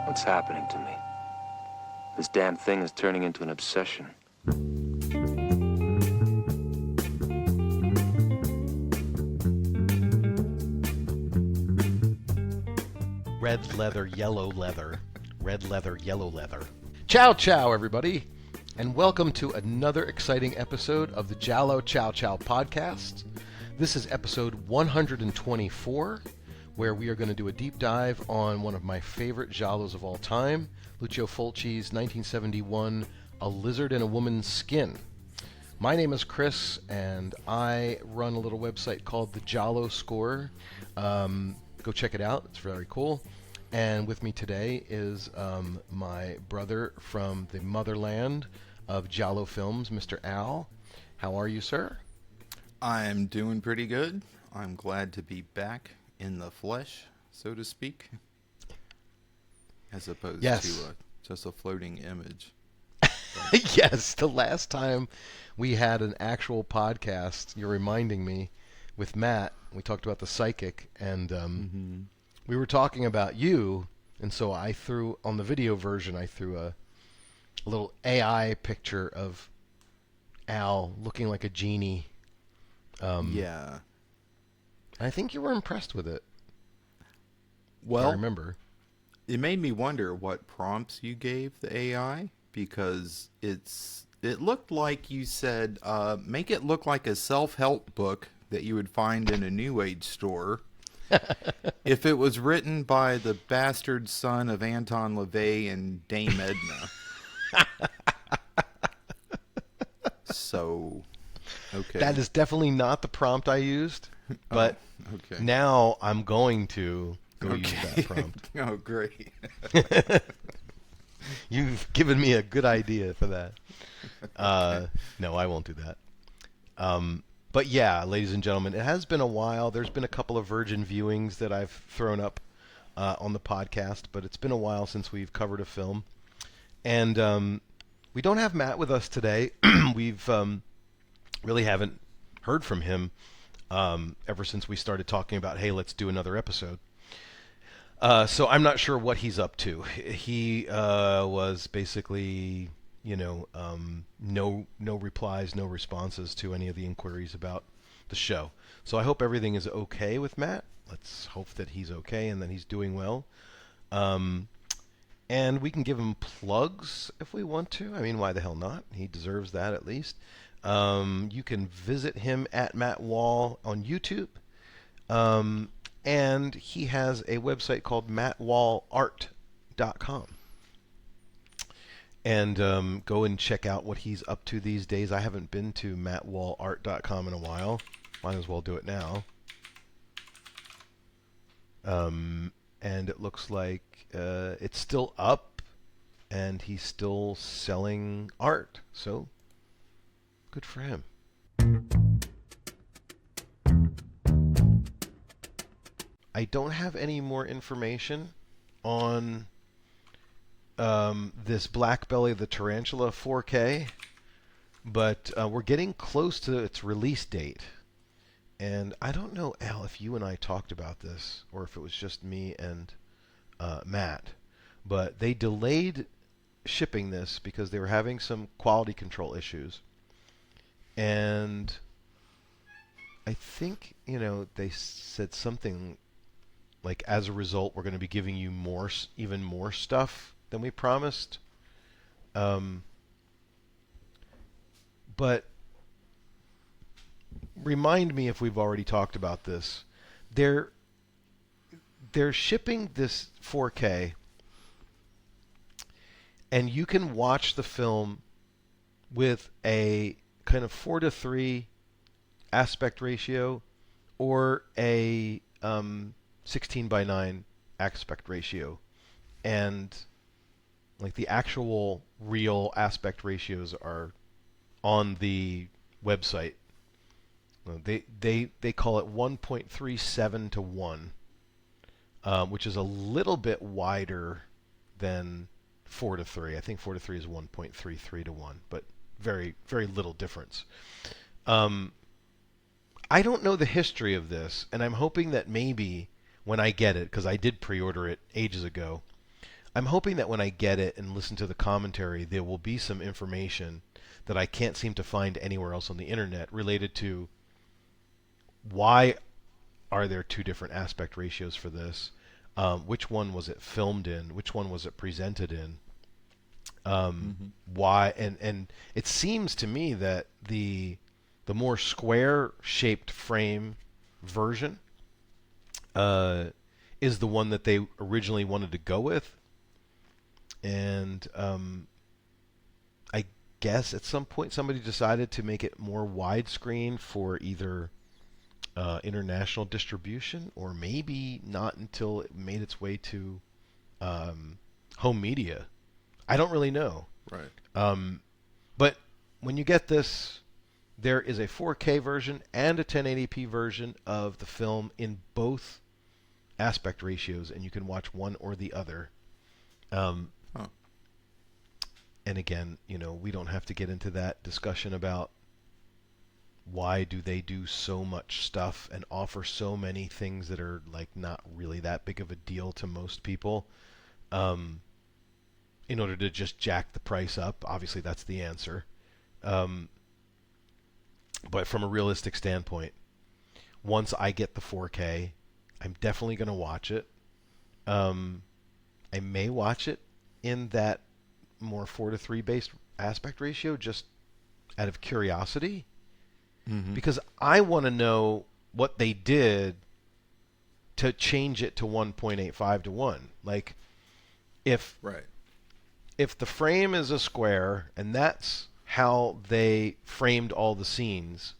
What's happening to me? This damn thing is turning into an obsession. Red leather, yellow leather. Red leather, yellow leather. Ciao, ciao, everybody. And welcome to another exciting episode of the Giallo Ciao podcast. This is episode 124, where we are going to do a deep dive on one of my favorite giallos of all time, Lucio Fulci's 1971 A Lizard in a Woman's Skin. My name is Chris, and I run a little website called the Giallo Score. Go check it out. It's very cool. And with me today is my brother from the motherland of Giallo films, Mr. Al. How are you, sir? I'm doing pretty good. I'm glad to be back in the flesh, so to speak, as opposed to just a floating image. Yes, the last time we had an actual podcast, you're reminding me, with Matt, we talked about the psychic, and we were talking about you, and so I threw, on the video version, I threw a little AI picture of Al looking like a genie. Yeah. I think you were impressed with it. Well, I remember. It made me wonder what prompts you gave the AI, because it looked like you said, make it look like a self-help book that you would find in a New Age store. If it was written by the bastard son of Anton LaVey and Dame Edna. So, okay. That is definitely not the prompt I used, but okay. now I'm going to use that prompt. Oh, great. You've given me a good idea for that. No, I won't do that. But yeah, ladies and gentlemen, it has been a while. There's been a couple of virgin viewings that I've thrown up on the podcast, but it's been a while since we've covered a film. And we don't have Matt with us today. We've really haven't heard from him ever since we started talking about, hey, let's do another episode. So I'm not sure what he's up to. He was basically, no replies, no responses to any of the inquiries about the show. So I hope everything is okay with Matt. Let's hope that he's okay and that he's doing well. And we can give him plugs if we want to. I mean, why the hell not? He deserves that at least. You can visit him at Matt Wall on YouTube. And he has a website called mattwallart.com. And go and check out what he's up to these days. I haven't been to mattwallart.com in a while. Might as well do it now. And it looks like it's still up, and he's still selling art. So, good for him. I don't have any more information on this Black Belly the Tarantula 4K, but we're getting close to its release date. And I don't know, Al, if you and I talked about this, or if it was just me and Matt, but they delayed shipping this because they were having some quality control issues. And I think, they said something like, as a result, we're going to be giving you even more stuff than we promised. But remind me if we've already talked about this. They're shipping this 4K, and you can watch the film with a kind of 4:3 aspect ratio or a 16:9 aspect ratio, and like the actual real aspect ratios are on the website. They call it 1.37 to 1, which is a little bit wider than 4:3. I think 4:3 is 1.33 to 1, but very, very little difference. I don't know the history of this, and I'm hoping that maybe when I get it, because I did pre-order it ages ago, I'm hoping that when I get it and listen to the commentary, there will be some information that I can't seem to find anywhere else on the internet related to why are there two different aspect ratios for this? Which one was it filmed in? Which one was it presented in? Why? And it seems to me that the more square-shaped frame version is the one that they originally wanted to go with. And I guess at some point somebody decided to make it more widescreen for either international distribution, or maybe not until it made its way to home media. I don't really know. Right. But when you get this, there is a 4K version and a 1080p version of the film in both aspect ratios, and you can watch one or the other. And again, we don't have to get into that discussion about why do they do so much stuff and offer so many things that are like not really that big of a deal to most people, in order to just jack the price up. Obviously, that's the answer. But from a realistic standpoint, once I get the 4K, I'm definitely going to watch it. I may watch it in that more 4:3 based aspect ratio just out of curiosity, because I want to know what they did to change it to 1.85 to 1. Like, if the frame is a square and that's how they framed all the scenes,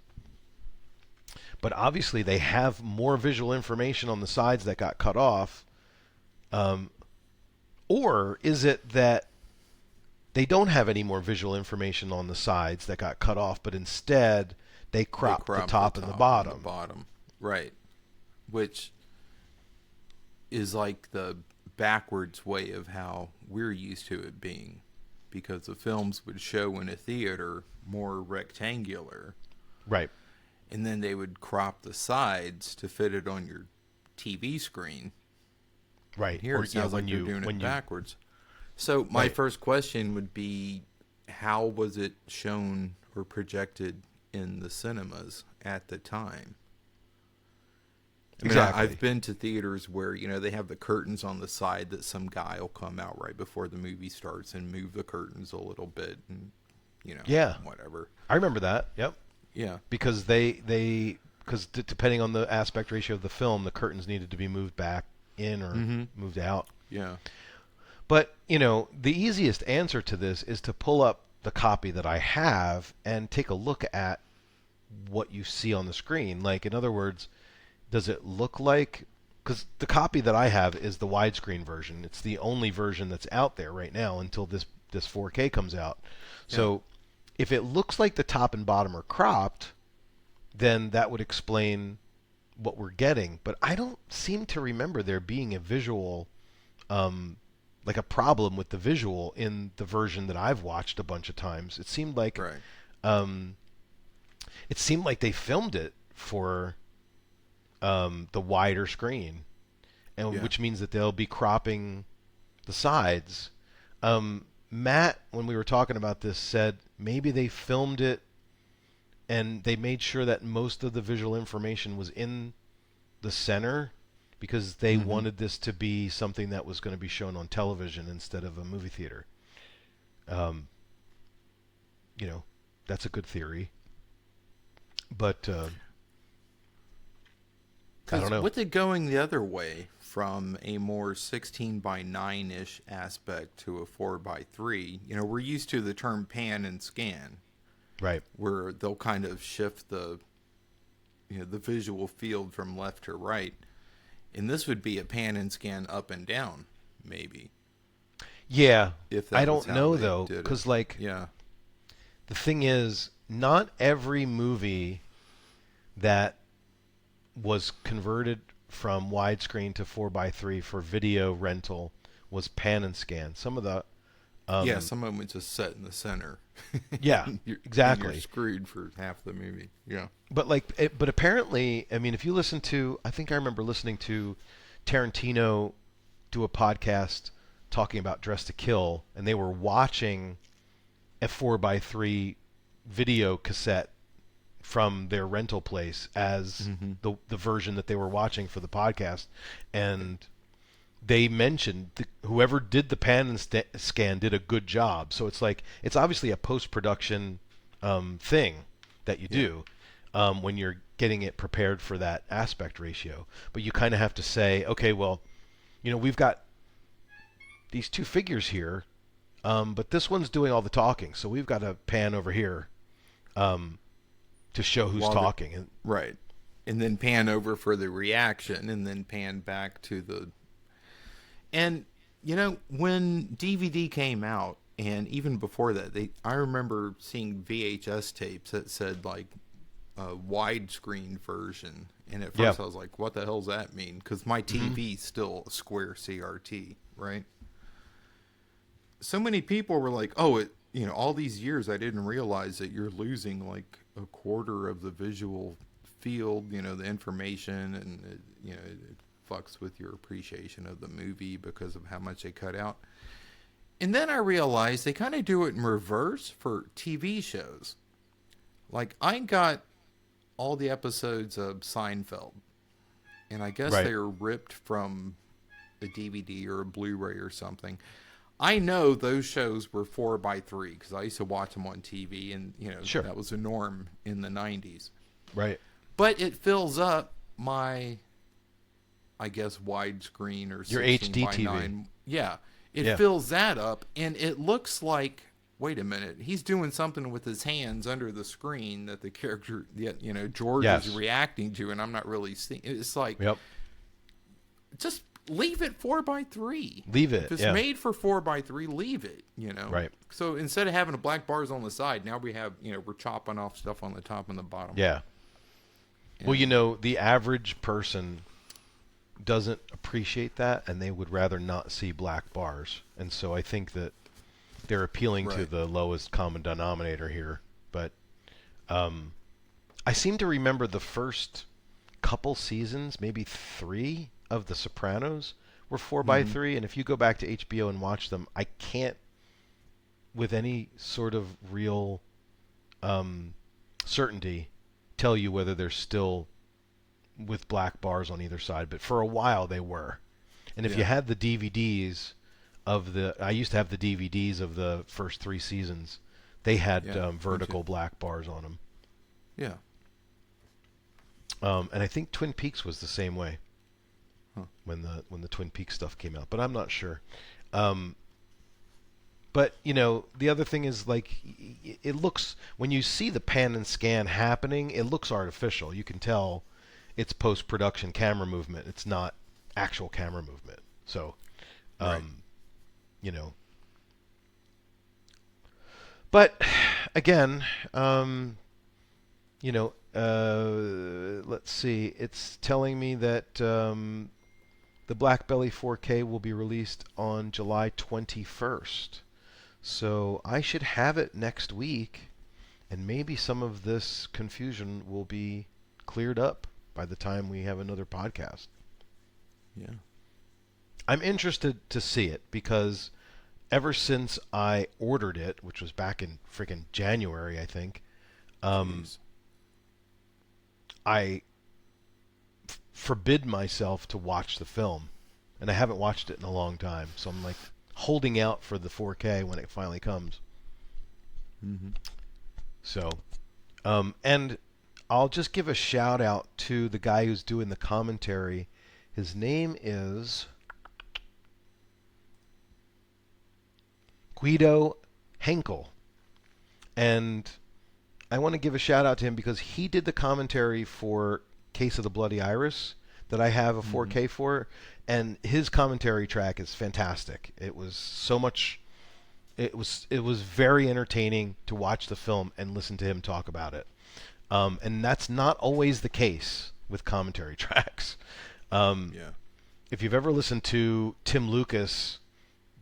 but obviously they have more visual information on the sides that got cut off, or is it that they don't have any more visual information on the sides that got cut off, but instead they cropped the top and the bottom? Right. Which is like the backwards way of how we're used to it being, because the films would show in a theater more rectangular. Right. And then they would crop the sides to fit it on your TV screen. Right. Here it sounds like you're doing it backwards. So my first question would be, how was it shown or projected in the cinemas at the time? Exactly. I've been to theaters where, they have the curtains on the side that some guy will come out right before the movie starts and move the curtains a little bit and, whatever. I remember that. Yep. Yeah. Because depending on the aspect ratio of the film, the curtains needed to be moved back in or moved out. Yeah. But, the easiest answer to this is to pull up the copy that I have and take a look at what you see on the screen. Like, in other words, does it look like... Because the copy that I have is the widescreen version. It's the only version that's out there right now until this 4K comes out. Yeah. So if it looks like the top and bottom are cropped, then that would explain what we're getting. But I don't seem to remember there being a visual... like a problem with the visual in the version that I've watched a bunch of times. It seemed like they filmed it for the wider screen, and which means that they'll be cropping the sides. Matt, when we were talking about this, said maybe they filmed it and they made sure that most of the visual information was in the center, because they wanted this to be something that was going to be shown on television instead of a movie theater. That's a good theory. But I don't know. With it going the other way from a more 16 by 9-ish aspect to a 4 by 3, we're used to the term pan and scan. Right. Where they'll kind of shift the visual field from left to right. And this would be a pan and scan up and down, maybe. Yeah. If that I don't know, though, because, the thing is, not every movie that was converted from widescreen to 4:3 for video rental was pan and scan. Some of the... some of them was just set in the center. Yeah, exactly. You're screwed for half the movie. Yeah. But but apparently, if you listen to, I think I remember listening to Tarantino do a podcast talking about Dress to Kill, and they were watching a 4x3 video cassette from their rental place as the version that they were watching for the podcast, and they mentioned whoever did the pan and scan did a good job. So it's like it's obviously a post-production thing that you do when you're getting it prepared for that aspect ratio. But you kind of have to say, okay, well, we've got these two figures here, but this one's doing all the talking, so we've got to pan over here to show who's talking. Right. And then pan over for the reaction, and then pan back to the... And, when DVD came out, and even before that, I remember seeing VHS tapes that said, like, a widescreen version. And at first I was like, what the hell does that mean? Because my TV's still a square CRT, right? So many people were like, oh, all these years I didn't realize that you're losing, like, a quarter of the visual field, the information, and, it fucks with your appreciation of the movie because of how much they cut out. And then I realized they kind of do it in reverse for TV shows. Like, I got all the episodes of Seinfeld, and I guess they were ripped from a DVD or a Blu-ray or something. I know those shows were 4x3 because I used to watch them on TV, and that was the norm in the 90s. Right. But it fills up my, I guess, widescreen or your 16 HD by TV. 9. Yeah. It fills that up, and it looks like, wait a minute, he's doing something with his hands under the screen that the character, George is reacting to, and I'm not really seeing. It's like, just leave it 4x3. Leave it. If it's made for 4x3, leave it. Right. So instead of having the black bars on the side, now we have, we're chopping off stuff on the top and the bottom. Yeah. And, well, the average person doesn't appreciate that, and they would rather not see black bars. And so I think that they're appealing to the lowest common denominator here. But I seem to remember the first couple seasons, maybe 3 of The Sopranos, were 4x3. And if you go back to HBO and watch them, I can't, with any sort of real certainty, tell you whether they're still with black bars on either side, but for a while they were. And if you had the DVDs I used to have the DVDs of the first 3 seasons, they had vertical black bars on them. Yeah. And I think Twin Peaks was the same way when the Twin Peaks stuff came out, but I'm not sure. But the other thing is, like, it looks, when you see the pan and scan happening, it looks artificial. You can tell it's post-production camera movement. It's not actual camera movement. So, But again, let's see. It's telling me that the Black Belly 4K will be released on July 21st. So I should have it next week, and maybe some of this confusion will be cleared up by the time we have another podcast. Yeah. I'm interested to see it because ever since I ordered it, which was back in freaking January, I think, I forbid myself to watch the film, and I haven't watched it in a long time. So I'm like holding out for the 4K when it finally comes. Mm-hmm. So, and I'll just give a shout out to the guy who's doing the commentary. His name is Guido Henkel. And I want to give a shout out to him because he did the commentary for Case of the Bloody Iris that I have a 4K for, and his commentary track is fantastic. It was so much it was very entertaining to watch the film and listen to him talk about it. And that's not always the case with commentary tracks. If you've ever listened to Tim Lucas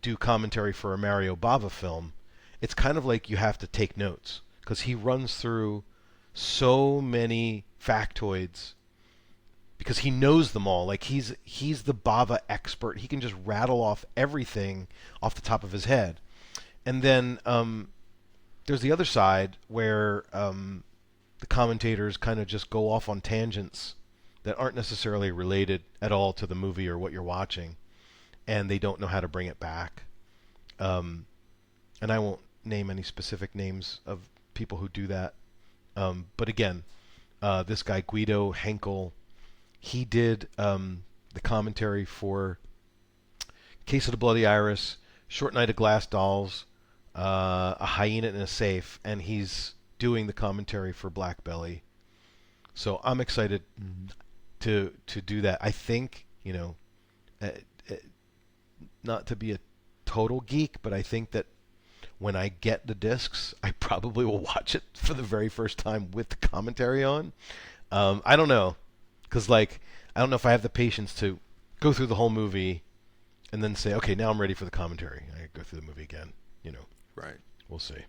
do commentary for a Mario Bava film, it's kind of like you have to take notes because he runs through so many factoids because he knows them all. Like he's the Bava expert. He can just rattle off everything off the top of his head. And then there's the other side where the commentators kind of just go off on tangents that aren't necessarily related at all to the movie or what you're watching, and they don't know how to bring it back. And I won't name any specific names of people who do that. But again, this guy Guido Henkel, he did the commentary for Case of the Bloody Iris, Short Night of Glass Dolls, A Hyena in a Safe, and he's doing the commentary for Black Belly. So I'm excited to do that. I think, not to be a total geek, but I think that when I get the discs, I probably will watch it for the very first time with the commentary on. I don't know, because I don't know if I have the patience to go through the whole movie and then say, okay, now I'm ready for the commentary. I go through the movie again. Right. We'll see.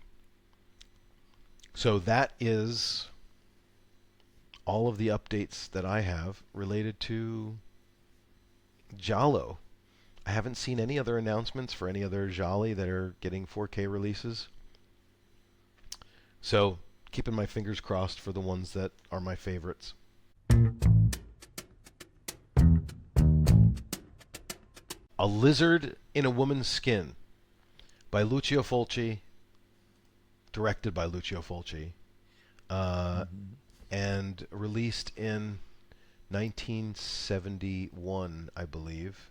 So that is all of the updates that I have related to Giallo. I haven't seen any other announcements for any other Gialli that are getting 4K releases. So, keeping my fingers crossed for the ones that are my favorites. A Lizard in a Woman's Skin by Lucio Fulci, directed by Lucio Fulci, and released in 1971, I believe.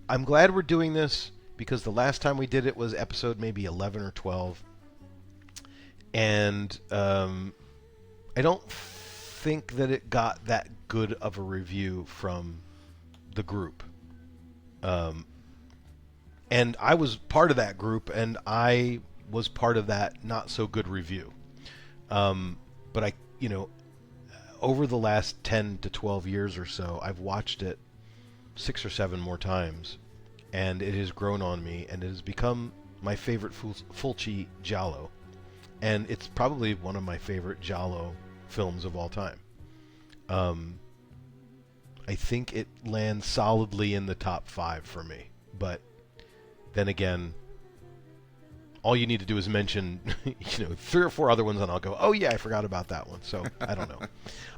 I'm glad we're doing this because the last time we did it was episode maybe 11 or 12. And I don't think that it got that good of a review from the group. And I was part of that group, and I was part of that not so good review. But I, over the last 10 to 12 years or so, I've watched it 6 or 7 more times, and it has grown on me, and it has become my favorite Fulci Giallo. And it's probably one of my favorite Giallo films of all time. I think it lands solidly in the top 5 for me. But then again, all you need to do is mention 3 or 4 other ones, and I'll go, oh yeah, I forgot about that one. So I don't know.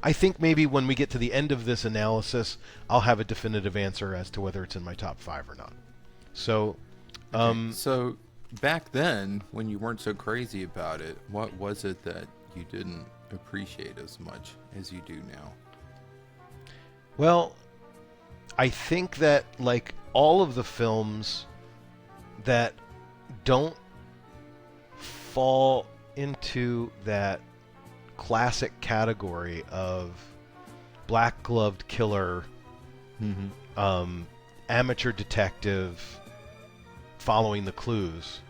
I think maybe when we get to the end of this analysis, I'll have a definitive answer as to whether it's in my top 5 or not. So, So back then, when you weren't so crazy about it, what was it that you didn't appreciate as much as you do now? Well, I think that like all of the films that don't fall into that classic category of black-gloved killer, amateur detective following the clues.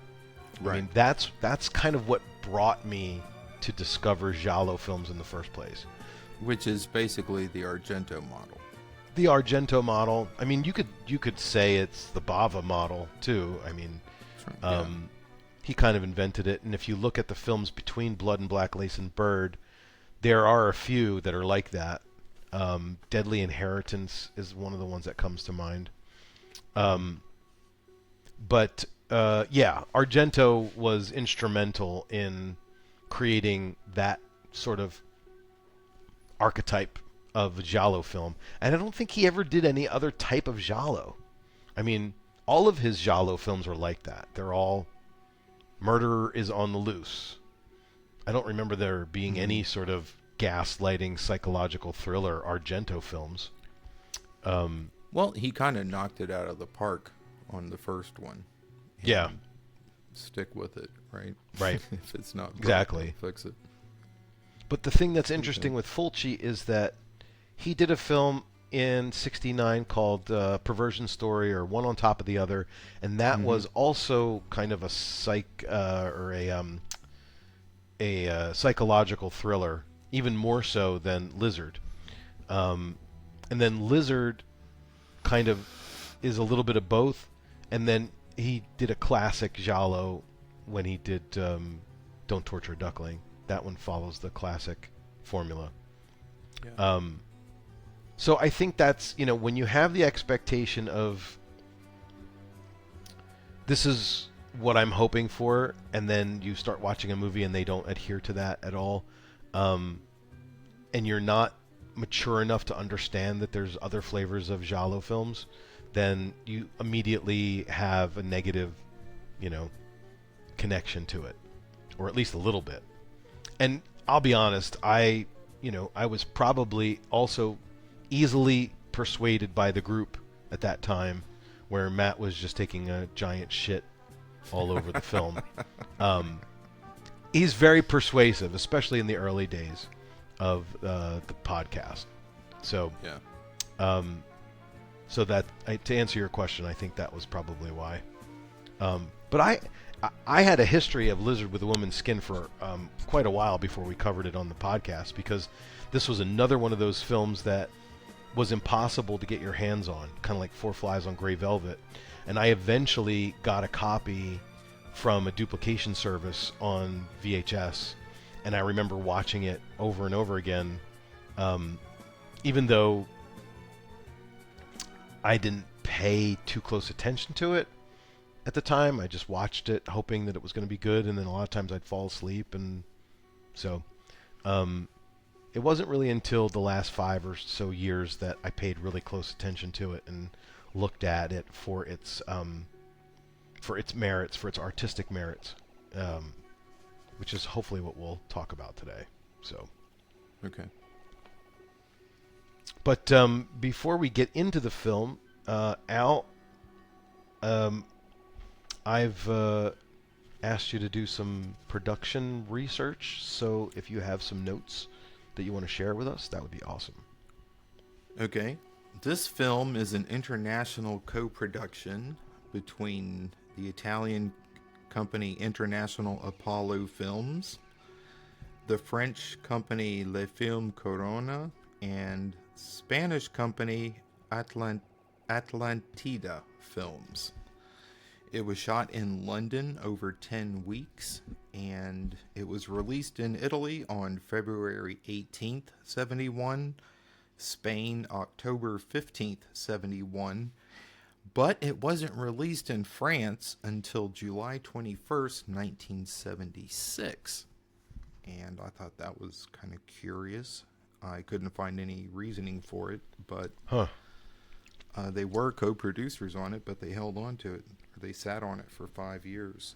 Right. I mean, that's kind of what brought me to discover Giallo films in the first place. Which is basically the Argento model. The Argento model. I mean, you could say it's the Bava model too. I mean, Yeah. he kind of invented it. And if you look at the films between Blood and Black Lace and Bird, there are a few that are like that. Deadly Inheritance is one of the ones that comes to mind. But Argento was instrumental in creating that sort of archetype of Giallo film. And I don't think he ever did any other type of Giallo. I mean, all of his Giallo films are like that. They're all murderer is on the loose. I don't remember there being any sort of gaslighting psychological thriller Argento films. Well, he kind of knocked it out of the park on the first one. Yeah. Stick with it, right? Right. If it's not broke, Exactly. fix it. But the thing that's interesting with Fulci is that he did a film in '69 called Perversion Story, or One on Top of the Other, and that was also kind of a psychological thriller, even more so than Lizard. And then Lizard kind of is a little bit of both, and then he did a classic Giallo when he did Don't Torture a Duckling. That one follows the classic formula. Yeah. So I think that's, when you have the expectation of this is what I'm hoping for, and then you start watching a movie and they don't adhere to that at all, and you're not mature enough to understand that there's other flavors of Giallo films, then you immediately have a negative, connection to it, or at least a little bit. And I'll be honest, I was probably also easily persuaded by the group at that time, where Matt was just taking a giant shit all over the film. He's very persuasive, especially in the early days of the podcast. So, Yeah. So that to answer your question, I think that was probably why. But I had a history of Lizard with a Woman's Skin for quite a while before we covered it on the podcast, because this was another one of those films that was impossible to get your hands on, kind of like Four Flies on Grey Velvet. And I eventually got a copy from a duplication service on VHS, and I remember watching it over and over again, even though I didn't pay too close attention to it at the time. I just watched it hoping that it was going to be good, and then a lot of times I'd fall asleep, and so it wasn't really until the last 5 or so years that I paid really close attention to it and looked at it for its merits, for its artistic merits, which is hopefully what we'll talk about today. So, Okay. but before we get into the film, Al, I've asked you to do some production research, so if you have some notes that you want to share with us, that would be awesome. Okay. This film is an international co-production between the Italian company International Apollo Films, the French company Le Film Corona, and Spanish company Atlantida Films. It was shot in London over 10 weeks, and it was released in Italy on February 18th, 71, Spain October 15th, 71, but it wasn't released in France until July 21st, 1976. And I thought that was kind of curious. I couldn't find any reasoning for it, but they were co-producers on it, but they held on to it. They sat on it for 5 years.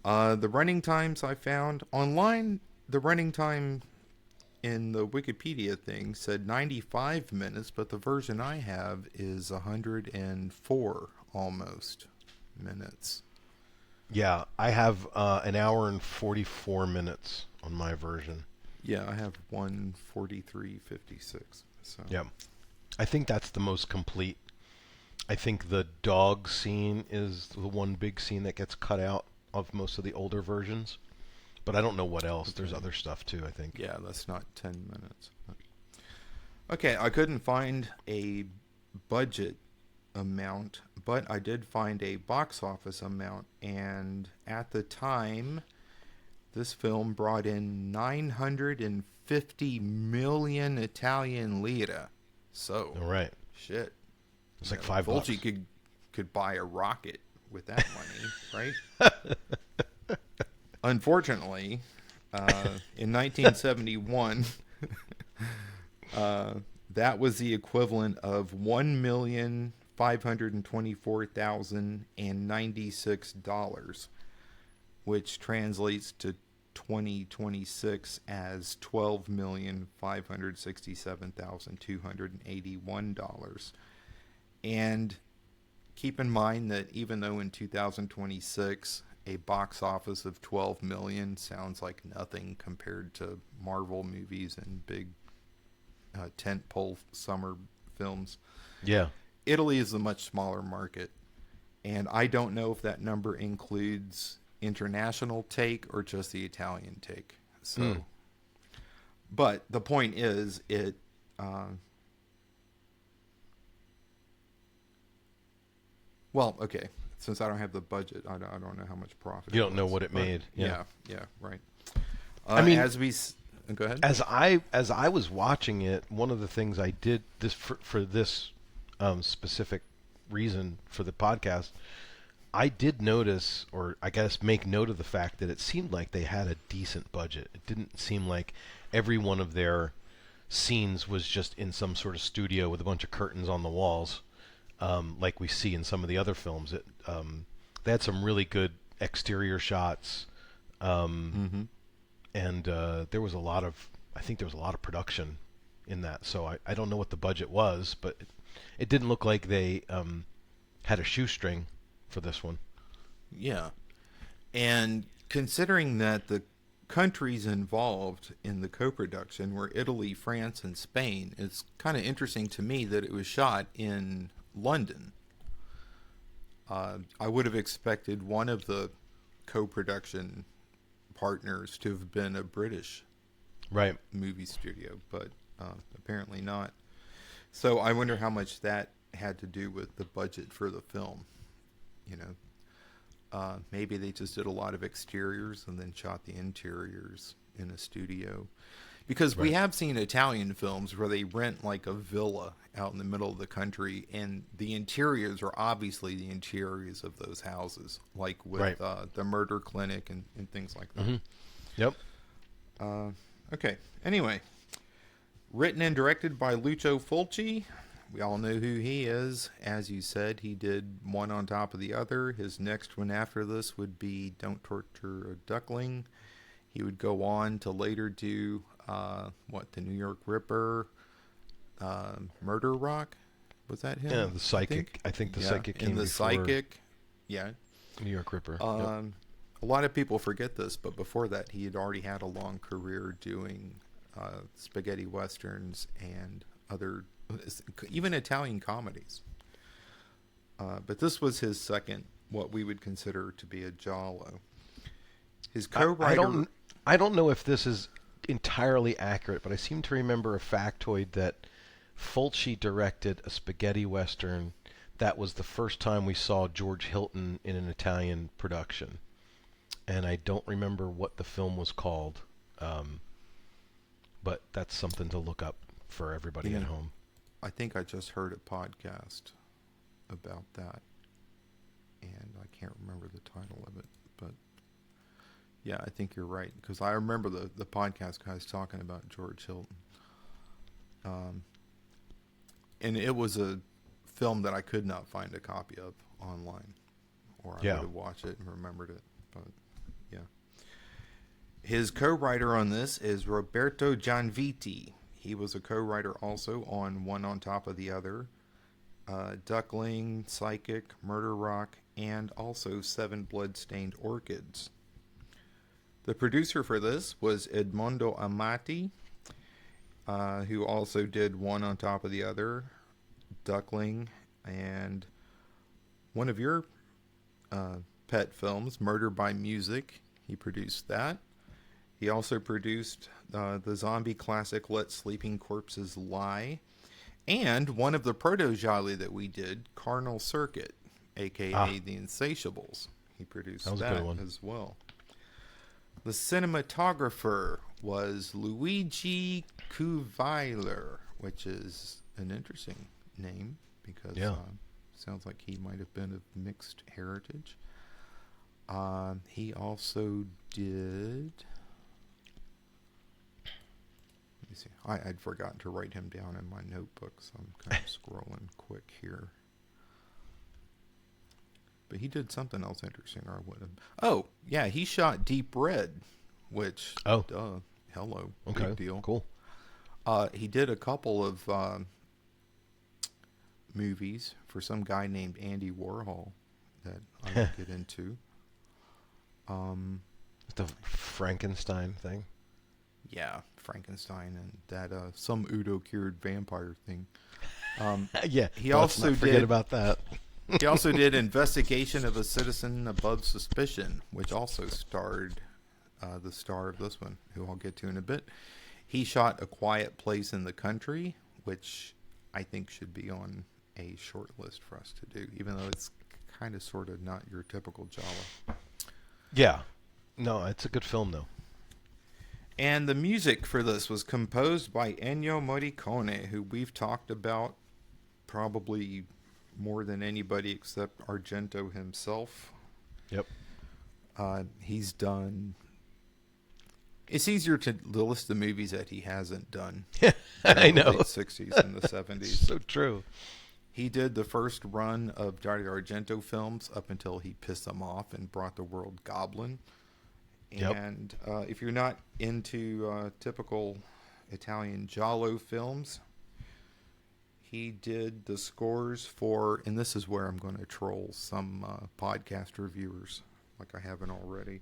The running times I found online, the running time in the Wikipedia thing said 95 minutes, but the version I have is 104 almost minutes. Yeah, I have an hour and 44 minutes on my version. Yeah, I have 1:43:56. So yeah, I think that's the most complete. I think the dog scene is the one big scene that gets cut out of most of the older versions, but I don't know what else. There's other stuff too, I think. Yeah, that's not 10 minutes. Okay, I couldn't find a budget amount, but I did find a box office amount, and at the time, this film brought in 950 million Italian lira. So, all right, shit. It's like $5. Fulci could buy a rocket with that money, right? Unfortunately, in 1971, that was the equivalent of $1,524,096, which translates to 2026 as $12,567,281. And keep in mind that even though in 2026 a box office of 12 million sounds like nothing compared to Marvel movies and big tentpole summer films, Yeah. Italy is a much smaller market. And I don't know if that number includes international take or just the Italian take. So, but the point is, well, okay. Since I don't have the budget, I don't know how much profit. You don't know what it made. Yeah, right. I mean, go ahead. As I was watching it, one of the things I did this for this specific reason for the podcast, I did notice, or I guess make note of the fact that it seemed like they had a decent budget. It didn't seem like every one of their scenes was just in some sort of studio with a bunch of curtains on the walls, like we see in some of the other films. They had some really good exterior shots, and there was I think there was a lot of production in that. So I don't know what the budget was, but it didn't look like they had a shoestring for this one. Yeah. And considering that the countries involved in the co-production were Italy, France, and Spain, it's kind of interesting to me that it was shot in London. I would have expected one of the co-production partners to have been a British movie studio, but apparently not. So I wonder how much that had to do with the budget for the film. You know, maybe they just did a lot of exteriors and then shot the interiors in a studio. Because we have seen Italian films where they rent like a villa out in the middle of the country, and the interiors are obviously the interiors of those houses, like with the murder clinic and things like that. Yep. Okay. Anyway, written and directed by Lucio Fulci. We all know who he is. As you said, he did One on Top of the Other. His next one after this would be Don't Torture a Duckling. He would go on to later do, The New York Ripper, Murder Rock? Was that him? Yeah, The Psychic. I think The Psychic came before. Psychic, yeah. New York Ripper. A lot of people forget this, but before that, he had already had a long career doing spaghetti westerns and other, even Italian comedies. But this was his second, what we would consider to be a giallo. His co-writer... I don't know if this is entirely accurate, but I seem to remember a factoid that Fulci directed a spaghetti western that was the first time we saw George Hilton in an Italian production. And I don't remember what the film was called, but that's something to look up for everybody at home. I think I just heard a podcast about that, and I can't remember the title of it, but yeah, I think you're right, because I remember the podcast guys talking about George Hilton. And it was a film that I could not find a copy of online, or I would have watched it and remembered it, but yeah. His co-writer on this is Roberto Gianviti. He was a co-writer also on One on Top of the Other, Duckling, Psychic, Murder Rock, and also Seven Blood-Stained Orchids. The producer for this was Edmondo Amati, who also did One on Top of the Other, Duckling, and one of your pet films, Murder by Music. He produced that. He also produced the zombie classic Let Sleeping Corpses Lie, and one of the proto-gialli that we did, Carnal Circuit, a.k.a. The Insatiables. He produced that as well. The cinematographer was Luigi Cuvailer, which is an interesting name because sounds like he might have been of mixed heritage. He also did... Let me see. I'd forgotten to write him down in my notebook, so I'm kind of scrolling quick here. But he did something else interesting, or I would have. Oh, yeah, he shot Deep Red, which, Oh. duh, hello, Okay. big deal. Cool. He did a couple of movies for some guy named Andy Warhol that I won't get into. The Frankenstein thing. Yeah, Frankenstein and that some Udo cured vampire thing. Yeah. He let's also not forget did about that. He also did Investigation of a Citizen Above Suspicion, which also starred the star of this one, who I'll get to in a bit. He shot A Quiet Place in the Country, which I think should be on a short list for us to do, even though it's kind of sort of not your typical Giallo. Yeah. No, it's a good film, though. And the music for this was composed by Ennio Morricone, who we've talked about probably more than anybody except Argento himself. Yep. He's done... It's easier to list the movies that he hasn't done. I know. In the late 60s and the 70s. So true. He did the first run of Dario Argento films up until he pissed them off and brought the world Goblin. Yep. And if you're not into typical Italian Giallo films, he did the scores for, and this is where I'm going to troll some podcast reviewers, like I haven't already,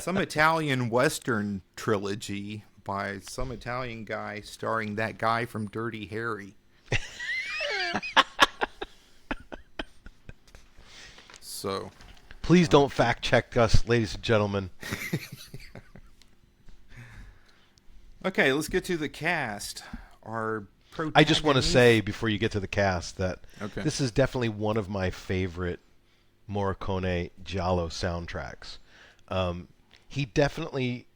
some Italian Western trilogy by some Italian guy starring that guy from Dirty Harry. So... Please don't fact check us, ladies and gentlemen. Okay, let's get to the cast. Our I just want to say before you get to the cast that Okay. this is definitely one of my favorite Morricone Giallo soundtracks. He definitely,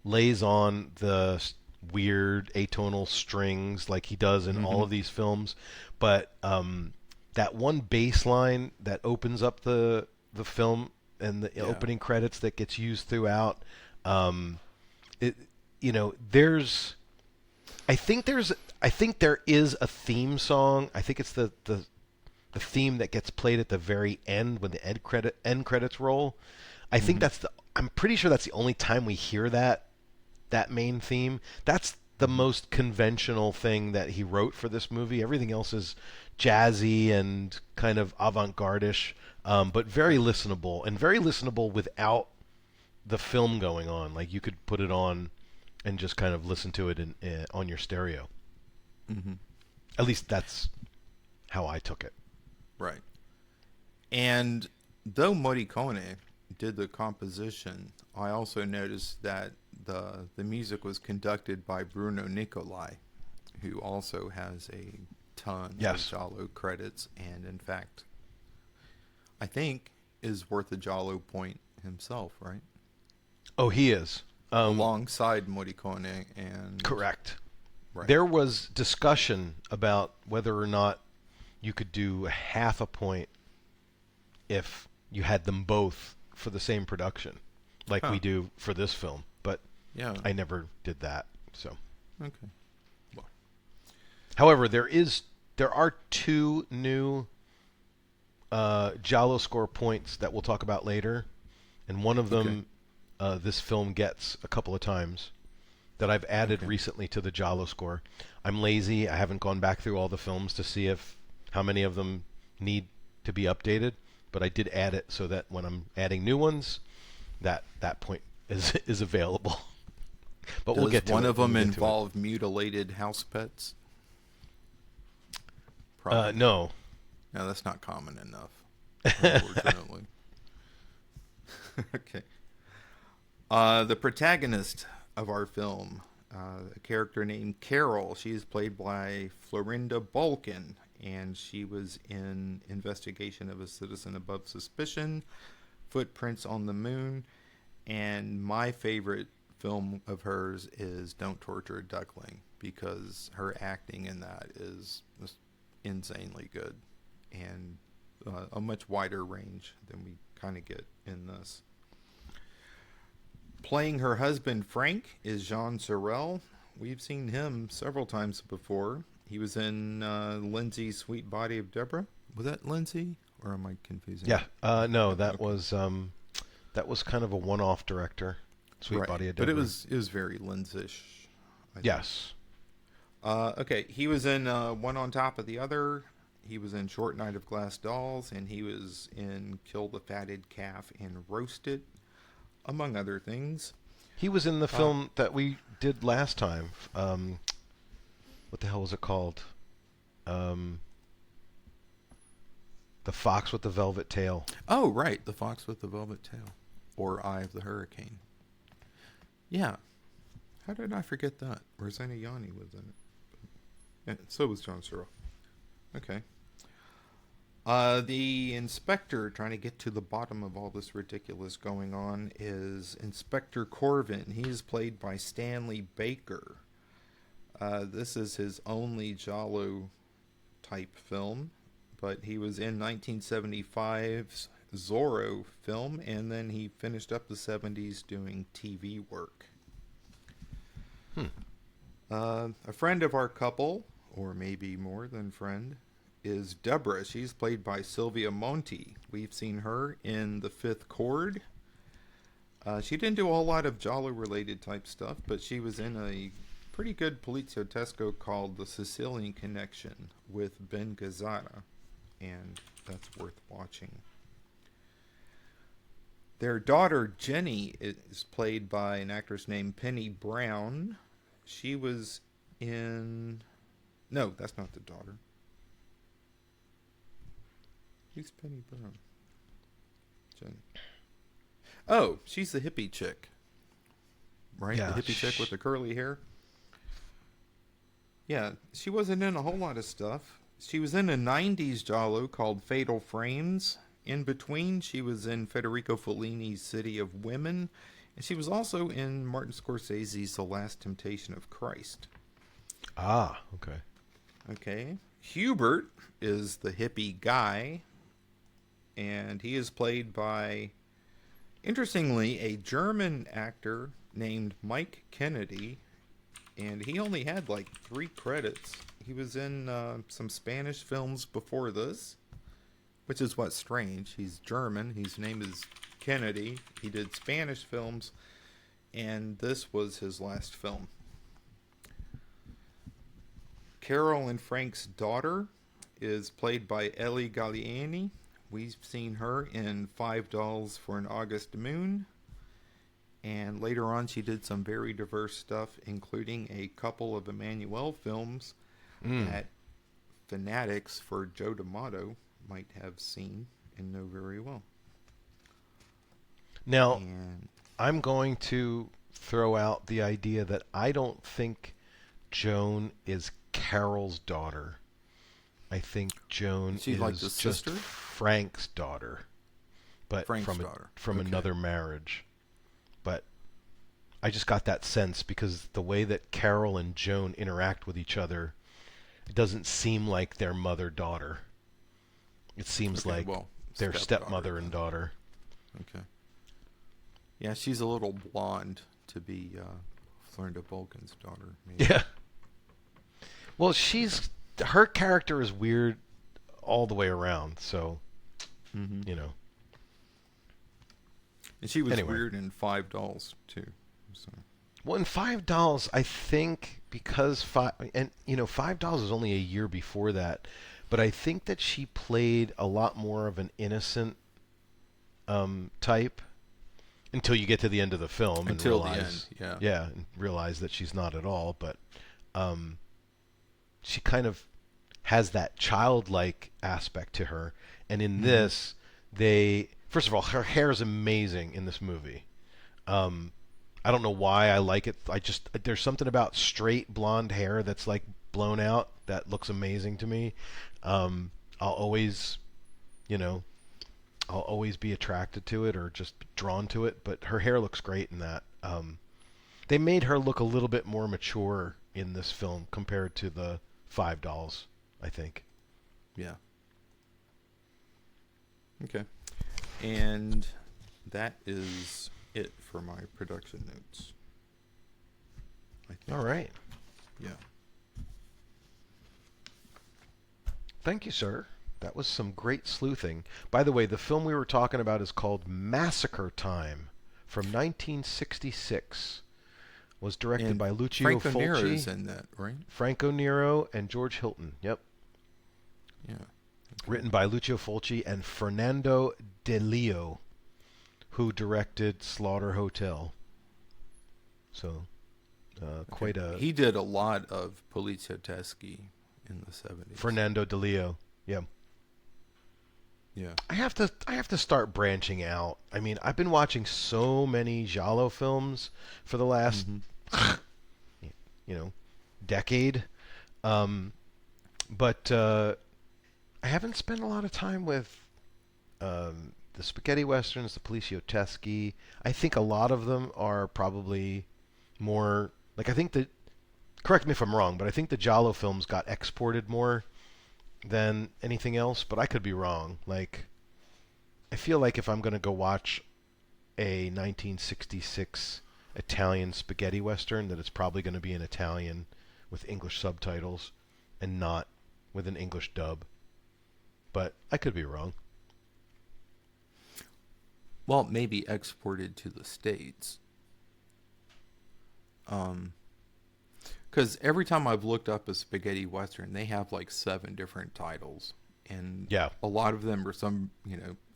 lays on the weird atonal strings like he does in all of these films, but that one bass line that opens up the film and the opening credits that gets used throughout, I think there is a theme song. I think it's the theme that gets played at the very end when the end credits roll. I think I'm pretty sure that's the only time we hear that main theme. That's the most conventional thing that he wrote for this movie. Everything else is jazzy and kind of avant-garde-ish, but very listenable without the film going on. Like you could put it on and just kind of listen to it on your stereo. Mm-hmm. At least that's how I took it. Right. And though Morricone did the composition, I also noticed that the music was conducted by Bruno Nicolai, who also has a ton of Giallo credits, and in fact, I think is worth a Giallo point himself, right? Oh, he is. Alongside Morricone and... Correct. Right. There was discussion about whether or not you could do half a point if you had them both for the same production, like we do for this film. But I never did that. So, okay. Well. However, there are two new Giallo score points that we'll talk about later, and one of them this film gets a couple of times that I've added recently to the Giallo score. I'm lazy. I haven't gone back through all the films to see how many of them need to be updated, but I did add it so that when I'm adding new ones, that point is available. But we'll get to one it. of them involve mutilated house pets? Probably. No. No, that's not common enough, unfortunately. Okay. The protagonist of our film, a character named Carol. She is played by Florinda Balkan, and she was in Investigation of a Citizen Above Suspicion, Footprints on the Moon, and my favorite film of hers is Don't Torture a Duckling, because her acting in that is just insanely good, and a much wider range than we kind of get in this. Playing her husband, Frank, is Jean Sorel. We've seen him several times before. He was in Lindsay's Sweet Body of Deborah. Was that Lindsay, or am I confusing? Yeah. No, that was kind of a one-off director. Sweet Body of But Deborah. it was very Lynch-ish. I think. Yes. Okay, he was in One on Top of the Other. He was in Short Night of Glass Dolls, and he was in Kill the Fatted Calf and Roasted, among other things. He was in the film that we did last time. What the hell was it called? The Fox with the Velvet Tail. Oh, right, The Fox with the Velvet Tail, or Eye of the Hurricane. Yeah. How did I forget that? Rosanna Yanni was in it. Yeah, so was John Searle. Okay. The inspector trying to get to the bottom of all this ridiculous going on is Inspector Corvin. He's played by Stanley Baker. This is his only Giallo type film, but he was in 1975's Zorro film, and then he finished up the 70s doing TV work. A friend of our couple, or maybe more than friend, is Deborah. She's played by Sylvia Monti. We've seen her in The Fifth Chord. She didn't do a whole lot of Giallo-related type stuff, but she was in a pretty good poliziotesco called The Sicilian Connection with Ben Gazzara, and that's worth watching. Their daughter, Jenny, is played by an actress named Penny Brown. She was in... No, that's not the daughter. Who's Penny Brown? Jenny. Oh, she's the hippie chick. Right? Yeah. The hippie chick with the curly hair. Yeah, she wasn't in a whole lot of stuff. She was in a 90s Giallo called Fatal Frames. In between, she was in Federico Fellini's City of Women. And she was also in Martin Scorsese's The Last Temptation of Christ. Ah, okay. Okay. Hubert is the hippie guy. And he is played by, interestingly, a German actor named Mike Kennedy. And he only had like 3 credits. He was in some Spanish films before this, which is what's strange. He's German. His name is Kennedy. He did Spanish films, and this was his last film. Carol and Frank's daughter is played by Ellie Galliani. We've seen her in Five Dolls for an August Moon. And later on, she did some very diverse stuff, including a couple of Emmanuel films that fanatics for Joe D'Amato might have seen and know very well. Now, I'm going to throw out the idea that I don't think Joan is Carol's daughter. I think Joan She's is like the just sister? Frank's daughter, but Frank's from daughter. from Okay. another marriage. But I just got that sense because the way that Carol and Joan interact with each other, it doesn't seem like they're mother-daughter. It seems Okay, like well, their stepdaughter stepmother and then. daughter. Okay. Yeah, she's a little blonde to be Florinda Vulcan's daughter. Maybe. Yeah. Well, her character is weird all the way around, so you know. And she was Anyway. weird in Five Dolls too. So. Well, in $5, I think because $5 is only a year before that, but I think that she played a lot more of an innocent type until you get to the end of the film Until and the realize, end, yeah. and realize that she's not at all. But she kind of has that childlike aspect to her, and in this, first of all, her hair is amazing in this movie. I don't know why I like it. There's something about straight blonde hair that's like blown out that looks amazing to me. I'll always be attracted to it or just drawn to it, but her hair looks great in that. They made her look a little bit more mature in this film compared to the $5, I think. Yeah. Okay. And that is it for my production notes. I think. All right. Yeah. Thank you, sir. That was some great sleuthing. By the way, the film we were talking about is called Massacre Time from 1966. Was directed And by Lucio Franco Nero's Fulci, in that, right? Franco Nero, and George Hilton. Yep. Yeah. Okay. Written by Lucio Fulci and Fernando De Leo, who directed Slaughter Hotel. So, quite a... He did a lot of Poliziotteschi in the 70s. Fernando De Leo. Yeah. Yeah. I have to start branching out. I mean, I've been watching so many Giallo films for the last decade. But I haven't spent a lot of time with the spaghetti westerns, the Poliziotteschi. I think a lot of them are probably more like, I think that, correct me if I'm wrong, but I think the Giallo films got exported more than anything else, but I could be wrong. Like, I feel like if I'm going to go watch a 1966 Italian spaghetti western, that it's probably going to be in Italian with English subtitles and not with an English dub. But I could be wrong. Well, maybe exported to the States. Because every time I've looked up a spaghetti western, they have like 7 different titles, and Yeah. a lot of them are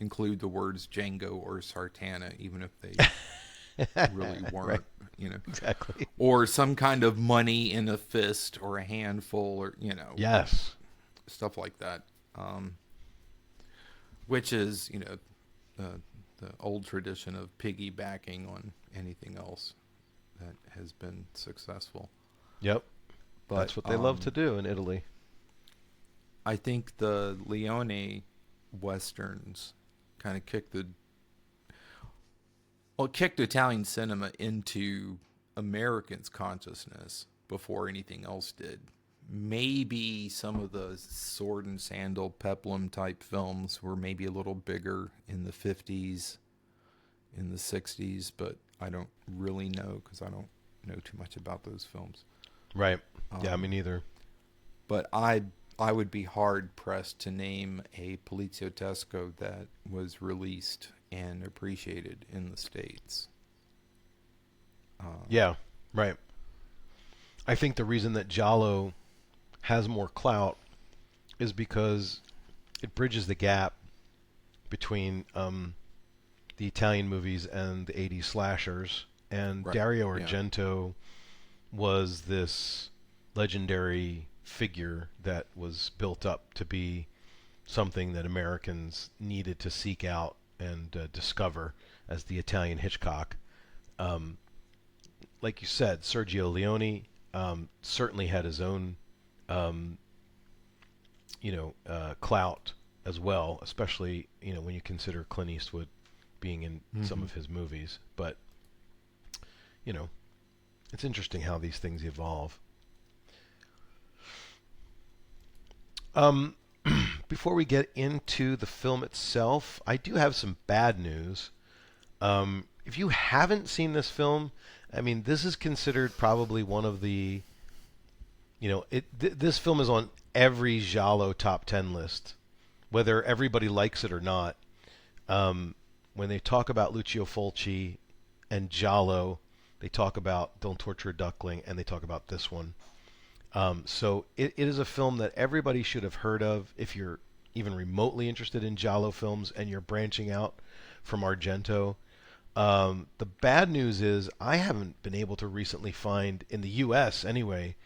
include the words Django or Sartana, even if they really weren't, Right. Exactly. or some kind of money in a fist or a handful, or Yes. stuff like that, which is the old tradition of piggybacking on anything else that has been successful. Yep. But That's what they love to do in Italy. I think the Leone westerns kind of kicked Italian cinema into Americans' consciousness before anything else did. Maybe some of the sword and sandal peplum type films were maybe a little bigger in the 50s, in the 60s, but I don't really know because I don't know too much about those films. Right. Yeah, me neither. But I would be hard pressed to name a Poliziottesco that was released and appreciated in the States. Yeah, right. I think the reason that Giallo has more clout is because it bridges the gap between the Italian movies and the 80s slashers. And Right. Dario Yeah. Argento was this legendary figure that was built up to be something that Americans needed to seek out and discover as the Italian Hitchcock. Like you said, Sergio Leone certainly had his own, clout as well, especially when you consider Clint Eastwood being in some of his movies. But it's interesting how these things evolve. Before we get into the film itself, I do have some bad news. If you haven't seen this film, I mean, this is considered probably one of the, this film is on every Giallo top 10 list, whether everybody likes it or not. When they talk about Lucio Fulci and Giallo, they talk about Don't Torture a Duckling, and they talk about this one. So it is a film that everybody should have heard of if you're even remotely interested in Giallo films and you're branching out from Argento. The bad news is I haven't been able to recently find, in the U.S. anyway,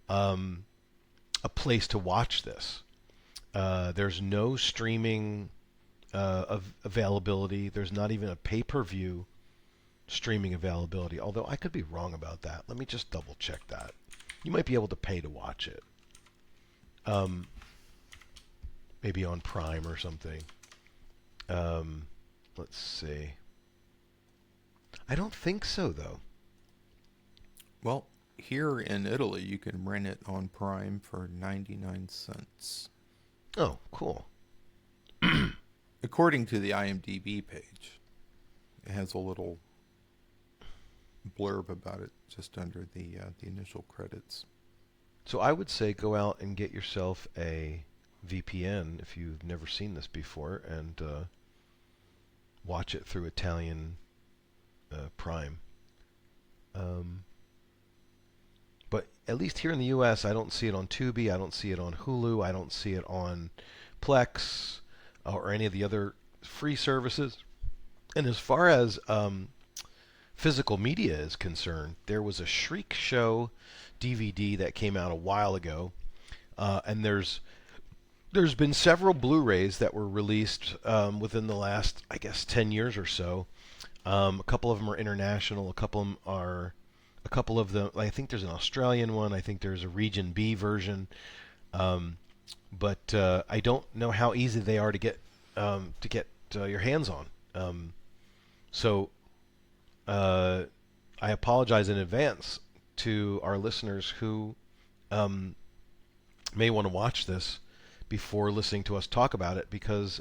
a place to watch this. There's no streaming availability. There's not even a pay-per-view streaming availability, although I could be wrong about that. Let me just double check that. You might be able to pay to watch it. Maybe on Prime or something. Let's see. I don't think so, though. Well, here in Italy, you can rent it on Prime for 99 cents. Oh, cool. According to the IMDb page, it has a little blurb about it just under the initial credits. So I would say go out and get yourself a VPN if you've never seen this before, and watch it through Italian Prime. But at least here in the U.S., I don't see it on Tubi. I don't see it on Hulu. I don't see it on Plex or any of the other free services. And as far as physical media is concerned, there was a Shriek Show DVD that came out a while ago, and there's been several Blu-rays that were released within the last, I guess, 10 years or so. A couple of them are international. A couple of them, I think there's an Australian one. I think there's a Region B version. But I don't know how easy they are to get your hands on. So I apologize in advance to our listeners who may want to watch this before listening to us talk about it, because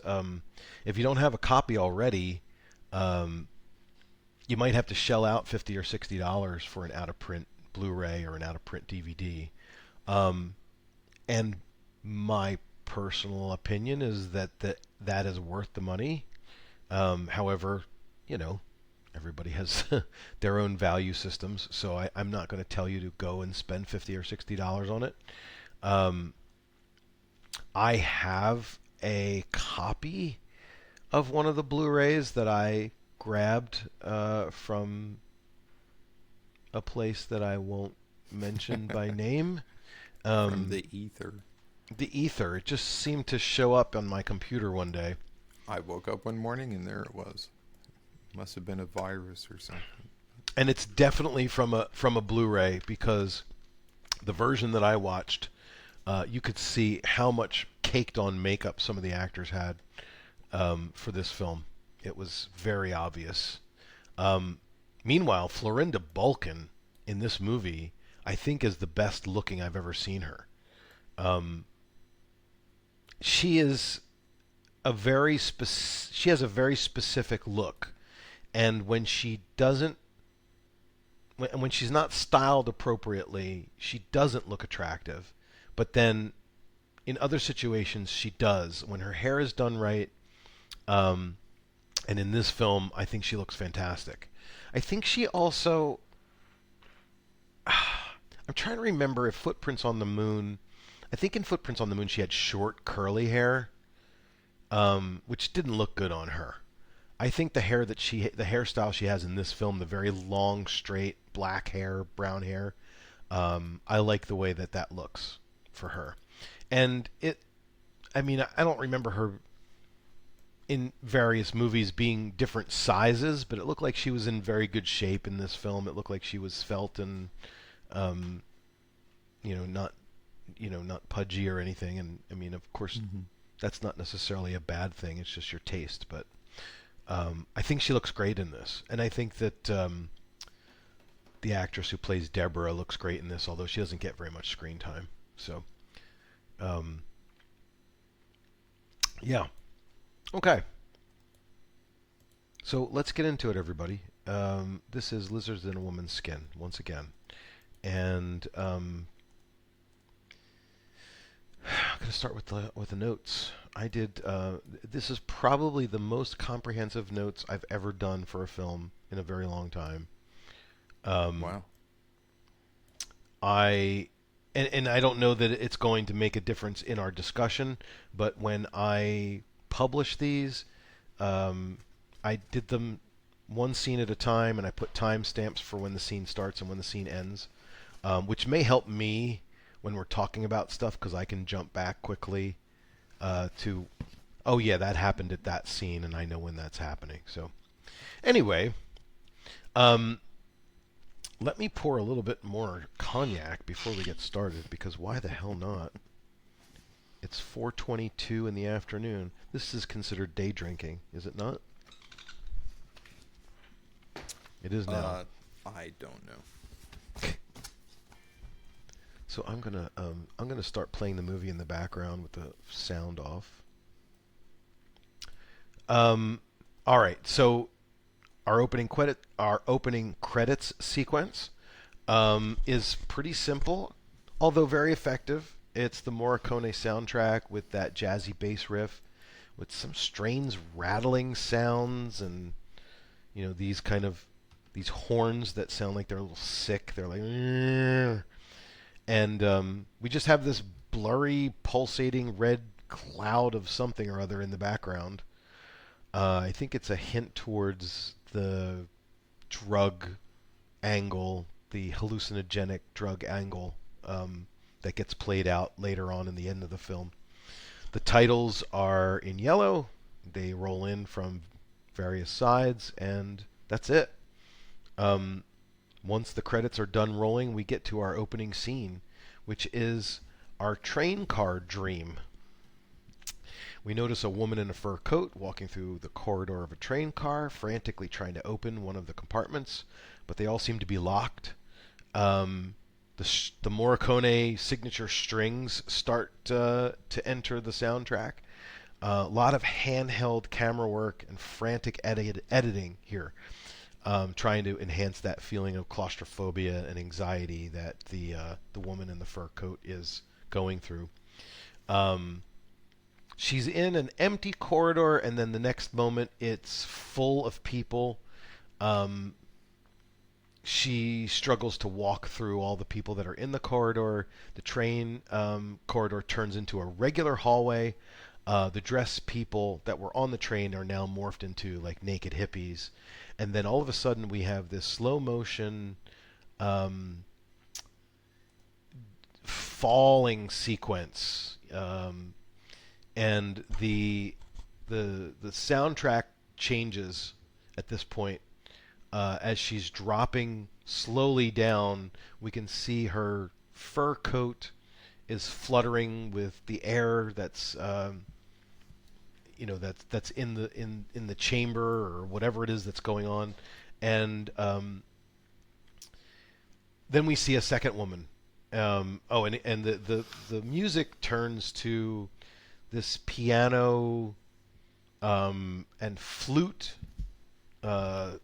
if you don't have a copy already, you might have to shell out $50 or $60 for an out-of-print Blu-ray or an out-of-print DVD. And my personal opinion is that is worth the money. However, everybody has their own value systems, so I'm not going to tell you to go and spend $50 or $60 on it. I have a copy of one of the Blu-rays that I grabbed from a place that I won't mention by name. From the ether. The ether. It just seemed to show up on my computer one day. I woke up one morning and there it was. Must have been a virus or something. And it's definitely from a Blu-ray, because the version that I watched, you could see how much caked on makeup some of the actors had for this film. It was very obvious. Meanwhile, Florinda Balkan in this movie, I think, is the best looking I've ever seen her. She has a very specific look, and when she doesn't, when she's not styled appropriately, she doesn't look attractive. But then, in other situations, she does. When her hair is done right, and in this film, I think she looks fantastic. I think she also, I'm trying to remember if Footprints on the Moon, I think in Footprints on the Moon she had short curly hair, which didn't look good on her. I think the hairstyle she has in this film, the very long, straight, black hair, brown hair, I like the way that looks for her. And I don't remember her in various movies being different sizes, but it looked like she was in very good shape in this film. It looked like she was svelte and, not pudgy or anything. And of course, that's not necessarily a bad thing. It's just your taste. But I think she looks great in this, and I think that the actress who plays Deborah looks great in this, although she doesn't get very much screen time. So, yeah. Okay. So let's get into it, everybody. This is Lizards in a Woman's Skin, once again. And I'm going to start with the notes. I did. This is probably the most comprehensive notes I've ever done for a film in a very long time. Wow. And I don't know that it's going to make a difference in our discussion, but when I publish these, I did them one scene at a time, and I put timestamps for when the scene starts and when the scene ends, which may help me when we're talking about stuff, because I can jump back quickly to, oh yeah, that happened at that scene, and I know when that's happening. So anyway, let me pour a little bit more cognac before we get started, because why the hell not? It's 4:22 in the afternoon. This is considered day drinking, is it not? It is now. I don't know. So I'm gonna start playing the movie in the background with the sound off. All right. So our opening credits sequence is pretty simple, although very effective. It's the Morricone soundtrack with that jazzy bass riff, with some strange rattling sounds, and these kind of these horns that sound like they're a little sick. They're like, "Rrrr." And we just have this blurry, pulsating red cloud of something or other in the background. I think it's a hint towards the drug angle, the hallucinogenic drug angle that gets played out later on in the end of the film. The titles are in yellow. They roll in from various sides, and that's it. Once the credits are done rolling, we get to our opening scene, which is our train car dream. We notice a woman in a fur coat walking through the corridor of a train car, frantically trying to open one of the compartments, but they all seem to be locked. The Morricone signature strings start to enter the soundtrack. A lot of handheld camera work and frantic editing here, trying to enhance that feeling of claustrophobia and anxiety that the woman in the fur coat is going through. She's in an empty corridor, and then the next moment it's full of people. She struggles to walk through all the people that are in the corridor. The train corridor turns into a regular hallway. The dressed people that were on the train are now morphed into like naked hippies. And then all of a sudden we have this slow motion falling sequence. And the soundtrack changes at this point as she's dropping slowly down. We can see her fur coat is fluttering with the air that's that's in the chamber or whatever it is that's going on, and then we see a second woman. And the music turns to this piano and flute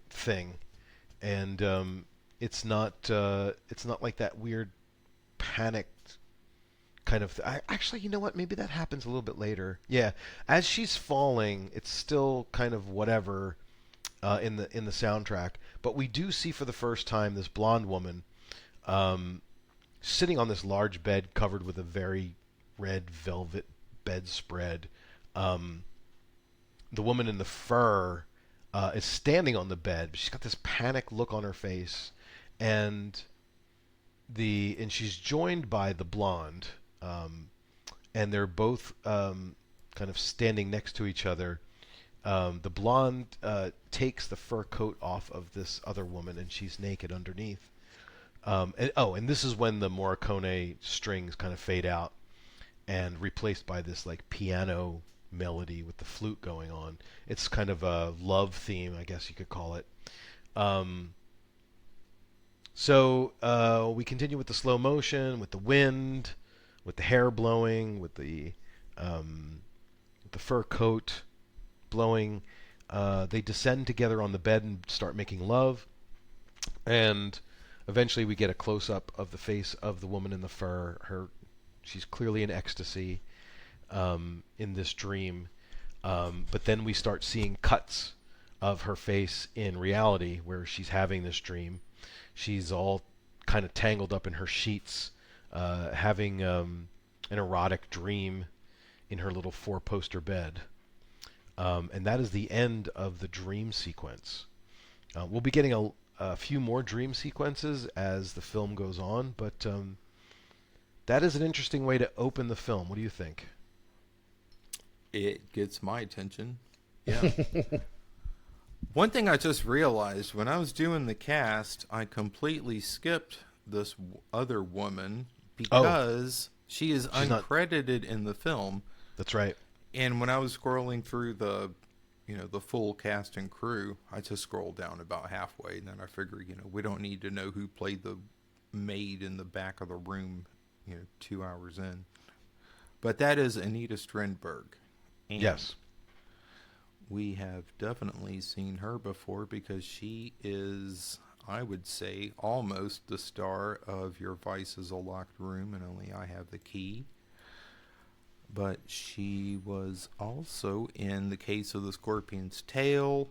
thing, and it's not like that weird panicked kind of actually, you know what? Maybe that happens a little bit later. Yeah, as she's falling, it's still kind of whatever in the soundtrack, but we do see for the first time this blonde woman sitting on this large bed covered with a very red velvet bedspread. The woman in the fur is standing on the bed. She's got this panic look on her face, and she's joined by the blonde, and they're both kind of standing next to each other. The blonde takes the fur coat off of this other woman, and she's naked underneath. And this is when the Morricone strings kind of fade out and replaced by this like piano melody with the flute going on. It's kind of a love theme, I guess you could call it. So we continue with the slow motion, with the wind, with the hair blowing, with the fur coat blowing. They descend together on the bed and start making love. And eventually we get a close-up of the face of the woman in the fur. She's clearly in ecstasy in this dream. But then we start seeing cuts of her face in reality where she's having this dream. She's all kind of tangled up in her sheets, having an erotic dream in her little four-poster bed. And that is the end of the dream sequence. We'll be getting a few more dream sequences as the film goes on, but that is an interesting way to open the film. What do you think? It gets my attention. Yeah. One thing I just realized when I was doing the cast, I completely skipped this other woman because she is uncredited in the film. That's right. And when I was scrolling through the full cast and crew, I just scrolled down about halfway, and then I figured, we don't need to know who played the maid in the back of the room, 2 hours in. But that is Anita Strindberg. And yes. We have definitely seen her before because she is, I would say, almost the star of Your Vice is a Locked Room and Only I Have the Key. But she was also in The Case of the Scorpion's Tail,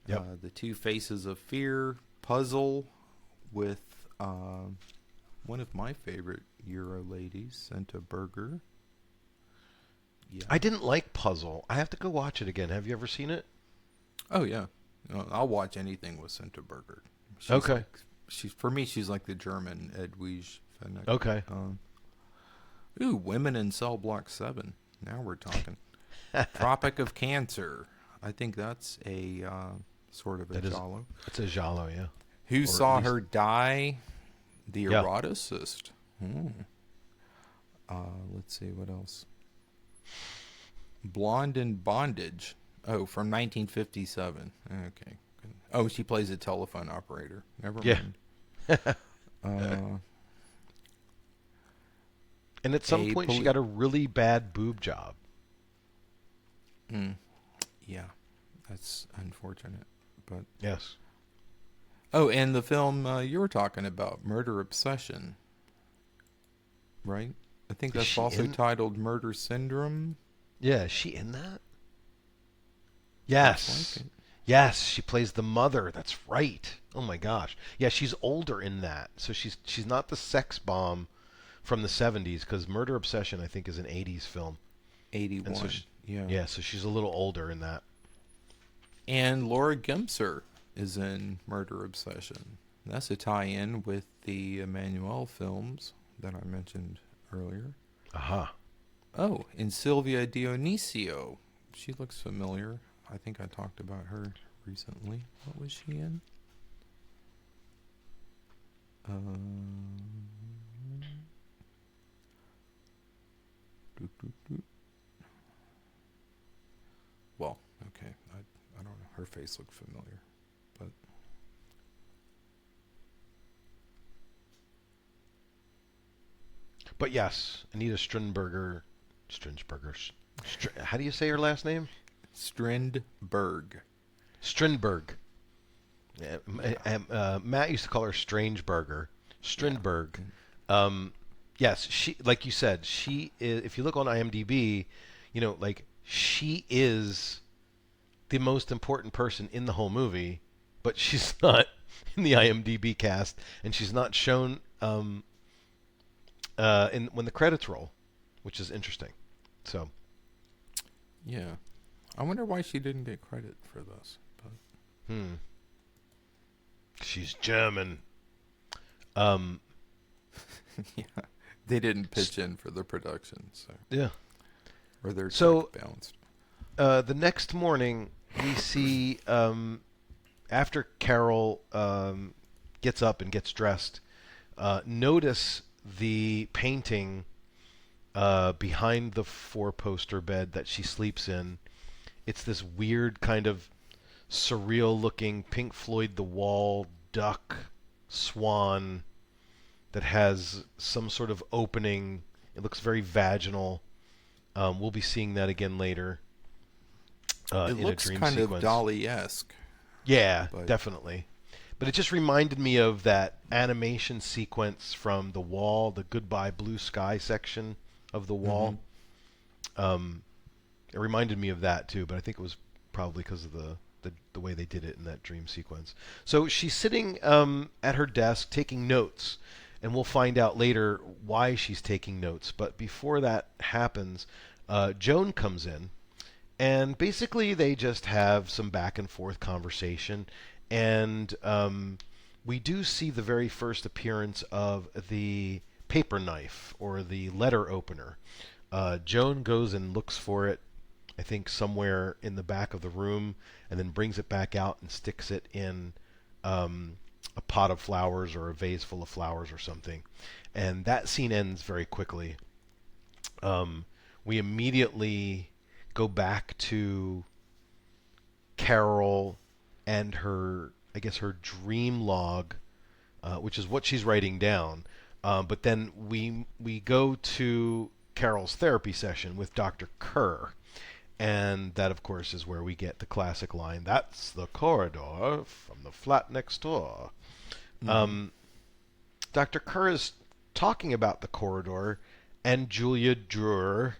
Yep. The Two Faces of Fear, puzzle with one of my favorite Euro ladies, Senta Berger. Yeah. I didn't like Puzzle. I have to go watch it again. Have you ever seen it? Oh yeah, I'll watch anything with Senta Berger. She's Okay. Like, for me, she's like the German Edwige Fenech. Okay. Ooh, Women in Cell Block 7. Now we're talking. Tropic of Cancer. I think that's a sort of a giallo. It's a giallo, yeah. Who Or saw at least- her die? The Yeah. eroticist. Let's see, what else? Blonde in Bondage. Oh, from 1957. Okay. Good. Oh, she plays a telephone operator. Never Yeah. mind. And at some point, she got a really bad boob job. Yeah, that's unfortunate. But Yes. oh, and the film you were talking about, Murder Obsession, right? I think Is that's she also in- titled Murder Syndrome. Yeah, is she in that? Yes. Looks like it. Yes, she plays the mother. That's right. Oh my gosh. Yeah, she's older in that. So she's not the sex bomb from the 70s, because Murder Obsession, I think, is an 80s film. 81. And so yeah, so she's a little older in that. And Laura Gemser is in Murder Obsession. That's a tie-in with the Emmanuel films that I mentioned earlier. Aha. Oh, and Sylvia Dionisio. She looks familiar. I think I talked about her recently. What was she in? Well, okay. I don't know. Her face looked familiar, but But yes, Anita how do you say her last name? Strindberg. Strindberg. Matt used to call her Strangeberger. Strindberg. Yes, she, like you said, she is. If you look on IMDb, like, she is the most important person in the whole movie, but she's not in the IMDb cast, and she's not shown when the credits roll, which is interesting. So. Yeah. I wonder why she didn't get credit for this. But She's German. yeah. They didn't pitch in for the production, so. Yeah. Or they're So, balanced. The next morning, we see, after Carol gets up and gets dressed, notice the painting behind the four-poster bed that she sleeps in. It's this weird kind of surreal-looking Pink Floyd The Wall duck swan that has some sort of opening. It looks very vaginal. We'll be seeing that again later. It in looks a dream kind sequence. of Dali-esque. Yeah, but definitely. But it just reminded me of that animation sequence from The Wall, the Goodbye Blue Sky section of The Wall. It reminded me of that too, but I think it was probably because of the way they did it in that dream sequence. So she's sitting at her desk taking notes, and we'll find out later why she's taking notes. But before that happens, Joan comes in, and basically they just have some back and forth conversation, and we do see the very first appearance of the paper knife, or the letter opener. Joan goes and looks for it, I think somewhere in the back of the room, and then brings it back out and sticks it in a pot of flowers or a vase full of flowers or something. And that scene ends very quickly. We immediately go back to Carol and her, I guess, her dream log, which is what she's writing down. But then we go to Carol's therapy session with Dr. Kerr. And that, of course, is where we get the classic line, "That's the corridor from the flat next door." Dr. Kerr is talking about the corridor and Julia Drewer,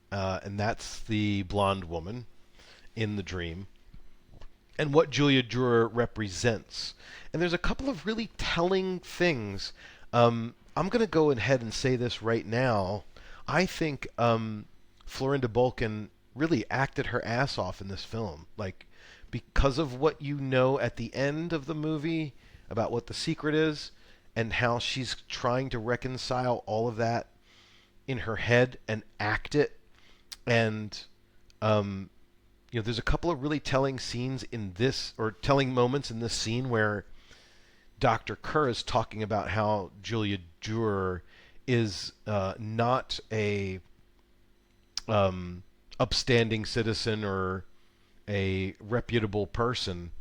and that's the blonde woman in the dream. and what Julia Drewer represents. And there's a couple of really telling things. I'm going to go ahead and say this right now. I think Florinda Balkan really acted her ass off in this film. Like, because of what you know at the end of the movie about what the secret is and how she's trying to reconcile all of that in her head and act it. And there's a couple of really telling scenes in this, or telling moments in this scene where Dr. Kerr is talking about how Julia Drewer is not a upstanding citizen or a reputable person.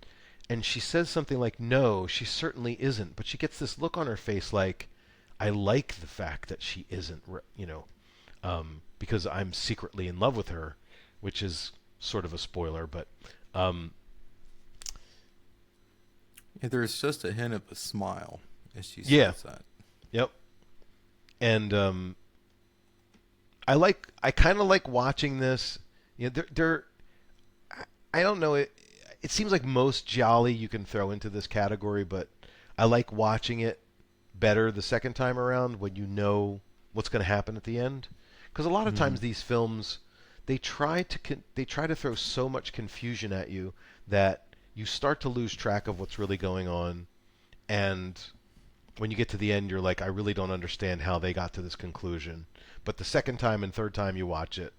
And she says something like, no, she certainly isn't. But she gets this look on her face like, I like the fact that she isn't, because I'm secretly in love with her, which is sort of a spoiler, but there's just a hint of a smile as she says yeah, that. yep. And I kind of like watching this. I don't know. It seems like most Jolly you can throw into this category, but I like watching it better the second time around when you know what's going to happen at the end. Because a lot of times these films, they try to throw so much confusion at you that you start to lose track of what's really going on, and when you get to the end, you're like, I really don't understand how they got to this conclusion. But the second time and third time you watch it,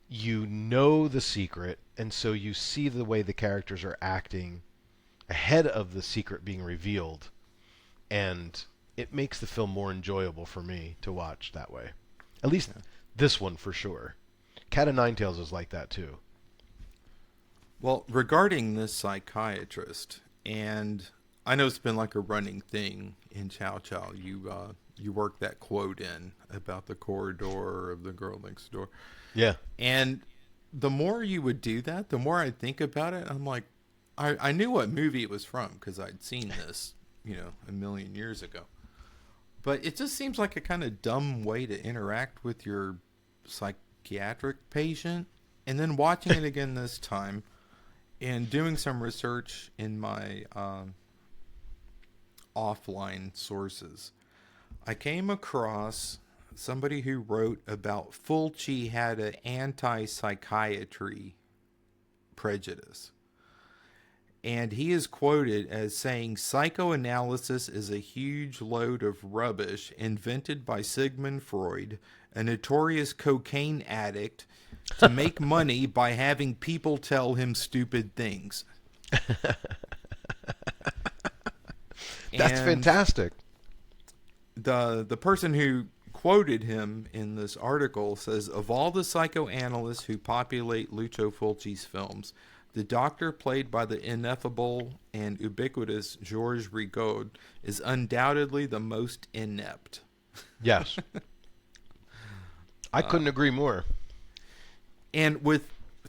you know the secret, and so you see the way the characters are acting ahead of the secret being revealed, and it makes the film more enjoyable for me to watch that way. At least this one for sure. Cat o' Nine Tails is like that too. Well, regarding this psychiatrist, and I know it's been like a running thing in Chow Chow. You work that quote in about the corridor of the girl next door. Yeah. And the more you would do that, the more I think about it. I'm like, I knew what movie it was from because I'd seen this, a million years ago. But it just seems like a kind of dumb way to interact with your psychiatric patient. And then watching it again this time and doing some research in my offline sources, I came across somebody who wrote about Fulci had an anti-psychiatry prejudice. And he is quoted as saying, psychoanalysis is a huge load of rubbish invented by Sigmund Freud, a notorious cocaine addict, to make money by having people tell him stupid things. That's fantastic. The person who quoted him in this article says, of all the psychoanalysts who populate Lucio Fulci's films, the doctor played by the ineffable and ubiquitous Georges Rigaud is undoubtedly the most inept. Yes. I couldn't agree more. And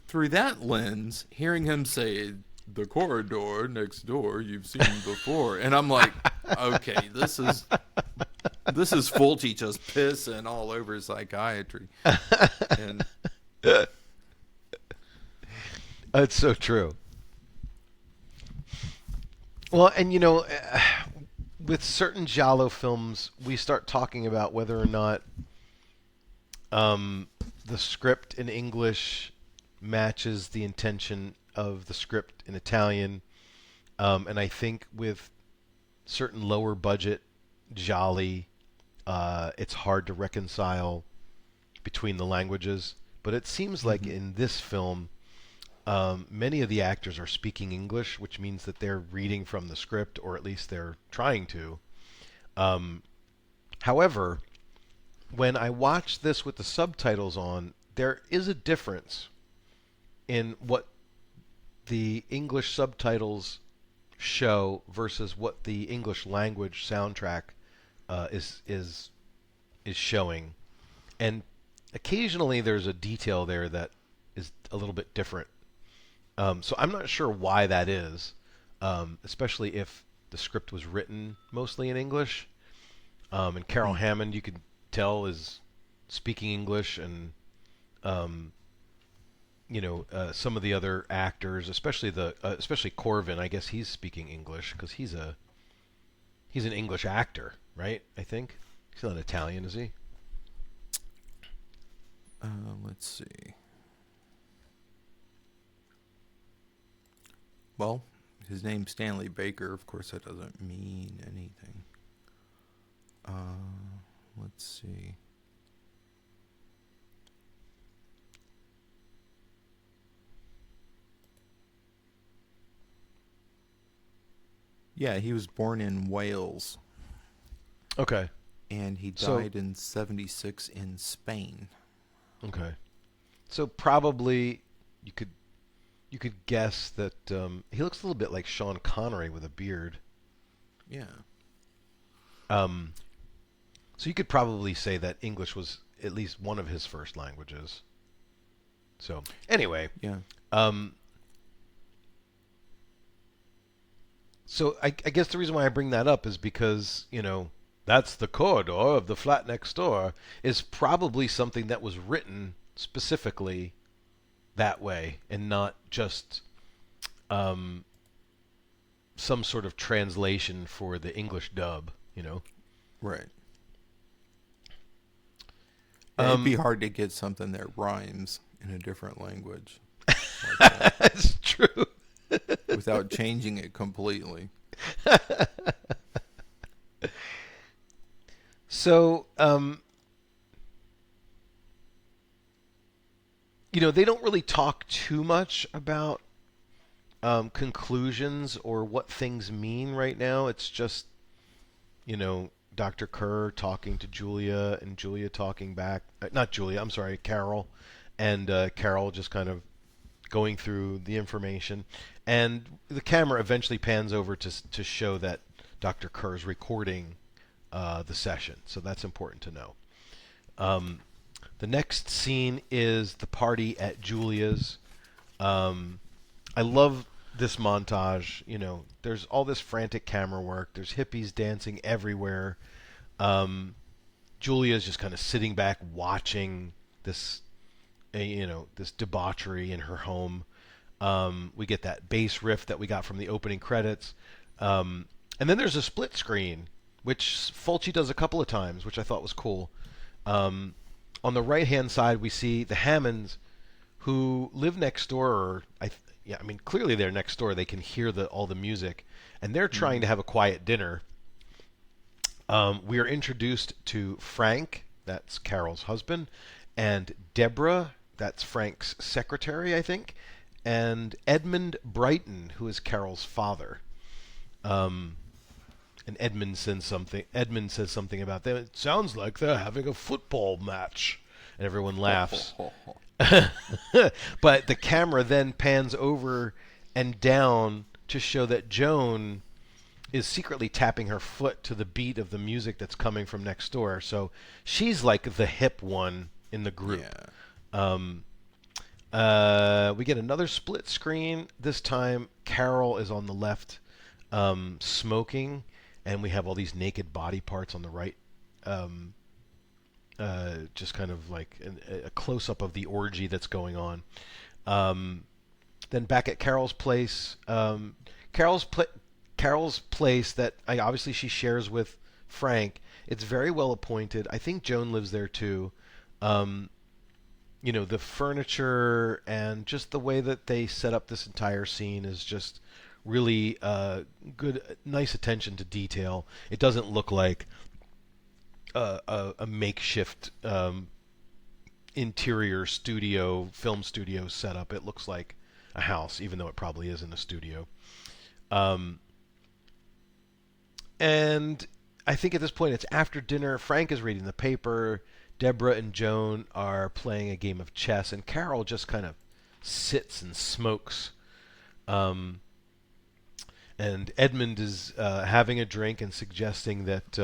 through that lens, hearing him say, the corridor next door you've seen before, and I'm like, okay, this is Fulci just pissing all over psychiatry. And it's so true. Well, and with certain Giallo films, we start talking about whether or not the script in English matches the intention of the script in Italian. And I think with certain lower budget Gialli, it's hard to reconcile between the languages. But it seems like in this film, many of the actors are speaking English, which means that they're reading from the script, or at least they're trying to. However, when I watch this with the subtitles on, there is a difference in what the English subtitles show versus what the English language soundtrack is showing. And occasionally there's a detail there that is a little bit different. So I'm not sure why that is, especially if the script was written mostly in English. And Carol Hammond, you could tell, is speaking English, and some of the other actors, especially Corvin. I guess he's speaking English because he's an English actor, right? I think he's not Italian, is he? Let's see. Well, his name's Stanley Baker. Of course, that doesn't mean anything. Let's see. Yeah, he was born in Wales. Okay. And he died in 76 in Spain. Okay. So probably you could guess that he looks a little bit like Sean Connery with a beard. Yeah. So you could probably say that English was at least one of his first languages. So anyway, Yeah. So I guess the reason why I bring that up is because that's the corridor of the flat next door is probably something that was written specifically that way and not just some sort of translation for the English dub. Right. It'd be hard to get something that rhymes in a different language. Like that, That's true. without changing it completely. So, they don't really talk too much about conclusions or what things mean right now. It's just, Dr. Kerr talking to Julia and Julia talking back. Not Julia, I'm sorry, Carol. And Carol just kind of going through the information. And the camera eventually pans over to show that Dr. Kerr's recording the session. So that's important to know. The next scene is the party at Julia's. I love this montage. There's all this frantic camera work. There's hippies dancing everywhere. Julia's just kind of sitting back watching this, this debauchery in her home. We get that bass riff that we got from the opening credits. And then there's a split screen, which Fulci does a couple of times, which I thought was cool. On the right-hand side, we see the Hammonds, who live next door. Clearly they're next door. They can hear all the music, and they're trying to have a quiet dinner. We are introduced to Frank, that's Carol's husband, and Deborah, that's Frank's secretary, I think, and Edmund Brighton, who is Carol's father. And Edmund says something about them. It sounds like they're having a football match, and everyone laughs. But the camera then pans over and down to show that Joan is secretly tapping her foot to the beat of the music that's coming from next door. So she's like the hip one in the group. Yeah. We get another split screen. This time Carol is on the left smoking, and we have all these naked body parts on the right. Just kind of like a close-up of the orgy that's going on. Then back at Carol's place, Carol's place that obviously she shares with Frank. It's very well appointed. I think Joan lives there too. The furniture and just the way that they set up this entire scene is just really good, nice attention to detail. It doesn't look like a makeshift interior film studio setup. It looks like a house, even though it probably isn't a studio. And I think at this point it's after dinner. Frank is reading the paper. Deborah and Joan are playing a game of chess, and Carol just kind of sits and smokes. And Edmund is having a drink and suggesting that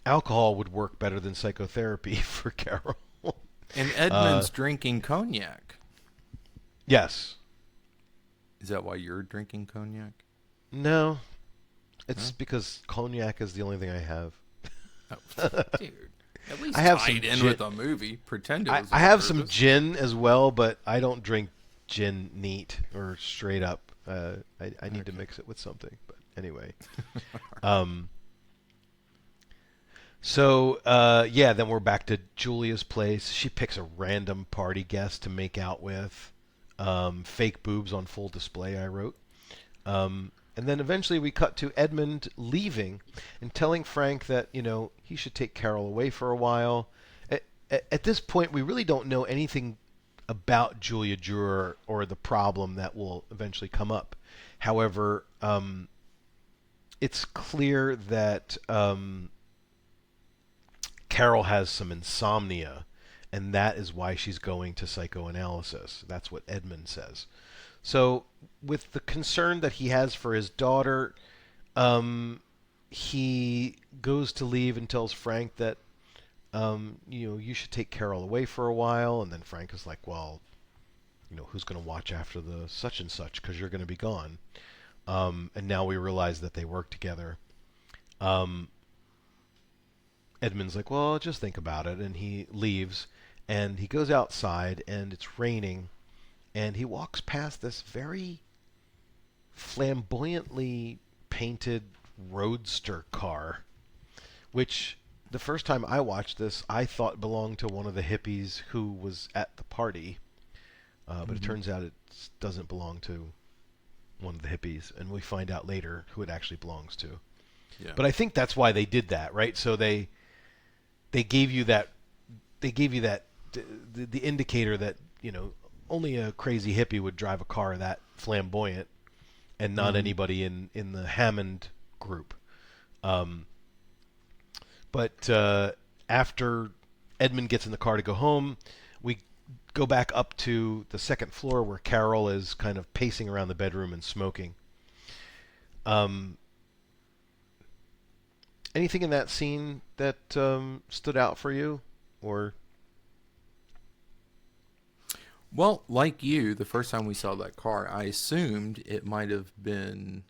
alcohol would work better than psychotherapy for Carol. And Edmund's drinking cognac. Yes. Is that why you're drinking cognac? No. It's because cognac is the only thing I have. Oh, dude. At least I have tie some it in gin. with a movie. Pretend it was I on have some purpose. gin as well, but I don't drink gin neat or straight up. I need to Okay. mix it with something. But anyway, um, yeah, then we're back to Julia's place. She picks a random party guest to make out with. Fake boobs on full display, I wrote. And then eventually we cut to Edmund leaving and telling Frank that, he should take Carol away for a while. At this point, we really don't know anything about Julia Drewer or the problem that will eventually come up. However, it's clear that Carol has some insomnia, and that is why she's going to psychoanalysis. That's what Edmund says. So, with the concern that he has for his daughter, he goes to leave and tells Frank that, you should take Carol away for a while. And then Frank is like, well, who's going to watch after the such and such because you're going to be gone. And now we realize that they work together. Edmund's like, well, just think about it. And he leaves. And he goes outside, and it's raining. And he walks past this very flamboyantly painted roadster car, which the first time I watched this, I thought belonged to one of the hippies who was at the party. But it turns out it doesn't belong to one of the hippies, and we find out later who it actually belongs to. Yeah. But I think that's why they did that, right? So they gave you that the indicator that only a crazy hippie would drive a car that flamboyant, and not anybody in the Hammond group. But after Edmund gets in the car to go home, we go back up to the second floor where Carol is kind of pacing around the bedroom and smoking. Anything in that scene that stood out for you, or? Well, like you, the first time we saw that car, I assumed it might have been,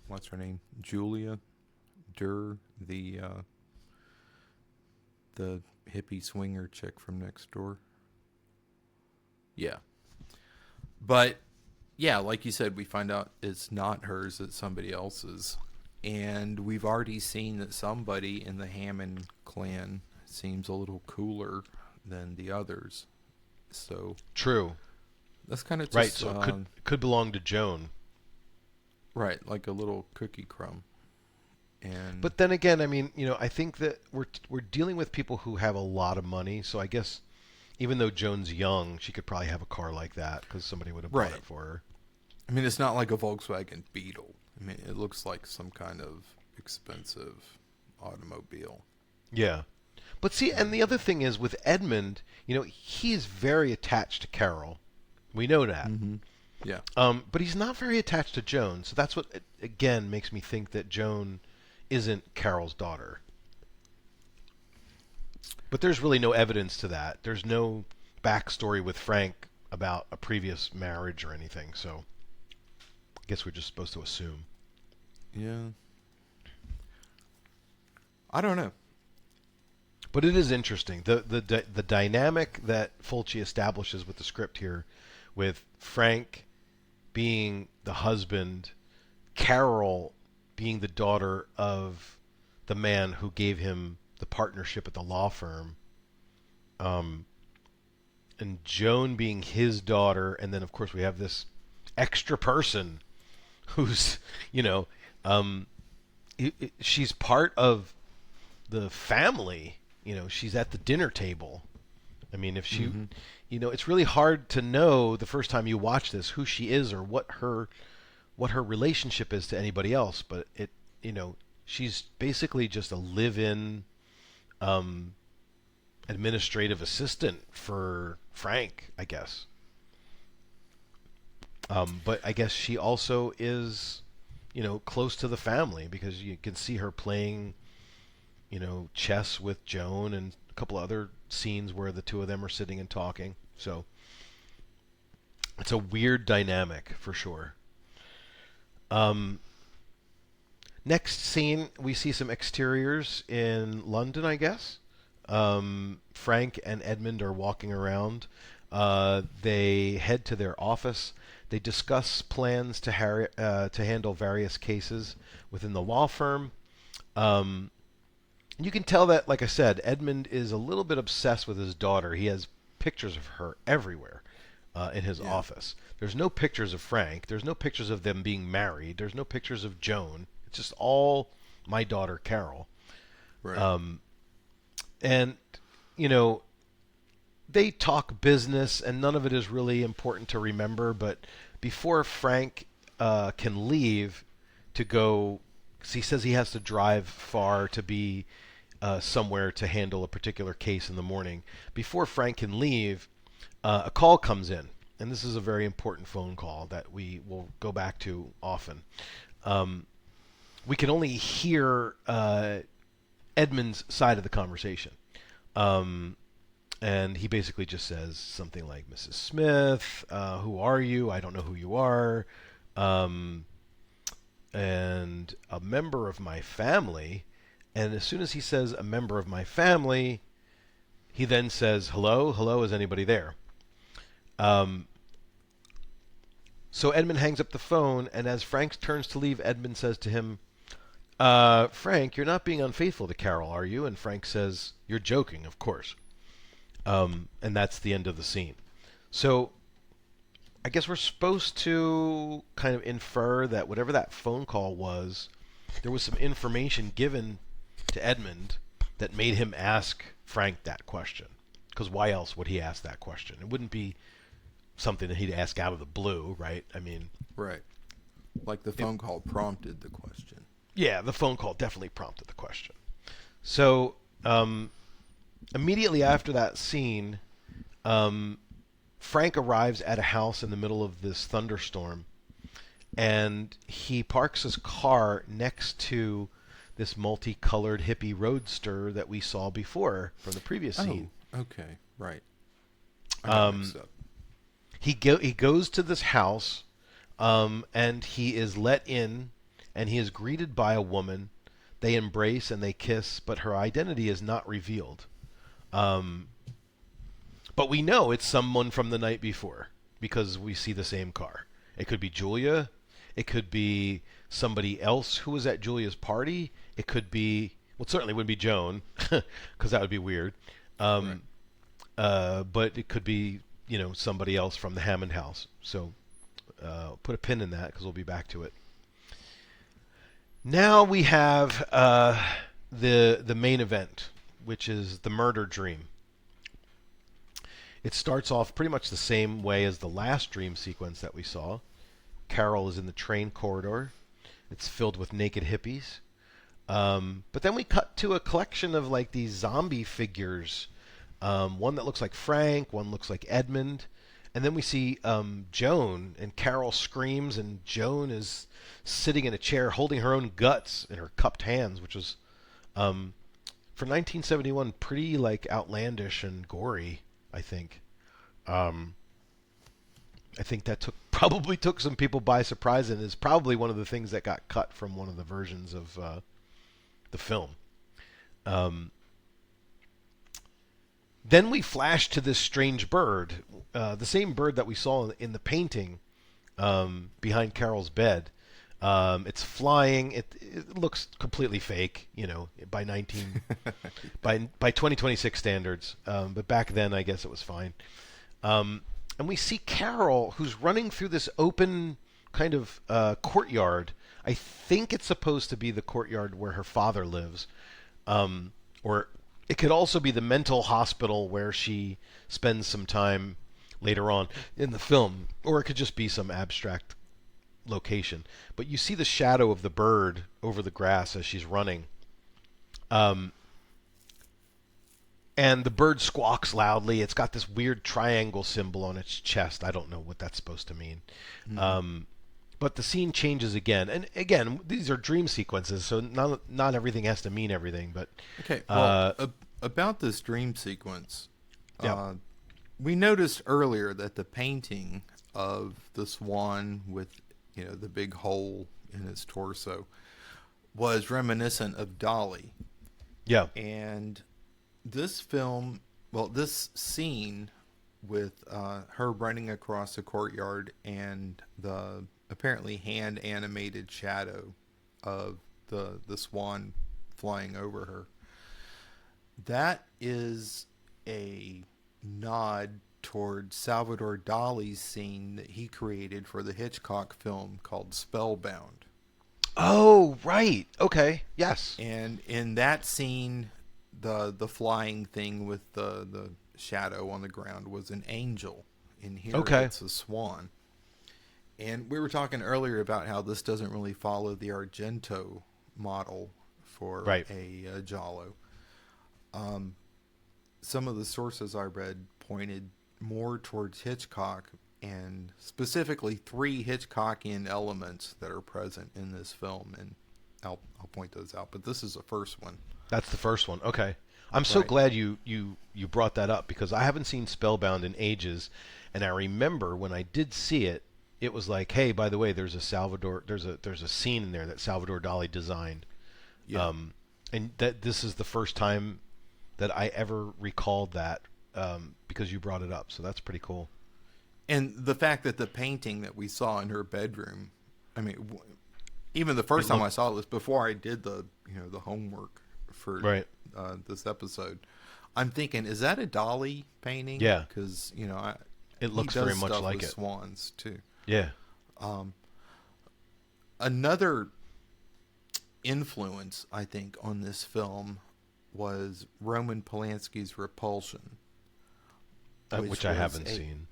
what's her name? Julia Durr, the hippie swinger chick from next door. Yeah. But, yeah, like you said, we find out it's not hers, it's somebody else's. And we've already seen that somebody in the Hammond clan seems a little cooler than the others. So True. that's kind of just... Right, so it could belong to Joan. Right, like a little cookie crumb. And But then again, I mean, I think that we're dealing with people who have a lot of money, so I guess even though Joan's young, she could probably have a car like that because somebody would have bought Right. it for her. I mean, it's not like a Volkswagen Beetle. I mean, it looks like some kind of expensive automobile. Yeah. But see, and the other thing is with Edmund, he's very attached to Carol. We know that. Mm-hmm. Yeah. But he's not very attached to Joan, so that's what, again, makes me think that Joan isn't Carol's daughter. But there's really no evidence to that. There's no backstory with Frank about a previous marriage or anything, so I guess we're just supposed to assume. Yeah. I don't know. But it is interesting. The dynamic that Fulci establishes with the script here, with Frank being the husband, Carol being the daughter of the man who gave him the partnership at the law firm, and Joan being his daughter, and then of course we have this extra person who's, she's part of the family. She's at the dinner table. I mean, if she, it's really hard to know the first time you watch this who she is or what her relationship is to anybody else. But she's basically just a live-in administrative assistant for Frank, I guess. But I guess she also is, close to the family because you can see her playing, chess with Joan and a couple other scenes where the two of them are sitting and talking. So it's a weird dynamic for sure. Next scene, we see some exteriors in London, I guess. Frank and Edmund are walking around. They head to their office. They discuss plans to handle various cases within the law firm. You can tell that, like I said, Edmund is a little bit obsessed with his daughter. He has pictures of her everywhere in his office. There's no pictures of Frank. There's no pictures of them being married. There's no pictures of Joan. It's just all my daughter, Carol. Right. And, you know, they talk business, and none of it is really important to remember. But before Frank can leave to go, 'cause he says he has to drive far to be somewhere to handle a particular case in the morning. Before Frank can leave, a call comes in, and this is a very important phone call that we will go back to often. We can only hear Edmund's side of the conversation. And he basically just says something like, "Mrs. Smith, who are you? I don't know who you are. And a member of my family." And as soon as he says a member of my family, he then says, "Hello? Hello, is anybody there?" So Edmund hangs up the phone, and as Frank turns to leave, Edmund says to him, "Frank, you're not being unfaithful to Carol, are you?" And Frank says, "You're joking, of course." And that's the end of the scene. So I guess we're supposed to kind of infer that whatever that phone call was, there was some information given to Edmund that made him ask Frank that question. Because why else would he ask that question? It wouldn't be something that he'd ask out of the blue, right? I mean... Right. Like the phone call prompted the question. Yeah, the phone call definitely prompted the question. So, immediately after that scene, Frank arrives at a house in the middle of this thunderstorm, and he parks his car next to this multicolored hippie roadster that we saw before from the previous scene. Oh, okay, right. I got mixed up. He goes to this house, and he is let in, and he is greeted by a woman. They embrace and they kiss, but her identity is not revealed. But we know it's someone from the night before because we see the same car. It could be Julia. It could be somebody else who was at Julia's party. It could be, well, it certainly wouldn't be Joan because that would be weird. Right. But it could be, somebody else from the Hammond house. So put a pin in that because we'll be back to it. Now we have the main event, which is the murder dream. It starts off pretty much the same way as the last dream sequence that we saw. Carol is in the train corridor. It's filled with naked hippies. But then we cut to a collection of like these zombie figures. One that looks like Frank, one looks like Edmund. And then we see Joan, and Carol screams, and Joan is sitting in a chair holding her own guts in her cupped hands, which was, for 1971, pretty like outlandish and gory, I think. I think that probably took some people by surprise, and is probably one of the things that got cut from one of the versions of the film. Then we flash to this strange bird, the same bird that we saw in the painting behind Carol's bed. It's flying. It looks completely fake, by 2026 standards. But back then, I guess it was fine. And we see Carol, who's running through this open kind of courtyard. I think it's supposed to be the courtyard where her father lives, or it could also be the mental hospital where she spends some time later on in the film, or it could just be some abstract location. But you see the shadow of the bird over the grass as she's running. And the bird squawks loudly. It's got this weird triangle symbol on its chest. I don't know what that's supposed to mean. Mm-hmm. But the scene changes again. And again, these are dream sequences, so not everything has to mean everything. But okay, well, about this dream sequence, we noticed earlier that the painting of the swan with the big hole in his torso was reminiscent of Dolly. Yeah. And this film, well, this scene with her running across the courtyard and the apparently hand animated shadow of the swan flying over her, that is a nod toward Salvador Dali's scene that he created for the Hitchcock film called Spellbound. Oh, right. Okay. Yes. And in that scene, the flying thing with the shadow on the ground was an angel. In here, Okay. it's a swan. And we were talking earlier about how this doesn't really follow the Argento model for Right. a Giallo. Some of the sources I read pointed more towards Hitchcock, and specifically 3 Hitchcockian elements that are present in this film, and I'll point those out. But this is the first one. That's the first one. Okay. I'm so Right. glad you brought that up because I haven't seen Spellbound in ages, and I remember when I did see it, it was like, hey, by the way, there's a scene in there that Salvador Dali designed. Yeah. And that this is the first time that I ever recalled that because you brought it up. So that's pretty cool. And the fact that the painting that we saw in her bedroom, I mean, even the first time I saw it was before I did the homework for Right. This episode. I'm thinking, is that a Dali painting? Yeah. Because It looks he does very much stuff like with it. swans too. Yeah. Another influence, I think, on this film was Roman Polanski's Repulsion, Which I was haven't seen.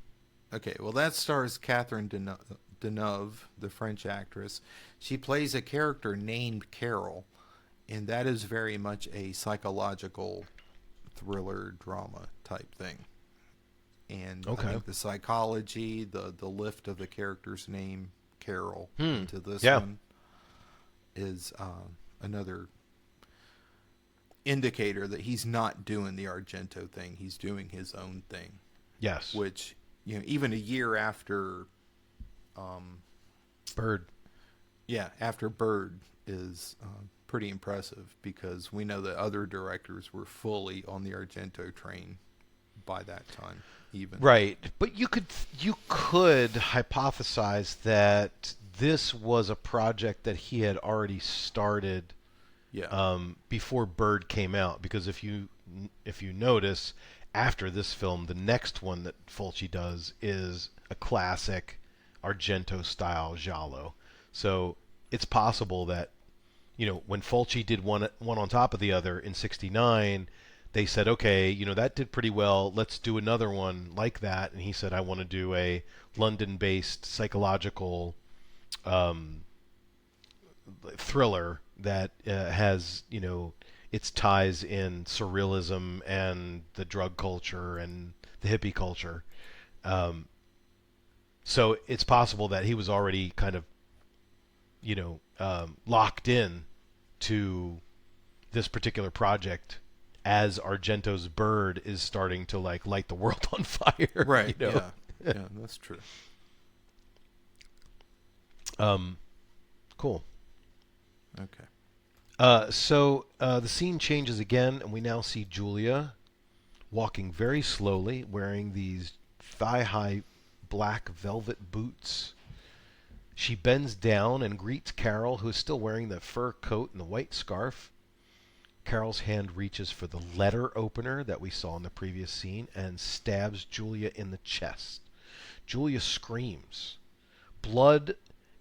Okay, well, that stars Catherine Deneuve, the French actress. She plays a character named Carol, and that is very much a psychological thriller drama type thing. And Okay. I think the psychology, the lift of the character's name, Carol, into this Yeah. one is another indicator that he's not doing the Argento thing. He's doing his own thing, Yes. which, even a year after Bird. after Bird is pretty impressive, because we know that other directors were fully on the Argento train by that time even. Right, but you could hypothesize that this was a project that he had already started Yeah. before Bird came out, because if you notice, after this film, the next one that Fulci does is a classic Argento style giallo. So it's possible that when Fulci did one on top of the other in '69, they said, okay, that did pretty well. Let's do another one like that. And he said, I want to do a London-based psychological thriller that has, its ties in surrealism and the drug culture and the hippie culture. So it's possible that he was already kind of, locked in to this particular project as Argento's Bird is starting to light the world on fire. Right. Yeah. Yeah, that's true. Cool. Okay. So the scene changes again, and we now see Julia walking very slowly, wearing these thigh-high black velvet boots. She bends down and greets Carol, who is still wearing the fur coat and the white scarf. Carol's hand reaches for the letter opener that we saw in the previous scene and stabs Julia in the chest. Julia screams. Blood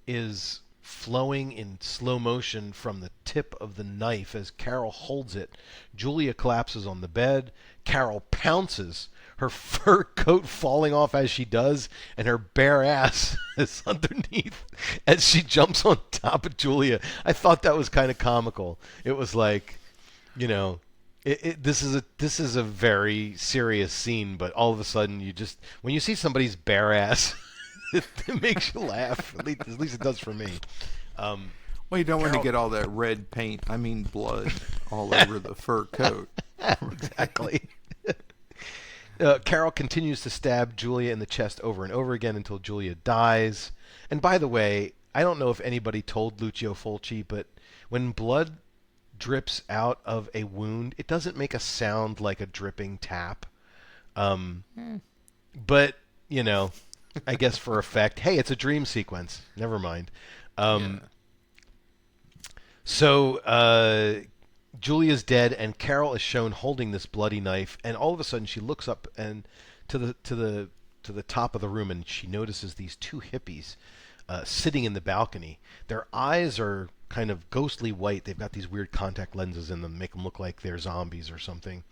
is flowing in slow motion from the tip of the knife as Carol holds it. Julia collapses on the bed. Carol pounces, her fur coat falling off as she does, and her bare ass is underneath as she jumps on top of Julia. I thought that was kind of comical. It was like, this is a very serious scene, but all of a sudden when you see somebody's bare ass, it makes you laugh. At least it does for me. Well, you don't want to get all that red paint, blood, all over the fur coat. Exactly. Carol continues to stab Julia in the chest over and over again until Julia dies. And by the way, I don't know if anybody told Lucio Fulci, but when blood drips out of a wound, it doesn't make a sound like a dripping tap. But, I guess for effect, hey, it's a dream sequence. Never mind. Yeah. So Julia's dead, and Carol is shown holding this bloody knife, and all of a sudden she looks up and to the top of the room, and she notices these two hippies sitting in the balcony. Their eyes are kind of ghostly white. They've got these weird contact lenses in them, make them look like they're zombies or something.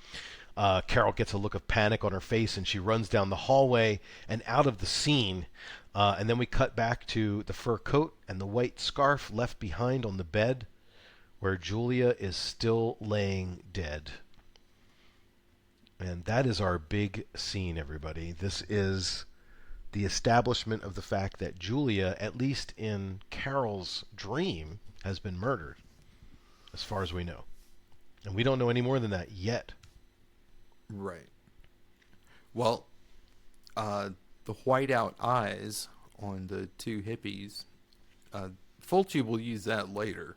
Carol gets a look of panic on her face, and she runs down the hallway and out of the scene. And then we cut back to the fur coat and the white scarf left behind on the bed, where Julia is still laying dead. And that is our big scene, everybody. This is the establishment of the fact that Julia, at least in Carol's dream, has been murdered, as far as we know. And we don't know any more than that yet. Right. Well, the whiteout eyes on the two hippies, Fulci will use that later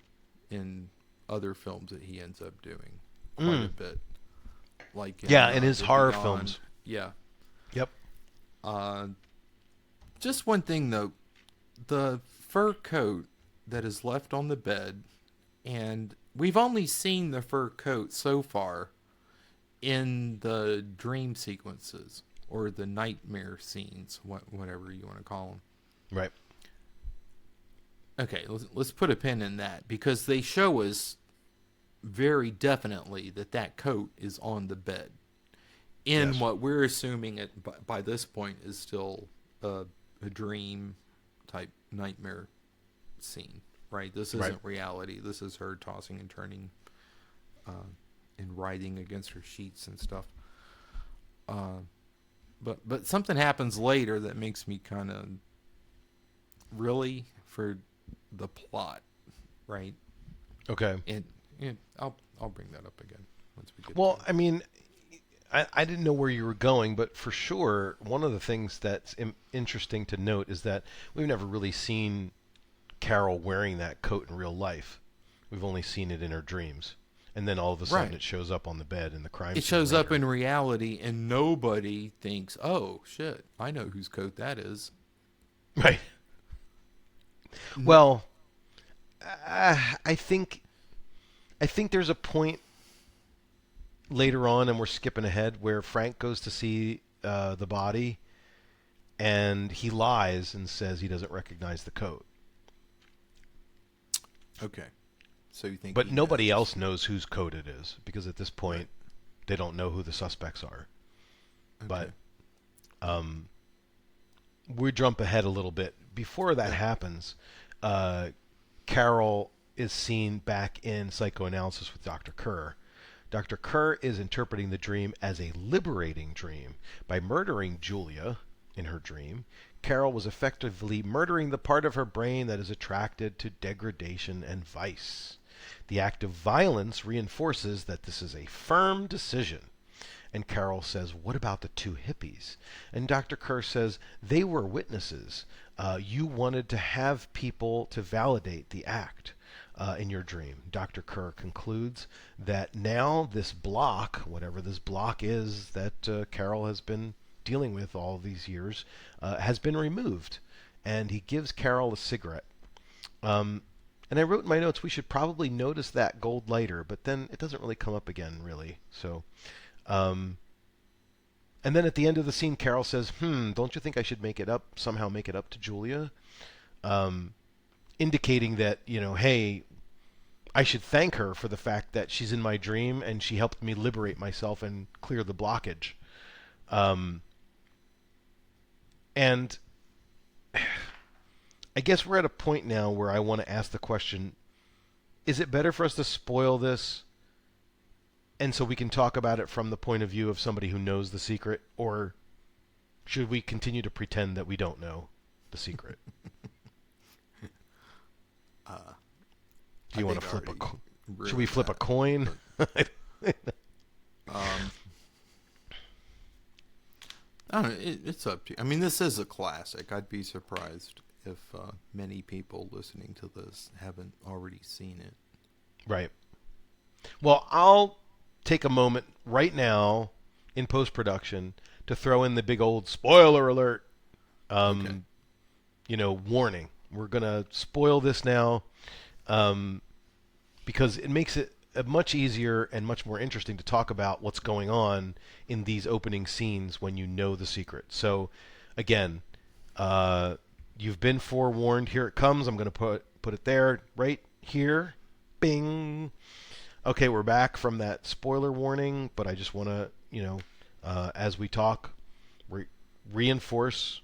in other films that he ends up doing quite a bit. Like in his The horror Beyond. films. Yeah. Yep. Just one thing, though. The fur coat that is left on the bed, and we've only seen the fur coat so far in the dream sequences or the nightmare scenes, whatever you want to call them. Right. Okay, let's put a pin in that, because they show us very definitely that coat is on the bed in Yes. what we're assuming by this point is still a dream type nightmare scene, right? This isn't reality. This is her tossing and turning and writhing against her sheets and stuff. But something happens later that makes me kind of really for the plot, right? Okay. And I'll bring that up again once we get. Well, to it. I mean, I didn't know where you were going, but for sure, one of the things that's interesting to note is that we've never really seen Carol wearing that coat in real life. We've only seen it in her dreams. And then all of a sudden it shows up on the bed in the crime scene. It shows up later. in reality, and nobody thinks, "Oh shit, I know whose coat that is." Right. Well, I think there's a point later on, and we're skipping ahead, where Frank goes to see the body, and he lies and says he doesn't recognize the coat. Okay. So you think? But nobody else knows whose coat it is, because at this point, they don't know who the suspects are. Okay. But we jump ahead a little bit. Before that happens, Carol is seen back in psychoanalysis with Dr. Kerr. Dr. Kerr is interpreting the dream as a liberating dream. By murdering Julia in her dream, Carol was effectively murdering the part of her brain that is attracted to degradation and vice. The act of violence reinforces that this is a firm decision. And Carol says, "What about the two hippies?" And Dr. Kerr says, "They were witnesses. You wanted to have people to validate the act in your dream." Dr. Kerr concludes that now this block, whatever this block is that Carol has been dealing with all these years, has been removed. And he gives Carol a cigarette. And I wrote in my notes, we should probably notice that gold lighter, but then it doesn't really come up again, really. So, and then at the end of the scene, Carol says, don't you think I should somehow make it up to Julia? Indicating that, hey, I should thank her for the fact that she's in my dream and she helped me liberate myself and clear the blockage. And I guess we're at a point now where I want to ask the question, is it better for us to spoil this and so we can talk about it from the point of view of somebody who knows the secret, or should we continue to pretend that we don't know the secret? Do you want to flip should we flip a coin? I don't know, it's up to you. I mean, this is a classic. I'd be surprised if many people listening to this haven't already seen it. Right. Well, I'll take a moment right now in post-production to throw in the big old spoiler alert. Okay. Warning. We're going to spoil this now because it makes it much easier and much more interesting to talk about what's going on in these opening scenes when you know the secret. So, again, you've been forewarned. Here it comes. I'm going to put it there, right here. Bing. Okay, we're back from that spoiler warning, but I just want to, as we talk, reinforce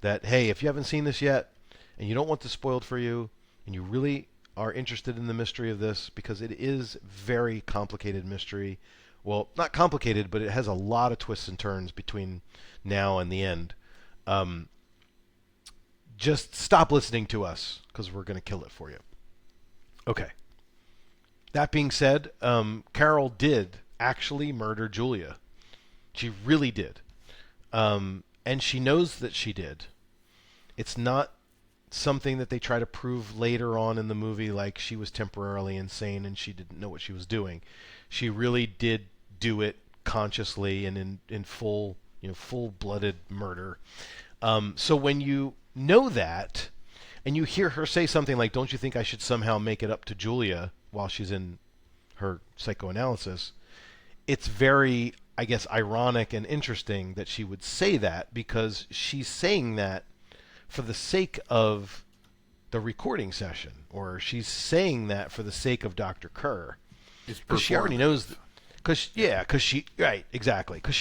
that, hey, if you haven't seen this yet and you don't want this spoiled for you and you really are interested in the mystery of this, because it is very complicated mystery. Well, not complicated, but it has a lot of twists and turns between now and the end. Just stop listening to us because we're going to kill it for you. Okay. That being said, Carol did actually murder Julia. She really did. And she knows that she did. It's not something that they try to prove later on in the movie, like she was temporarily insane and she didn't know what she was doing. She really did do it consciously and in full-blooded murder. So when you know that, and you hear her say something like, "Don't you think I should somehow make it up to Julia?" while she's in her psychoanalysis, it's very, I guess, ironic and interesting that she would say that, because she's saying that for the sake of the recording session, or she's saying that for the sake of Dr. Kerr. Because she already knows, because she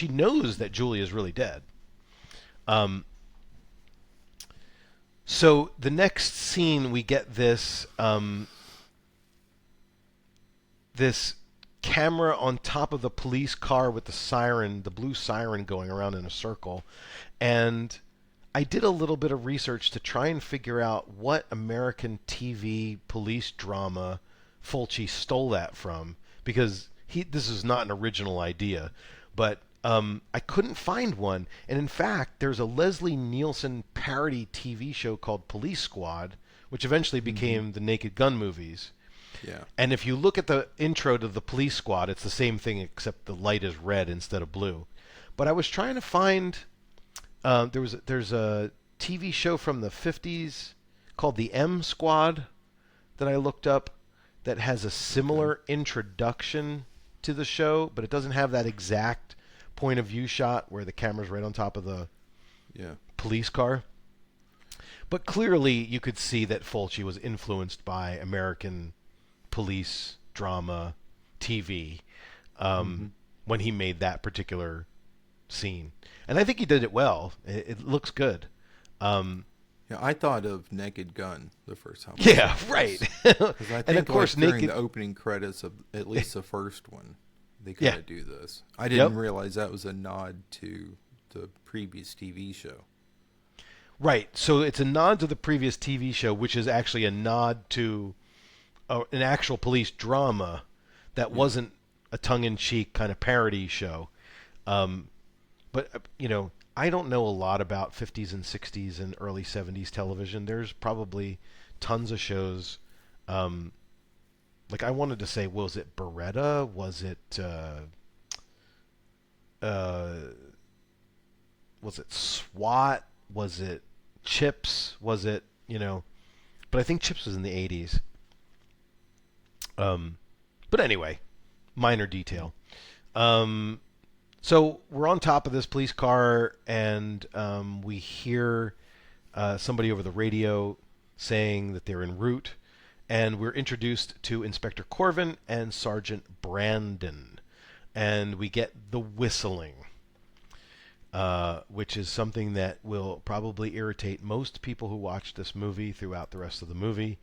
knows that Julia is really dead. So the next scene, we get this this camera on top of the police car with the siren, the blue siren going around in a circle. And I did a little bit of research to try and figure out what American TV police drama Fulci stole that from, because this is not an original idea, but I couldn't find one. And in fact, there's a Leslie Nielsen parody TV show called Police Squad, which eventually became the Naked Gun movies. Yeah. And if you look at the intro to the Police Squad, it's the same thing except the light is red instead of blue. But I was trying to find, there's a TV show from the 50s called The M Squad that I looked up that has a similar introduction to the show, but it doesn't have that exact point of view shot where the camera's right on top of the police car. But clearly you could see that Fulci was influenced by American police drama TV when he made that particular scene. And I think he did it well. It looks good. I thought of Naked Gun the first time. Yeah, right. Because I think, and of course, during the opening credits of at least the first one, they kind of do this. I didn't realize that was a nod to the previous TV show. Right. So it's a nod to the previous TV show, which is actually a nod to an actual police drama that wasn't a tongue-in-cheek kind of parody show. But, I don't know a lot about 50s and 60s and early 70s television. There's probably tons of shows. Like I wanted to say, was it Beretta? Was it SWAT? Was it Chips? Was it, but I think Chips was in the 80s. But anyway, minor detail. So we're on top of this police car, and we hear somebody over the radio saying that they're en route, and we're introduced to Inspector Corvin and Sergeant Brandon, and we get the whistling, which is something that will probably irritate most people who watch this movie throughout the rest of the movie.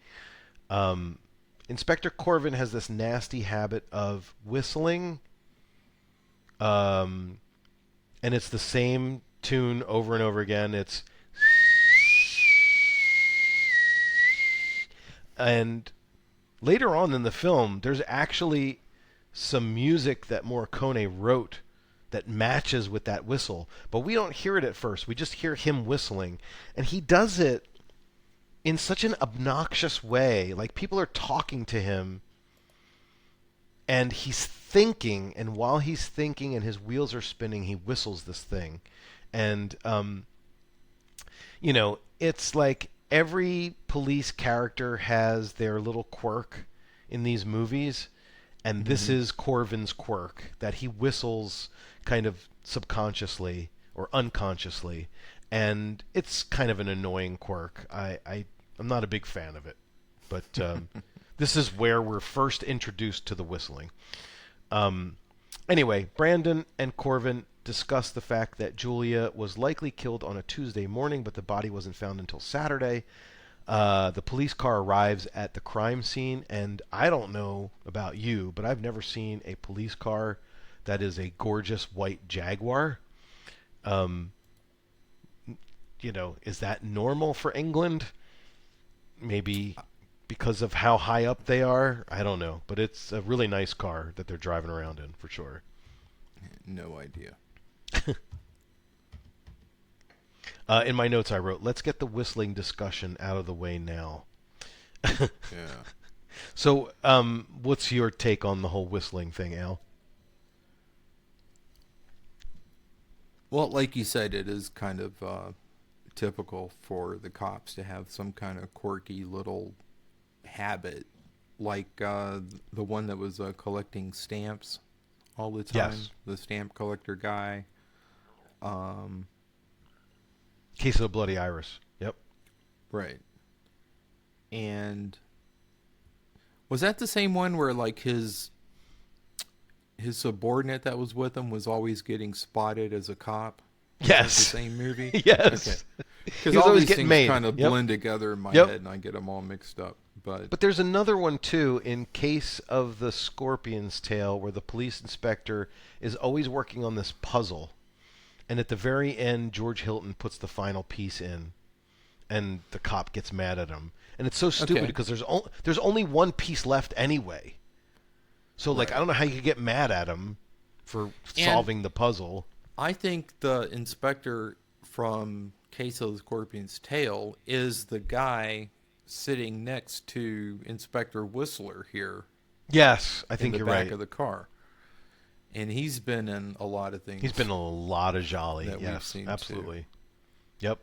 Inspector Corvin has this nasty habit of whistling, and it's the same tune over and over again. It's and later on in the film, there's actually some music that Morricone wrote that matches with that whistle, but we don't hear it at first. We just hear him whistling, and he does it in such an obnoxious way. Like, people are talking to him, and he's thinking, and while he's thinking and his wheels are spinning, he whistles this thing. And, it's like every police character has their little quirk in these movies, and this is Corvin's quirk, that he whistles kind of subconsciously or unconsciously, and it's kind of an annoying quirk. I'm not a big fan of it, but this is where we're first introduced to the whistling. Anyway, Brandon and Corvin discuss the fact that Julia was likely killed on a Tuesday morning, but the body wasn't found until Saturday. The police car arrives at the crime scene, and I don't know about you, but I've never seen a police car that is a gorgeous white Jaguar. Is that normal for England? Maybe because of how high up they are? I don't know. But it's a really nice car that they're driving around in, for sure. No idea. In my notes I wrote, let's get the whistling discussion out of the way now. Yeah. So, what's your take on the whole whistling thing, Al? Well, like you said, it is kind of typical for the cops to have some kind of quirky little habit, like the one that was collecting stamps all the time. Yes. The stamp collector guy. Case of the Bloody Iris. Yep. Right. And was that the same one where like his subordinate that was with him was always getting spotted as a cop? Yes. The same movie? Yes. Okay. He Because was all always these getting things made. kind of Yep. blend together in my Yep. head and I get them all mixed up. But there's another one, too, in Case of the Scorpion's Tail, where the police inspector is always working on this puzzle. And at the very end, George Hilton puts the final piece in, and the cop gets mad at him. And it's so stupid Okay. because there's only one piece left anyway. So, like, Right. I don't know how you could get mad at him for solving the puzzle. I think the inspector from Case of the Scorpion's Tail is the guy sitting next to Inspector Whistler here Yes, I in think the you're back right. of the car. And he's been in a lot of things. He's been in a lot of Jolly. that we've Yes, seen, too. absolutely. Yep.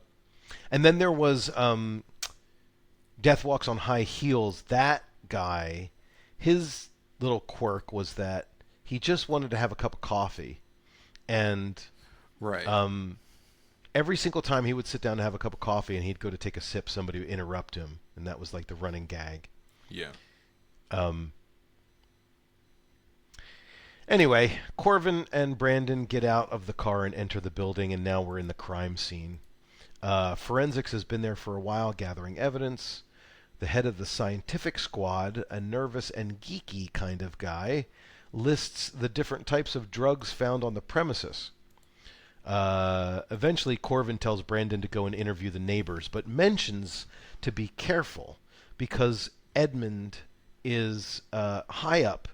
And then there was Death Walks on High Heels. That guy, his little quirk was that he just wanted to have a cup of coffee. And Right. every single time he would sit down to have a cup of coffee and he'd go to take a sip, somebody would interrupt him. And that was like the running gag. Yeah. Anyway, Corvin and Brandon get out of the car and enter the building, and now we're in the crime scene. Forensics has been there for a while, gathering evidence. The head of the scientific squad, a nervous and geeky kind of guy, lists the different types of drugs found on the premises. Eventually, Corvin tells Brandon to go and interview the neighbors, but mentions to be careful because Edmund is high up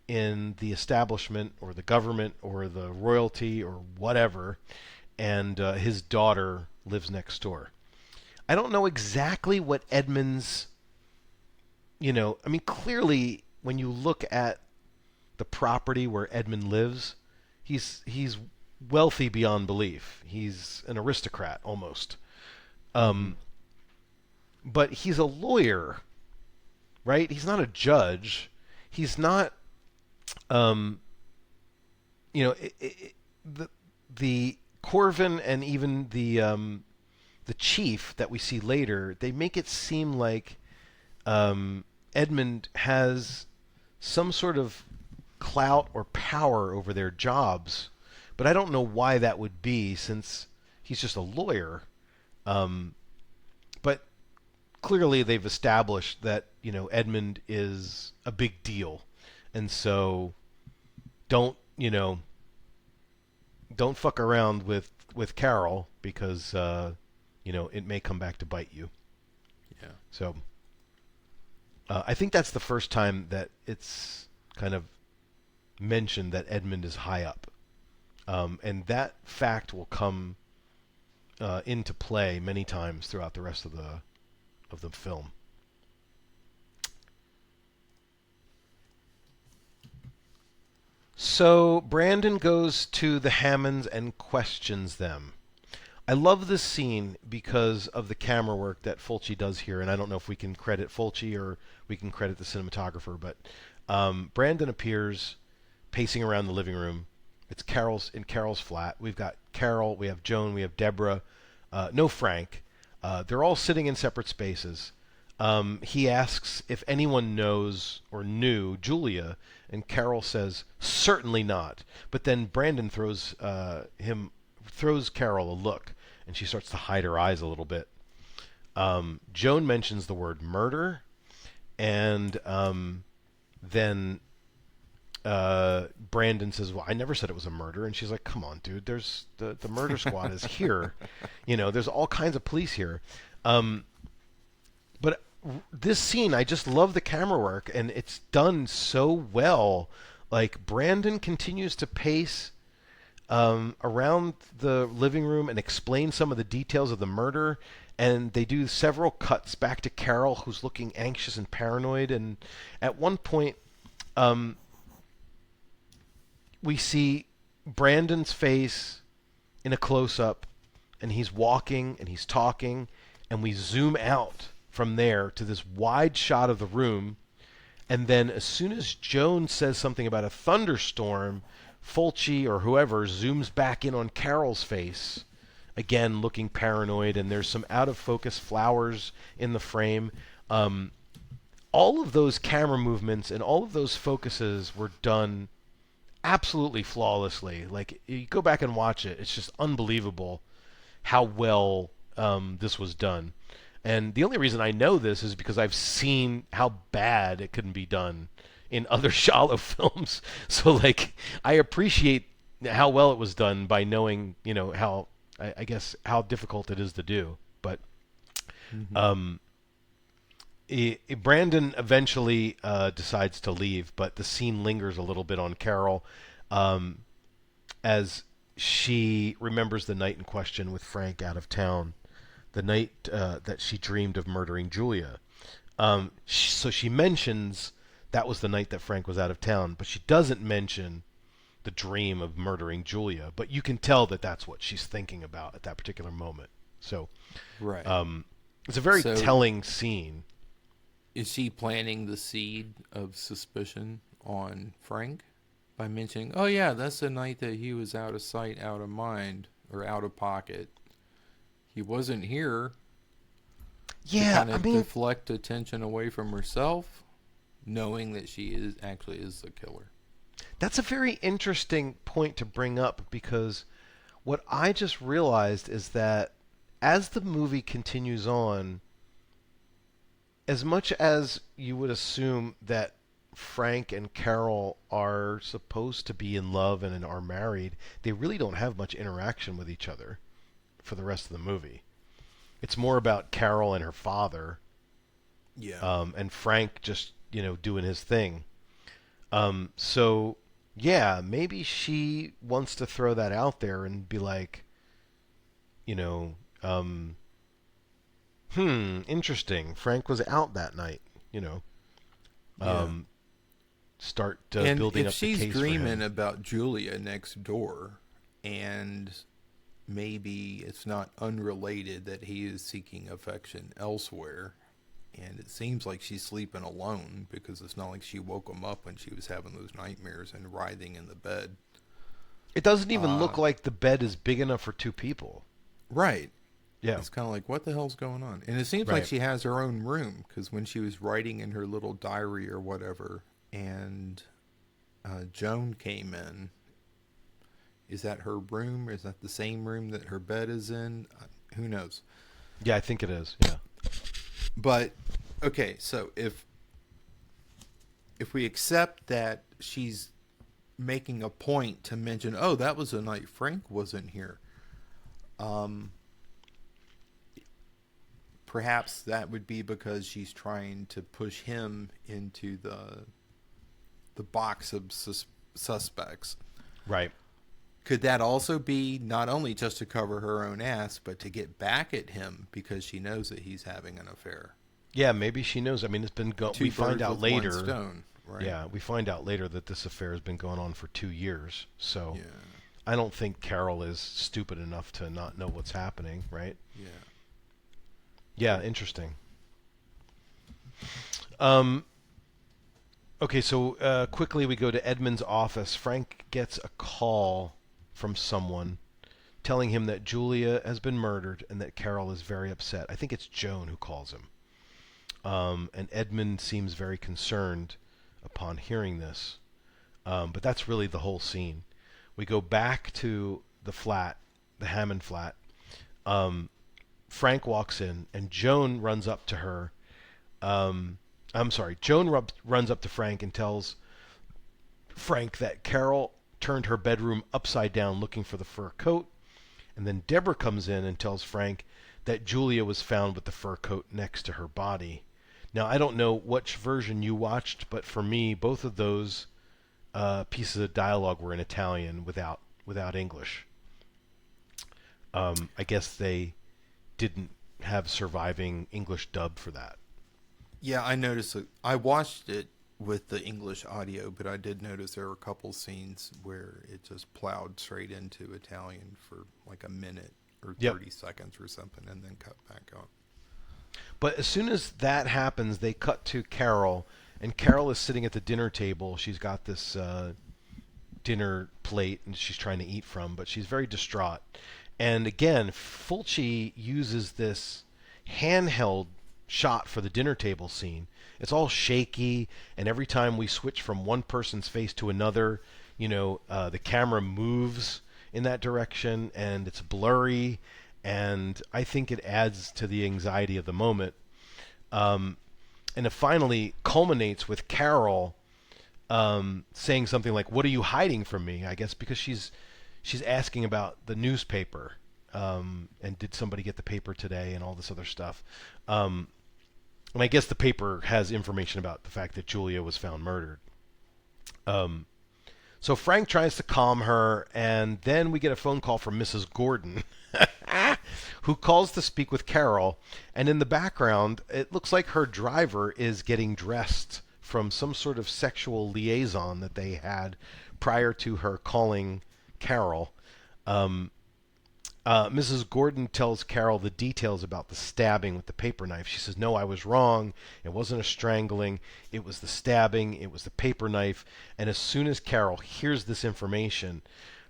in the establishment or the government or the royalty or whatever, and his daughter lives next door. I don't know exactly what Edmund's, I mean, clearly when you look at the property where Edmund lives, he's wealthy beyond belief. He's an aristocrat almost. But he's a lawyer, right? He's not a judge. He's not the Corvin and even the chief that we see later, they make it seem like Edmund has some sort of clout or power over their jobs, but I don't know why that would be since he's just a lawyer. But clearly they've established that Edmund is a big deal. And so don't fuck around with Carol because it may come back to bite you. Yeah. So I think that's the first time that it's kind of mentioned that Edmund is high up. And that fact will come into play many times throughout the rest of of the film. So Brandon goes to the Hammonds and questions them. I love this scene because of the camera work that Fulci does here, and I don't know if we can credit Fulci or we can credit the cinematographer, but Brandon appears pacing around the living room. It's Carol's flat. We've got Carol, we have Joan, we have Deborah, no Frank. They're all sitting in separate spaces. He asks if anyone knows or knew Julia, and Carol says, certainly not. But then Brandon throws Carol a look, and she starts to hide her eyes a little bit. Joan mentions the word murder, and then Brandon says, well, I never said it was a murder. And she's like, come on, dude, there's the murder squad is here. There's all kinds of police here. But this scene, I just love the camera work, and it's done so well. Like, Brandon continues to pace around the living room and explain some of the details of the murder, and they do several cuts back to Carol, who's looking anxious and paranoid, and at one point we see Brandon's face in a close-up, and he's walking and he's talking, and we zoom out from there to this wide shot of the room, and then as soon as Joan says something about a thunderstorm, Fulci or whoever zooms back in on Carol's face, again looking paranoid, and there's some out-of-focus flowers in the frame. All of those camera movements and all of those focuses were done absolutely flawlessly. Like, you go back and watch it, it's just unbelievable how well this was done. And the only reason I know this is because I've seen how bad it can be done in other Giallo films. So, like, I appreciate how well it was done by knowing, how, I guess, how difficult it is to do. But Brandon eventually decides to leave, but the scene lingers a little bit on Carol as she remembers the night in question with Frank out of town, the night that she dreamed of murdering Julia. So she mentions that was the night that Frank was out of town, but she doesn't mention the dream of murdering Julia. But you can tell that that's what she's thinking about at that particular moment. So, Right. It's a very telling scene. Is she planting the seed of suspicion on Frank by mentioning, oh yeah, that's the night that he was out of sight, out of mind, or out of pocket. He wasn't here. Yeah, to deflect attention away from herself, knowing that she is the killer. That's a very interesting point to bring up, because what I just realized is that as the movie continues on, as much as you would assume that Frank and Carol are supposed to be in love and are married, they really don't have much interaction with each other for the rest of the movie. It's more about Carol and her father. Yeah. And Frank just, doing his thing. So, yeah, maybe she wants to throw that out there and be like, interesting. Frank was out that night, start building up the case for him. And if she's dreaming about Julia next door, and maybe it's not unrelated that he is seeking affection elsewhere, and it seems like she's sleeping alone, because it's not like she woke him up when she was having those nightmares and writhing in the bed. It doesn't even look like the bed is big enough for two people. Right. Yeah. It's kind of like, what the hell's going on? And it seems like she has her own room, because when she was writing in her little diary or whatever, and Joan came in, is that her room? Is that the same room that her bed is in? Who knows? Yeah, I think it is. Yeah. But, okay, so if we accept that she's making a point to mention, oh, that was the night Frank wasn't here, perhaps that would be because she's trying to push him into the box of suspects. Right. Could that also be not only just to cover her own ass, but to get back at him because she knows that he's having an affair? Yeah, maybe she knows. I mean, it's been Two we find birds out with later. one stone, right? Yeah, we find out later that this affair has been going on for 2 years. So Yeah. I don't think Carol is stupid enough to not know what's happening, right? Yeah. Yeah, interesting. Okay, so quickly we go to Edmund's office. Frank gets a call from someone telling him that Julia has been murdered and that Carol is very upset. I think it's Joan who calls him. And Edmund seems very concerned upon hearing this. But that's really the whole scene. We go back to the flat, the Hammond flat. Frank walks in, and Joan runs up to her. I'm sorry, Joan runs up to Frank and tells Frank that Carol turned her bedroom upside down looking for the fur coat. And then Deborah comes in and tells Frank that Julia was found with the fur coat next to her body. Now, I don't know which version you watched, but for me, both of those pieces of dialogue were in Italian without English. I guess they didn't have surviving English dub for that. Yeah, I noticed. I watched it with the English audio, but I did notice there were a couple scenes where it just plowed straight into Italian for like a minute or 30 seconds or something, and then cut back on. But as soon as that happens, they cut to Carol, and Carol is sitting at the dinner table. She's got this dinner plate, and she's trying to eat from, but she's very distraught. And again, Fulci uses this handheld shot for the dinner table scene. It's all shaky, and every time we switch from one person's face to another, the camera moves in that direction, and it's blurry, and I think it adds to the anxiety of the moment. And it finally culminates with Carol saying something like, "What are you hiding from me?" I guess because she's asking about the newspaper, and did somebody get the paper today, and all this other stuff. And I guess the paper has information about the fact that Julia was found murdered. So Frank tries to calm her, and then we get a phone call from Mrs. Gordon, who calls to speak with Carol. And in the background, it looks like her driver is getting dressed from some sort of sexual liaison that they had prior to her calling Carol. Mrs. Gordon tells Carol the details about the stabbing with the paper knife. She says, "No, I was wrong. It wasn't a strangling. It was the stabbing. It was the paper knife." And as soon as Carol hears this information,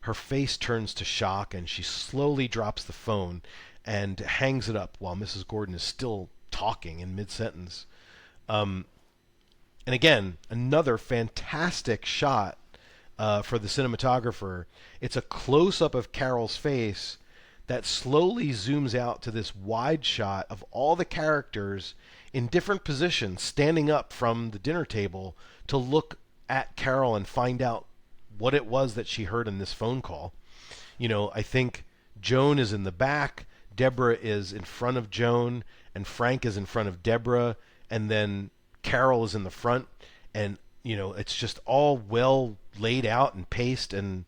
her face turns to shock, and she slowly drops the phone and hangs it up while Mrs. Gordon is still talking in mid-sentence. And again, another fantastic shot for the cinematographer. It's a close-up of Carol's face that slowly zooms out to this wide shot of all the characters in different positions standing up from the dinner table to look at Carol and find out what it was that she heard in this phone call. I think Joan is in the back, Deborah is in front of Joan, and Frank is in front of Deborah, and then Carol is in the front, and it's just all well laid out and paced, and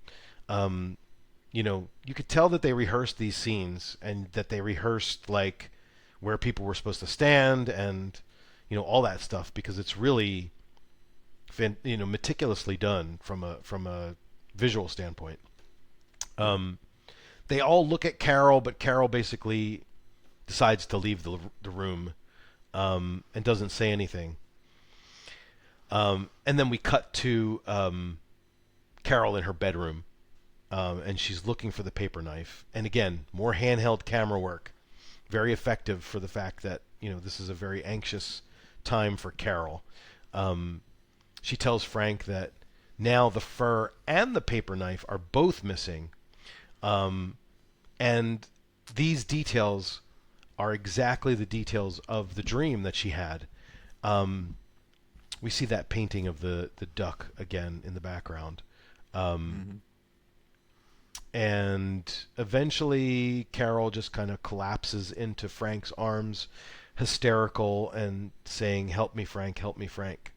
you could tell that they rehearsed these scenes, and that they rehearsed like where people were supposed to stand, and all that stuff, because it's really meticulously done from a visual standpoint. They all look at Carol, but Carol basically decides to leave the room, and doesn't say anything. And then we cut to Carol in her bedroom, and she's looking for the paper knife. And again, more handheld camera work, very effective for the fact that this is a very anxious time for Carol. She tells Frank that now the fur and the paper knife are both missing, and these details are exactly the details of the dream that she had. We see that painting of the duck again in the background. And eventually Carol just kind of collapses into Frank's arms, hysterical, and saying, "Help me, Frank, help me, Frank."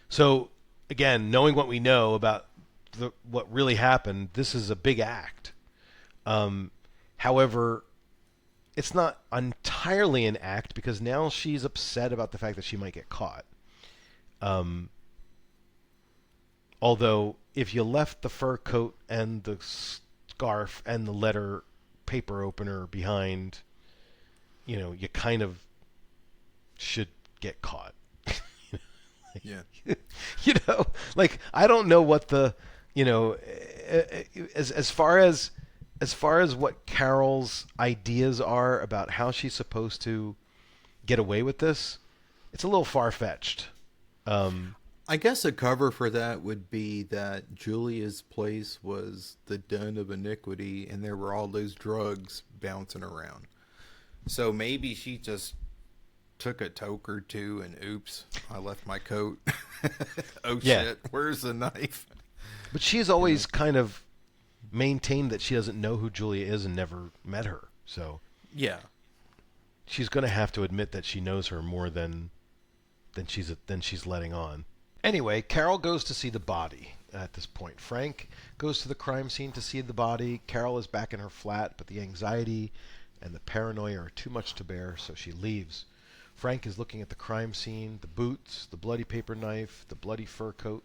So, again, knowing what we know about what really happened, this is a big act. However, it's not entirely an act because now she's upset about the fact that she might get caught. Although, if you left the fur coat and the scarf and the letter paper opener behind, you kind of should get caught. Yeah. Like I don't know what the, as far as what Carol's ideas are about how she's supposed to get away with this, it's a little far-fetched. I guess a cover for that would be that Julia's place was the den of iniquity and there were all those drugs bouncing around. So maybe she just took a toke or two and oops, I left my coat. Oh Yeah. shit, where's the knife? But she's always kind of maintained that she doesn't know who Julia is and never met her. So Yeah. she's going to have to admit that she knows her more than she's letting on. Anyway, Carol goes to see the body at this point. Frank goes to the crime scene to see the body. Carol is back in her flat, but the anxiety and the paranoia are too much to bear, so she leaves. Frank is looking at the crime scene, the boots, the bloody paper knife, the bloody fur coat.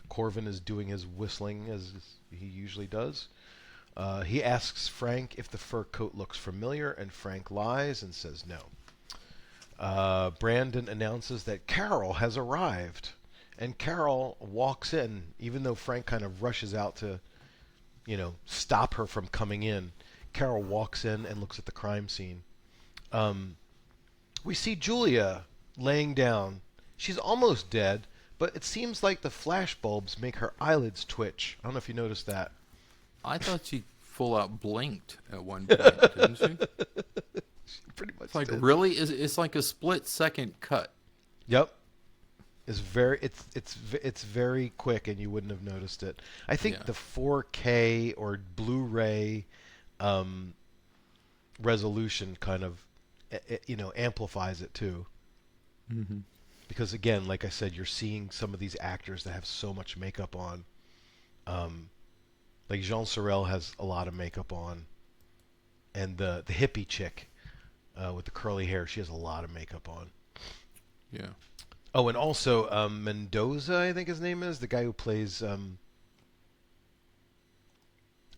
Corvin is doing his whistling as he usually does. He asks Frank if the fur coat looks familiar, and Frank lies and says no. Brandon announces that Carol has arrived. And Carol walks in, even though Frank kind of rushes out to, stop her from coming in. Carol walks in and looks at the crime scene. We see Julia laying down. She's almost dead, but it seems like the flash bulbs make her eyelids twitch. I don't know if you noticed that. I thought she full out blinked at one point, didn't she? She pretty much It's like did. really? It's like a split second cut. Yep. It's very quick, and you wouldn't have noticed it. I think the 4K or Blu-ray resolution kind of amplifies it too. Mm-hmm. Because again, like I said, you're seeing some of these actors that have so much makeup on. Like Jean Sorel has a lot of makeup on, and the hippie chick with the curly hair, she has a lot of makeup on. Yeah. Oh, and also Mendoza, I think his name is, the guy who plays... I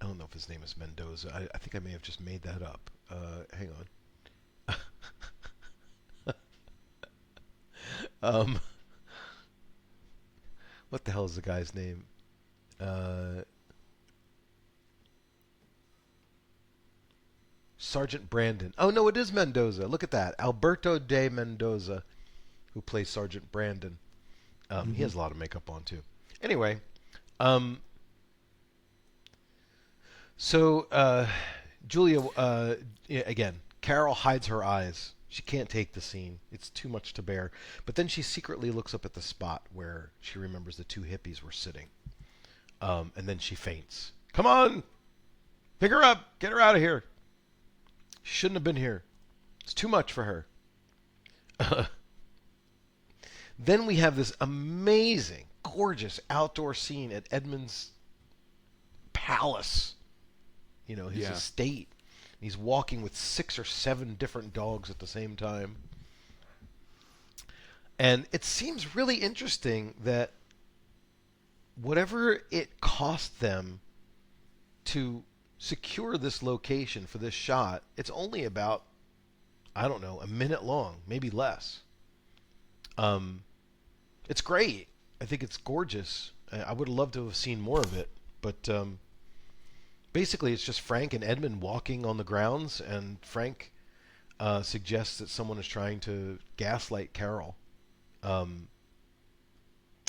don't know if his name is Mendoza. I think I may have just made that up. Hang on. What the hell is the guy's name? Sergeant Brandon. Oh, no, it is Mendoza. Look at that. Alberto de Mendoza, who plays Sergeant Brandon. He has a lot of makeup on, too. Anyway, so Julia, again, Carol hides her eyes. She can't take the scene. It's too much to bear. But then she secretly looks up at the spot where she remembers the two hippies were sitting. And then she faints. Come on! Pick her up! Get her out of here! She shouldn't have been here. It's too much for her. Then we have this amazing, gorgeous outdoor scene at Edmund's palace. His estate. He's walking with 6 or 7 different dogs at the same time. And it seems really interesting that whatever it cost them to secure this location for this shot, it's only about, I don't know, a minute long, maybe less. It's great. I think it's gorgeous. I would have loved to have seen more of it, but basically it's just Frank and Edmund walking on the grounds, and Frank suggests that someone is trying to gaslight Carol. And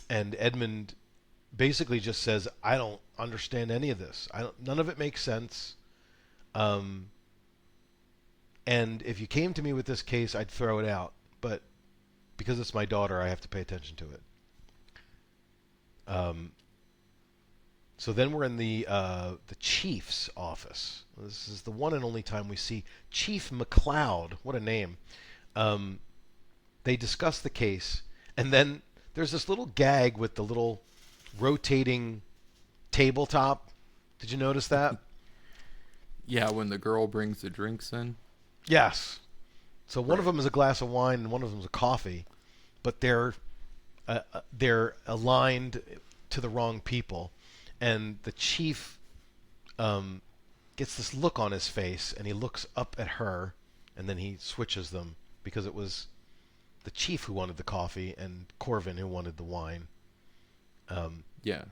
Edmund basically just says, I don't understand any of this. None of it makes sense. And if you came to me with this case, I'd throw it out. But because it's my daughter, I have to pay attention to it. So then we're in the chief's office. This is the one and only time we see Chief McLeod. What a name. They discuss the case, and then there's this little gag with the little rotating tabletop. Did you notice that? Yeah, when the girl brings the drinks in. Yes. So one of Right. them is a glass of wine and one of them is a coffee, but they're aligned to the wrong people, and the chief um, gets this look on his face, and he looks up at her, and then he switches them because it was the chief who wanted the coffee and Corvin who wanted the wine. Um, Yeah.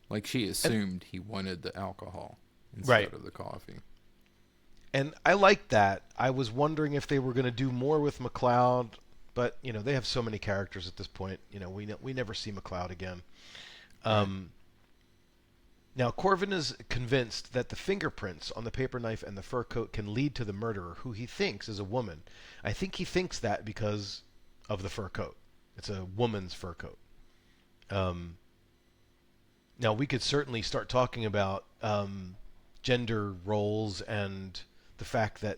Like she and, assumed he wanted the alcohol instead right. of the coffee. And I like that. I was wondering if they were going to do more with McLeod, but they have so many characters at this point. We never see McLeod again. Right. Now Corvin is convinced that the fingerprints on the paper knife and the fur coat can lead to the murderer, who he thinks is a woman. I think he thinks that because of the fur coat. It's a woman's fur coat. Now we could certainly start talking about gender roles and the fact that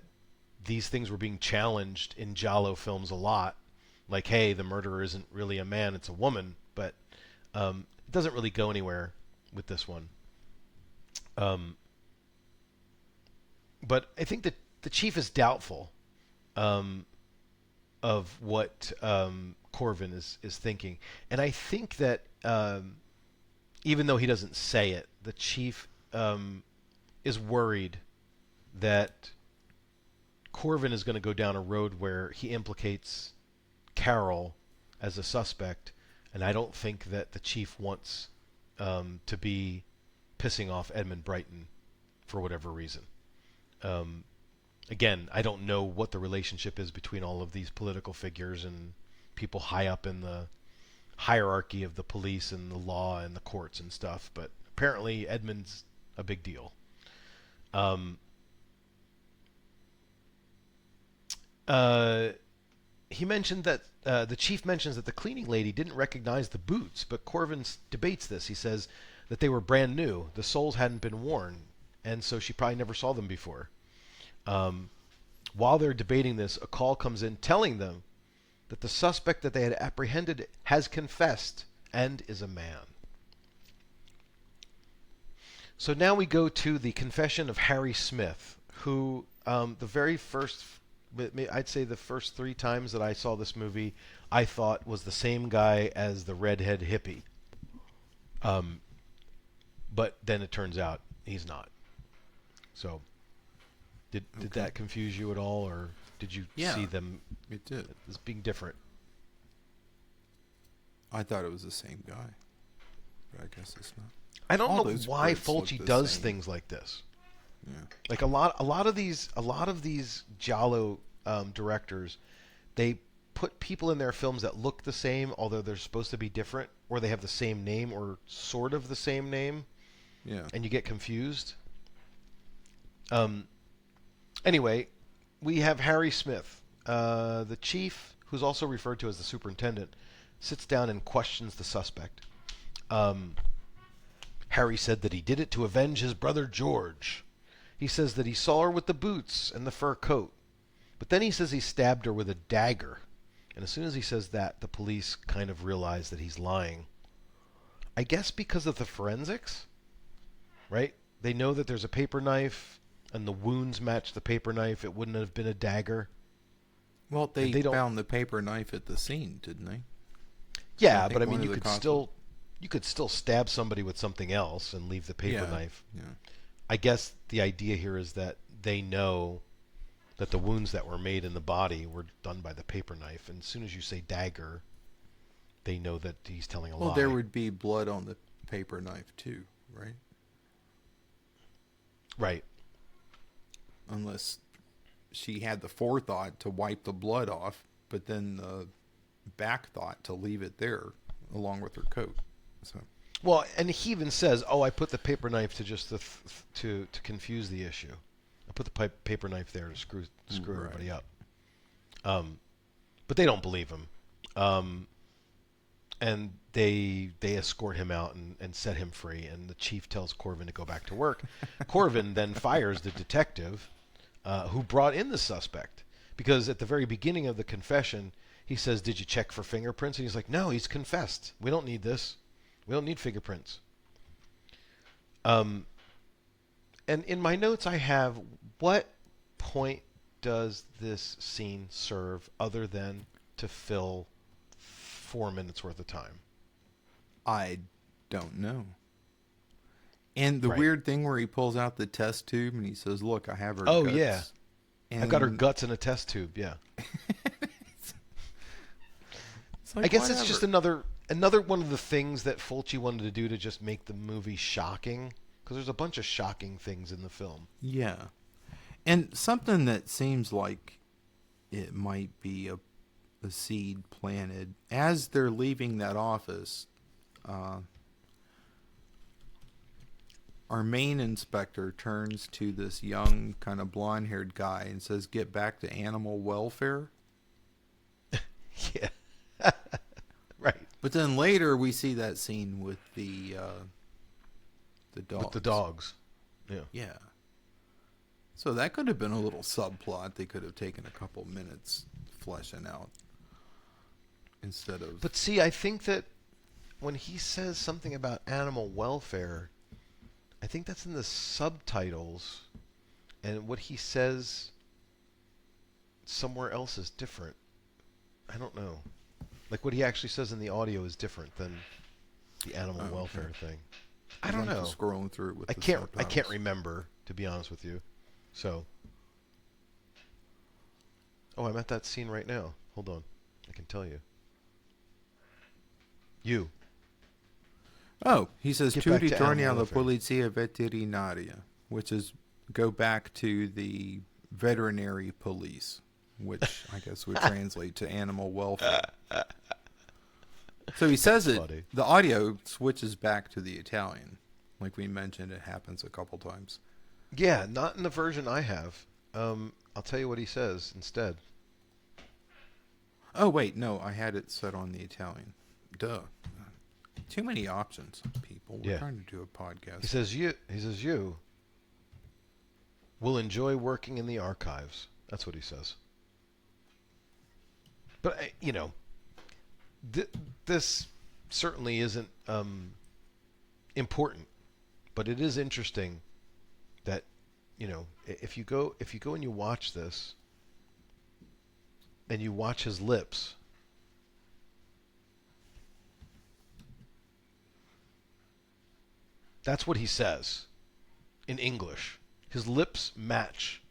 these things were being challenged in Giallo films a lot. Like, hey, the murderer isn't really a man, it's a woman. But it doesn't really go anywhere with this one. But I think that the chief is doubtful of what Corvin is thinking. And I think that even though he doesn't say it, the chief is worried that Corvin is going to go down a road where he implicates Carol as a suspect, and I don't think that the chief wants to be pissing off Edmund Brighton for whatever reason. Again, I don't know what the relationship is between all of these political figures and people high up in the hierarchy of the police and the law and the courts and stuff, but apparently Edmund's a big deal. He mentioned that the chief mentions that the cleaning lady didn't recognize the boots, but Corvin debates this. He says that they were brand new, the soles hadn't been worn, and so she probably never saw them before. While they're debating this, a call comes in telling them that the suspect that they had apprehended has confessed and is a man. So now we go to the confession of Harry Smith, who the very first, I'd say the first 3 times that I saw this movie, I thought was the same guy as the redhead hippie. But then it turns out he's not. So, did that confuse you at all, or did you see them It did. as being different? I thought it was the same guy, but I guess it's not. I don't All know those why Brits look Fulci the does same. things like this. Yeah. Like a lot of these Giallo directors, they put people in their films that look the same, although they're supposed to be different, or they have the same name or sort of the same name, Yeah. and you get confused. Anyway, we have Harry Smith, the chief, who's also referred to as the superintendent, sits down and questions the suspect. Harry said that he did it to avenge his brother George. He says that he saw her with the boots and the fur coat. But then he says he stabbed her with a dagger. And as soon as he says that, the police kind of realize that he's lying. I guess because of the forensics, right? They know that there's a paper knife, and the wounds match the paper knife. It wouldn't have been a dagger. Well, they don't- found the paper knife at the scene, didn't they? Yeah, think but I one mean, of you the could still stab somebody with something else and leave the paper knife. Yeah. I guess the idea here is that they know that the wounds that were made in the body were done by the paper knife, and as soon as you say dagger, they know that he's telling a lie. Well, there would be blood on the paper knife too, right? Right. Unless she had the forethought to wipe the blood off, but then the back thought to leave it there along with her coat. So Well, and he even says, "Oh, I put the paper knife to just to confuse the issue. I put the paper knife there to screw Right. everybody up." But they don't believe him, and they escort him out and set him free. And the chief tells Corvin to go back to work. Corvin then fires the detective who brought in the suspect, because at the very beginning of the confession, he says, "Did you check for fingerprints?" And he's like, "No, he's confessed. We don't need this. We don't need fingerprints." And in my notes I have, what point does this scene serve other than to fill 4 minutes worth of time? I don't know. And the Right. weird thing where he pulls out the test tube and he says, "Look, I have her Oh, guts." yeah. And I've got her guts in a test tube, yeah. it's like, I guess it's just whatever. another one of the things that Fulci wanted to do to just make the movie shocking, because there's a bunch of shocking things in the film. Yeah. And something that seems like it might be a seed planted as they're leaving that office. Our main inspector turns to this young, kind of blonde-haired guy and says, "Get back to animal welfare." Yeah. Right. But then later we see that scene with the dogs. With the dogs. Yeah. Yeah. So that could have been a little subplot they could have taken a couple minutes fleshing out instead of... But see, I think that when he says something about animal welfare, I think that's in the subtitles, and what he says somewhere else is different. I don't know. Like what he actually says in the audio is different than the animal welfare thing. I don't know. Just scrolling through it with I the can't subtitles. remember, to be honest with you. So. Oh, I'm at that scene right now. Hold on. I can tell you. You. Oh, he says, Get "Tu back to ritorni animal alla welfare." polizia veterinaria," which is go back to the veterinary police, which I guess would translate to animal welfare. So he says it, funny. the audio switches back to the Italian. Like we mentioned, it happens a couple times. Yeah, not in the version I have. I'll tell you what he says instead. Oh, wait, no, I had it set on the Italian. Duh. Too many options, people. We're Yeah. trying to do a podcast. He says you will enjoy working in the archives. That's what he says. But this certainly isn't important, but it is interesting that if you go and you watch this and you watch his lips, that's what he says in English. His lips match.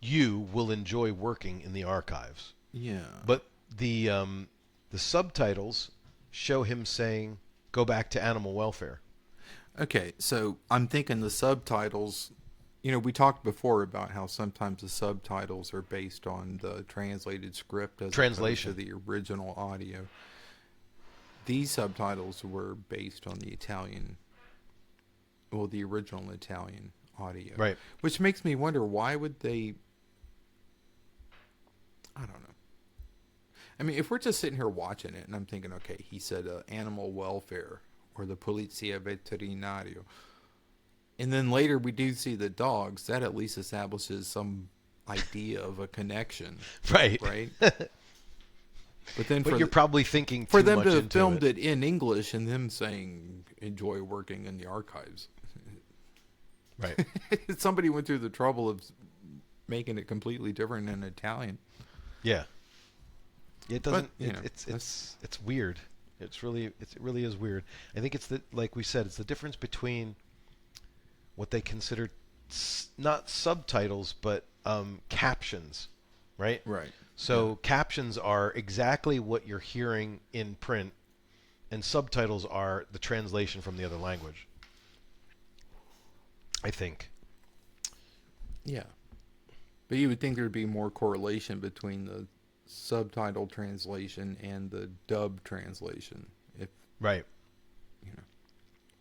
You will enjoy working in the archives. Yeah. But the subtitles show him saying, "Go back to animal welfare." Okay, so I'm thinking the subtitles, we talked before about how sometimes the subtitles are based on the translated script as Translation. opposed to the original audio. These subtitles were based on the Italian, well, the original Italian audio. Right. Which makes me wonder, why would they, I don't know. I mean, if we're just sitting here watching it and I'm thinking, okay, he said animal welfare or the polizia veterinario, and then later we do see the dogs, that at least establishes some idea of a connection. Right. Right? But then But you're probably thinking for too them much to have into filmed it. it in English and them saying, "Enjoy working in the archives." Right. Somebody went through the trouble of making it completely different in Italian. Yeah. It doesn't. But, It's weird. It really is weird. I think it's like we said, it's the difference between what they consider not subtitles but captions, right? Right. So captions are exactly what you're hearing in print, and subtitles are the translation from the other language. I think. Yeah. But you would think there'd be more correlation between the subtitle translation and the dub translation, if Right.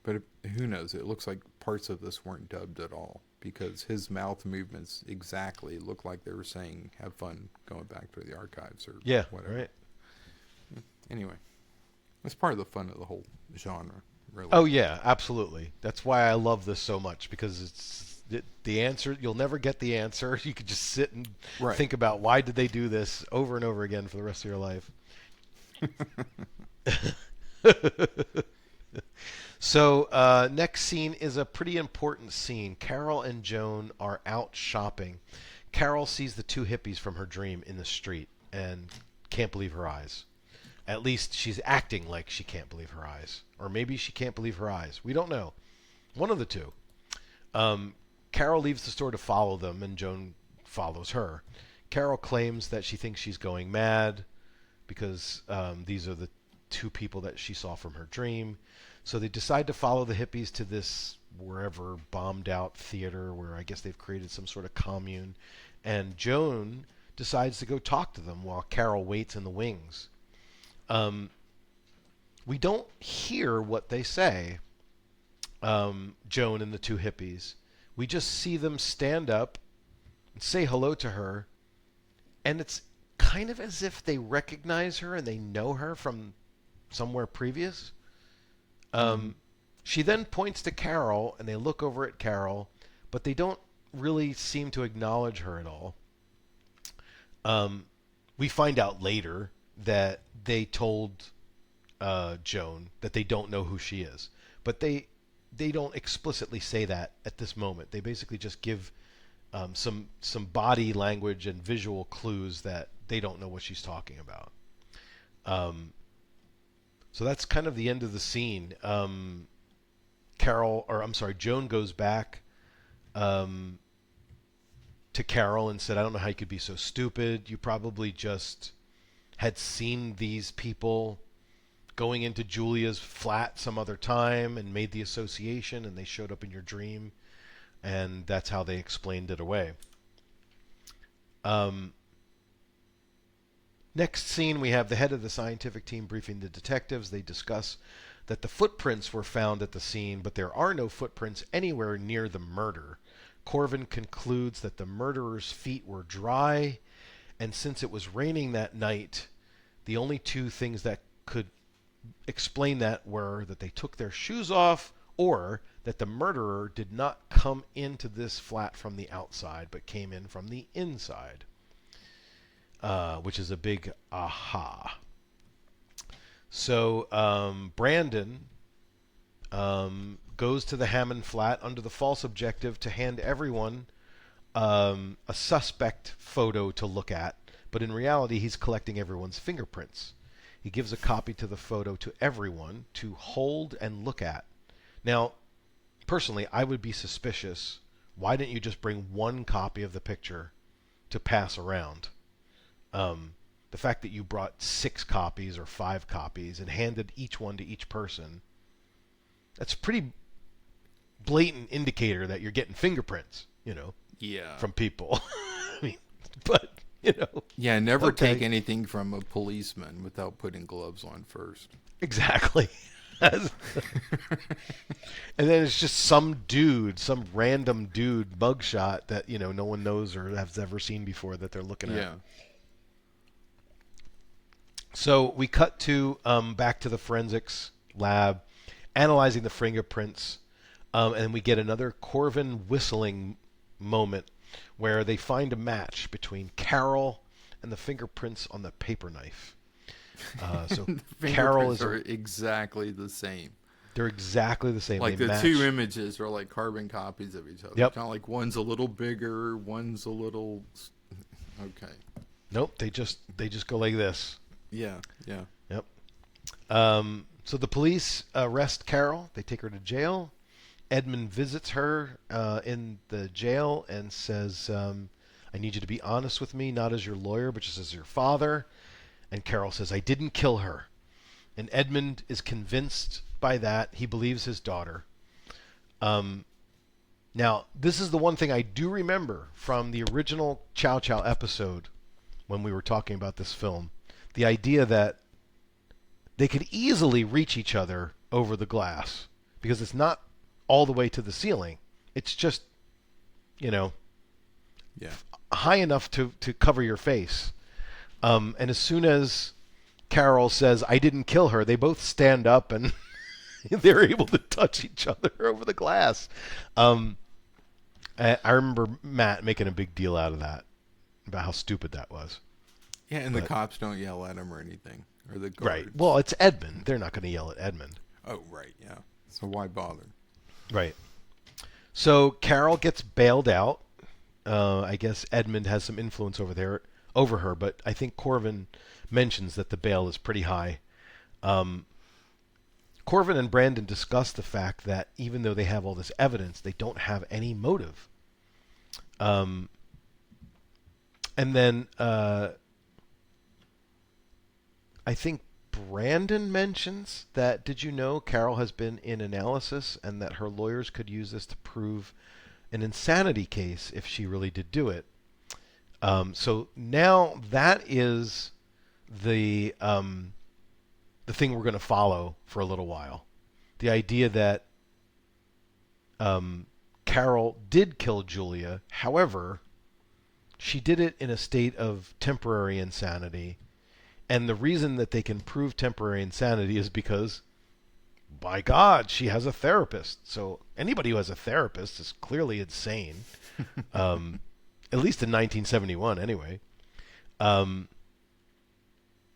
But who knows? It looks like parts of this weren't dubbed at all because his mouth movements exactly look like they were saying, "Have fun going back to the archives," or Yeah. whatever. Right. Anyway, that's part of the fun of the whole genre, really. Oh yeah, absolutely. That's why I love this so much, because it's the answer. You'll never get the answer. You could just sit and Right. think about why did they do this over and over again for the rest of your life. So next scene is a pretty important scene. Carol and Joan are out shopping. Carol sees the two hippies from her dream in the street and can't believe her eyes. At least she's acting like she can't believe her eyes. Or maybe she can't believe her eyes. We don't know. One of the two. Carol leaves the store to follow them, and Joan follows her. Carol claims that she thinks she's going mad because these are the two people that she saw from her dream. So they decide to follow the hippies to this wherever bombed out theater where I guess they've created some sort of commune. And Joan decides to go talk to them while Carol waits in the wings. We don't hear what they say, Joan and the two hippies. We just see them stand up and say hello to her. And it's kind of as if they recognize her and they know her from somewhere previous. She then points to Carol, and they look over at Carol, but they don't really seem to acknowledge her at all. We find out later that they told Joan that they don't know who she is, but they don't explicitly say that at this moment. They basically just give some body language and visual clues that they don't know what she's talking about. So that's kind of the end of the scene. Joan goes back to Carol and said, I don't know how you could be so stupid. You probably just had seen these people going into Julia's flat some other time and made the association, and they showed up in your dream, and that's how they explained it away. Next scene, we have the head of the scientific team briefing the detectives. They discuss that the footprints were found at the scene, but there are no footprints anywhere near the murder. Corvin concludes that the murderer's feet were dry, and since it was raining that night, the only two things that could explain that were that they took their shoes off, or that the murderer did not come into this flat from the outside, but came in from the inside. Which is a big aha. So Brandon goes to the Hammond flat under the false objective to hand everyone a suspect photo to look at, but in reality he's collecting everyone's fingerprints. He gives a copy to the photo to everyone to hold and look at. Now, personally, I would be suspicious. Why didn't you just bring one copy of the picture to pass around? The fact that you brought 6 copies or 5 copies and handed each one to each person, that's a pretty blatant indicator that you're getting fingerprints, Yeah. from people. I mean, but, Yeah, never okay. take anything from a policeman without putting gloves on first. Exactly. And then it's just some random dude mugshot that, no one knows or has ever seen before that they're looking at. Yeah. So we cut to back to the forensics lab, analyzing the fingerprints, and we get another Corvin whistling moment where they find a match between Carol and the fingerprints on the paper knife. So The Carol fingerprints are exactly the same. They're exactly the same. Like they the match. two images are like carbon copies of each other. Yep. Kind of like one's a little bigger, one's a little. Okay. Nope. They just go like this. Yeah. Yeah. Yep. So the police arrest Carol. They take her to jail. Edmund visits her in the jail and says, I need you to be honest with me, not as your lawyer, but just as your father. And Carol says, I didn't kill her. And Edmund is convinced by that. He believes his daughter. Now, this is the one thing I do remember from the original Ciao Ciao episode when we were talking about this film. The idea that they could easily reach each other over the glass because it's not all the way to the ceiling. It's just, Yeah. high enough to cover your face. And as soon as Carol says, I didn't kill her, they both stand up and they're able to touch each other over the glass. I remember Matt making a big deal out of that, about how stupid that was. Yeah, and the cops don't yell at him or anything. Or the guards. Right. Well, it's Edmund. They're not going to yell at Edmund. Oh, right, yeah. So why bother? Right. So Carol gets bailed out. I guess Edmund has some influence over her, but I think Corvin mentions that the bail is pretty high. Corvin and Brandon discuss the fact that even though they have all this evidence, they don't have any motive. And then I think Brandon mentions that, did you know Carol has been in analysis and that her lawyers could use this to prove an insanity case if she really did do it. So now that is the thing we're going to follow for a little while. The idea that Carol did kill Julia. However, she did it in a state of temporary insanity. And the reason that they can prove temporary insanity is because, by God, she has a therapist. So anybody who has a therapist is clearly insane. At least in 1971, anyway.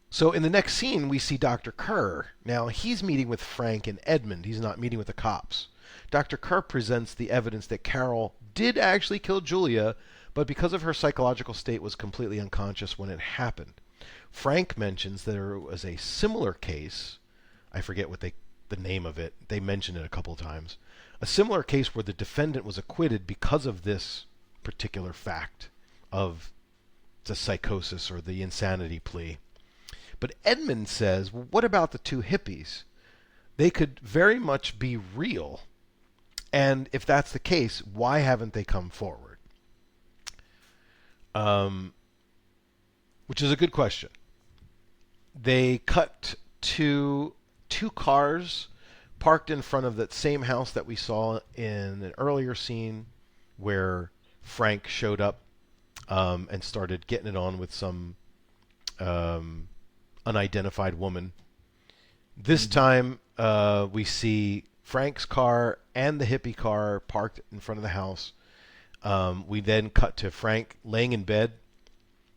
So in the next scene, we see Dr. Kerr. Now, he's meeting with Frank and Edmund. He's not meeting with the cops. Dr. Kerr presents the evidence that Carol did actually kill Julia, but because of her psychological state was completely unconscious when it happened. Frank mentions that there was a similar case. I forget what the name of it. They mention it a couple of times. A similar case where the defendant was acquitted because of this particular fact of the psychosis or the insanity plea. But Edmund says, well, what about the two hippies? They could very much be real. And if that's the case, why haven't they come forward? Which is a good question. They cut to two cars parked in front of that same house that we saw in an earlier scene where Frank showed up and started getting it on with some unidentified woman. This time we see Frank's car and the hippie car parked in front of the house. We then cut to Frank laying in bed,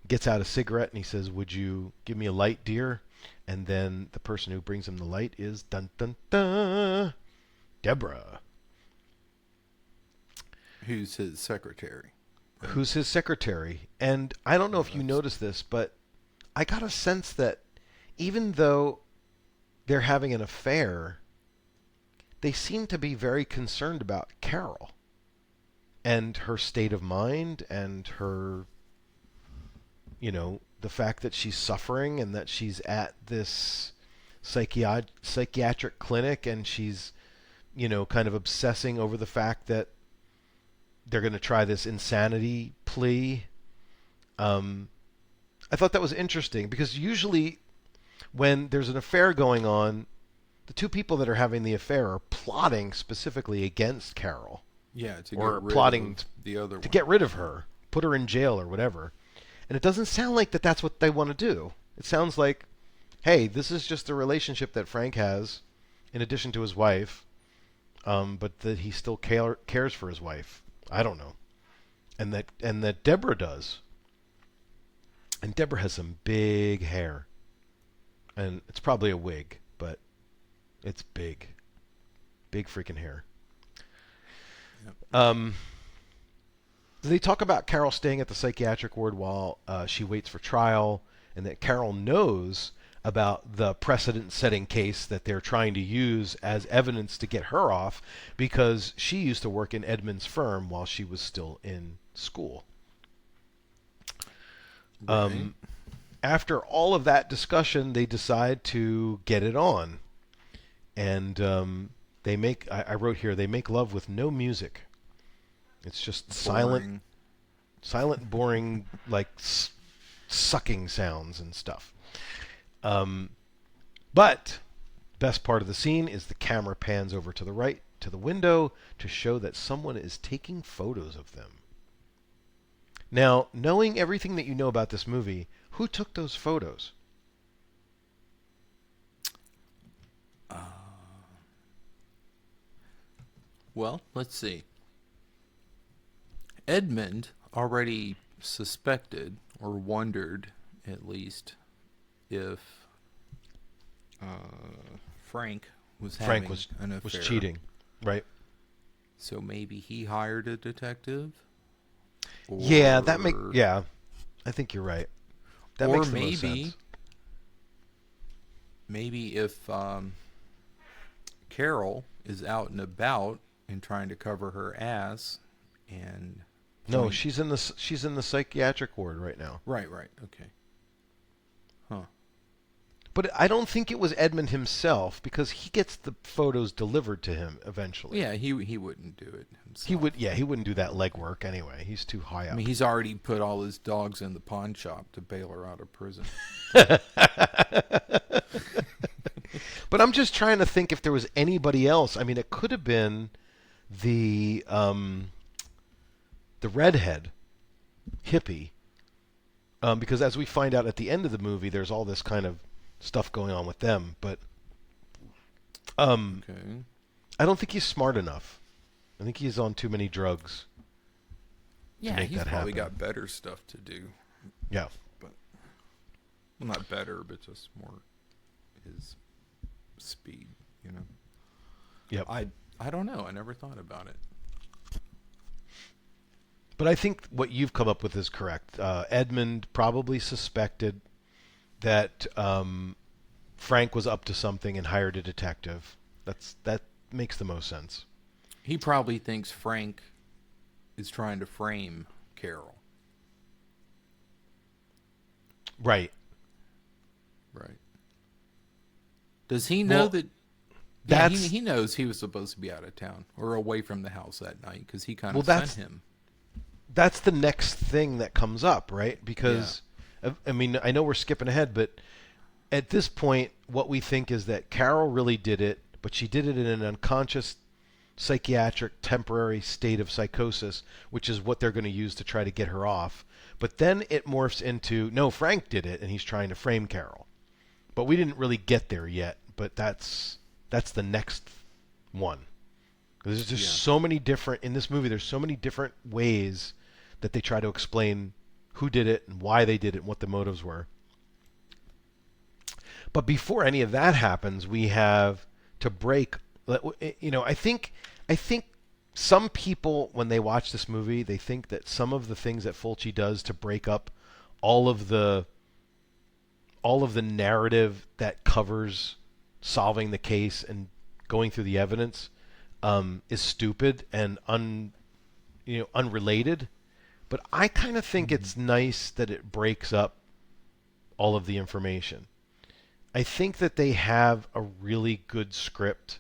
gets out a cigarette, and he says, "Would you give me a light, dear?" And then the person who brings him the light is dun dun dun, Deborah, Who's his secretary? who's his secretary. And I don't know if you noticed this, but I got a sense that even though they're having an affair, they seem to be very concerned about Carol and her state of mind and her, the fact that she's suffering and that she's at this psychiatric clinic and she's, kind of obsessing over the fact that they're going to try this insanity plea. I thought that was interesting because usually when there's an affair going on, the two people that are having the affair are plotting specifically against Carol. Yeah, to or get rid plotting of the other to one. get rid of her, put her in jail or whatever. And it doesn't sound like that's what they want to do. It sounds like, hey, this is just the relationship that Frank has in addition to his wife, but that he still cares for his wife. I don't know. And that Deborah does. And Deborah has some big hair. And it's probably a wig, but it's big. Big freaking hair. Yep. They talk about Carol staying at the psychiatric ward while she waits for trial, and that Carol knows about the precedent-setting case that they're trying to use as evidence to get her off because she used to work in Edmund's firm while she was still in school. Right. After all of that discussion, they decide to get it on. And they make, I wrote here, they make love with no music. It's just Boring. silent, boring, like sucking sounds and stuff. But best part of the scene is the camera pans over to the right, to the window, to show that someone is taking photos of them. Now, knowing everything that you know about this movie, who took those photos? Well, let's see. Edmund already suspected, or wondered at least, if Frank was Frank having was an affair. was cheating, right? So maybe he hired a detective? Yeah, Or, yeah. I think you're right. That or makes the most sense. maybe if Carol is out and about and trying to cover her ass and No, point... she's in the psychiatric ward right now. Right, okay. Huh. But I don't think it was Edmund himself because he gets the photos delivered to him eventually. Yeah, he wouldn't do it himself. He wouldn't do that legwork anyway. He's too high up. I mean, he's already put all his dogs in the pawn shop to bail her out of prison. But I'm just trying to think if there was anybody else. I mean, it could have been the redhead hippie, because as we find out at the end of the movie, there's all this kind of stuff going on with them. But Okay. I don't think he's smart enough. I think he's on too many drugs. Yeah, make he's that probably happen. got better stuff to do. Yeah. But, well, not better, but just more his speed, you know? Yep. I don't know. I never thought about it. But I think what you've come up with is correct. Edmund probably suspected that Frank was up to something and hired a detective. That makes the most sense. He probably thinks Frank is trying to frame Carol. Right. Right. Does he know Well, that? Yeah, that's he knows he was supposed to be out of town or away from the house that night because he kind of Well, sent him. that's the next thing that comes up, right? Because I mean, I know we're skipping ahead, but at this point, what we think is that Carol really did it, but she did it in an unconscious psychiatric temporary state of psychosis, which is what they're going to use to try to get her off. But then it morphs into, no, Frank did it, and he's trying to frame Carol. But we didn't really get there yet, but that's the next one. There's just so many different, in this movie, there's so many different ways that they try to explain who did it and why they did it and what the motives were. But before any of that happens, we have to break, I think some people, when they watch this movie, they think that some of the things that Fulci does to break up all of the narrative that covers solving the case and going through the evidence is stupid and unrelated. But I kind of think it's nice that it breaks up all of the information. I think that they have a really good script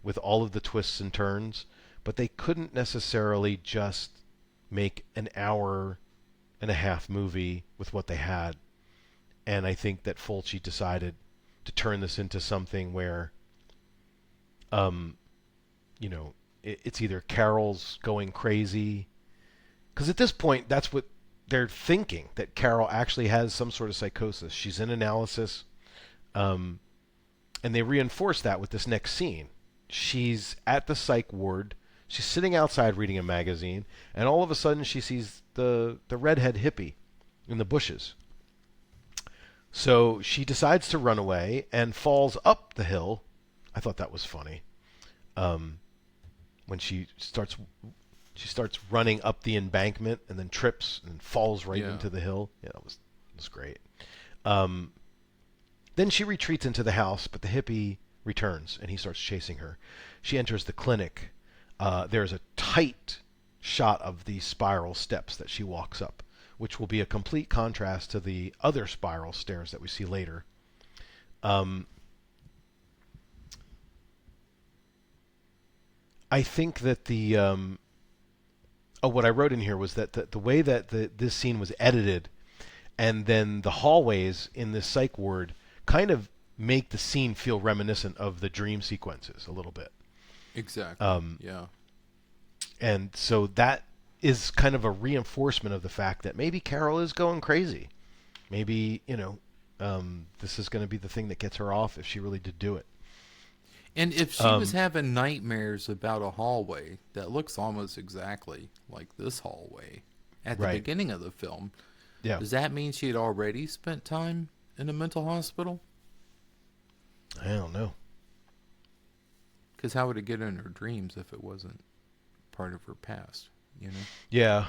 with all of the twists and turns, but they couldn't necessarily just make an hour and a half movie with what they had. And I think that Fulci decided to turn this into something where, it's either Carol's going crazy, because at this point, that's what they're thinking, that Carol actually has some sort of psychosis. She's in analysis, and they reinforce that with this next scene. She's at the psych ward. She's sitting outside reading a magazine, and all of a sudden she sees the redhead hippie in the bushes. So she decides to run away and falls up the hill. I thought that was funny. When she starts running up the embankment and then trips and falls right into the hill. Yeah, that was great. Then she retreats into the house, but the hippie returns and he starts chasing her. She enters the clinic. There's a tight shot of the spiral steps that she walks up, which will be a complete contrast to the other spiral stairs that we see later. I think that what I wrote in here was that the way that this scene was edited, and then the hallways in this psych ward kind of make the scene feel reminiscent of the dream sequences a little bit. Exactly. Yeah. And so that is kind of a reinforcement of the fact that maybe Carol is going crazy. Maybe, this is going to be the thing that gets her off if she really did do it. And if she was having nightmares about a hallway that looks almost exactly like this hallway at the beginning of the film, does that mean she had already spent time in a mental hospital? I don't know. Because how would it get in her dreams if it wasn't part of her past? You know. Yeah.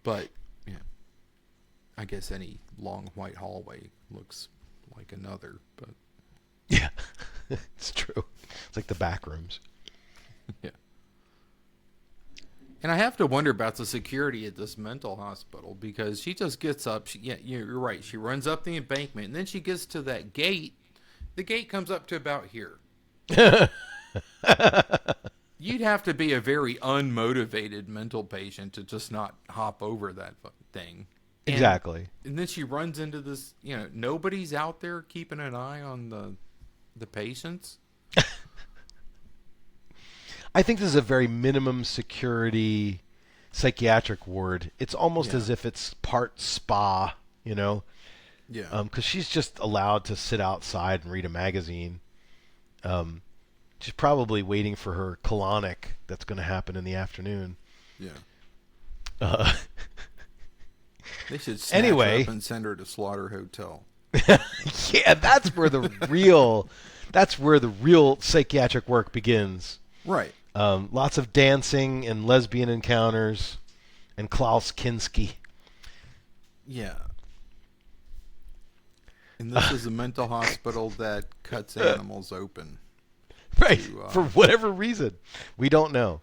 But yeah, I guess any long white hallway looks like another. But Yeah, it's true. It's like the back rooms. yeah. And I have to wonder about the security at this mental hospital, because she just gets up. Yeah, you're right. She runs up the embankment, and then she gets to that gate. The gate comes up to about here. You'd have to be a very unmotivated mental patient to just not hop over that thing. Exactly. And then she runs into this, nobody's out there keeping an eye on the patients. I think this is a very minimum security psychiatric ward. It's almost as if it's part spa, Yeah. because she's just allowed to sit outside and read a magazine. She's probably waiting for her colonic that's going to happen in the afternoon. Yeah. They should snatch her up and send her to Slaughter Hotel. Yeah, that's where the real psychiatric work begins. Right. Lots of dancing and lesbian encounters and Klaus Kinski. Yeah. And this is a mental hospital that cuts animals open. Right. For whatever reason. We don't know.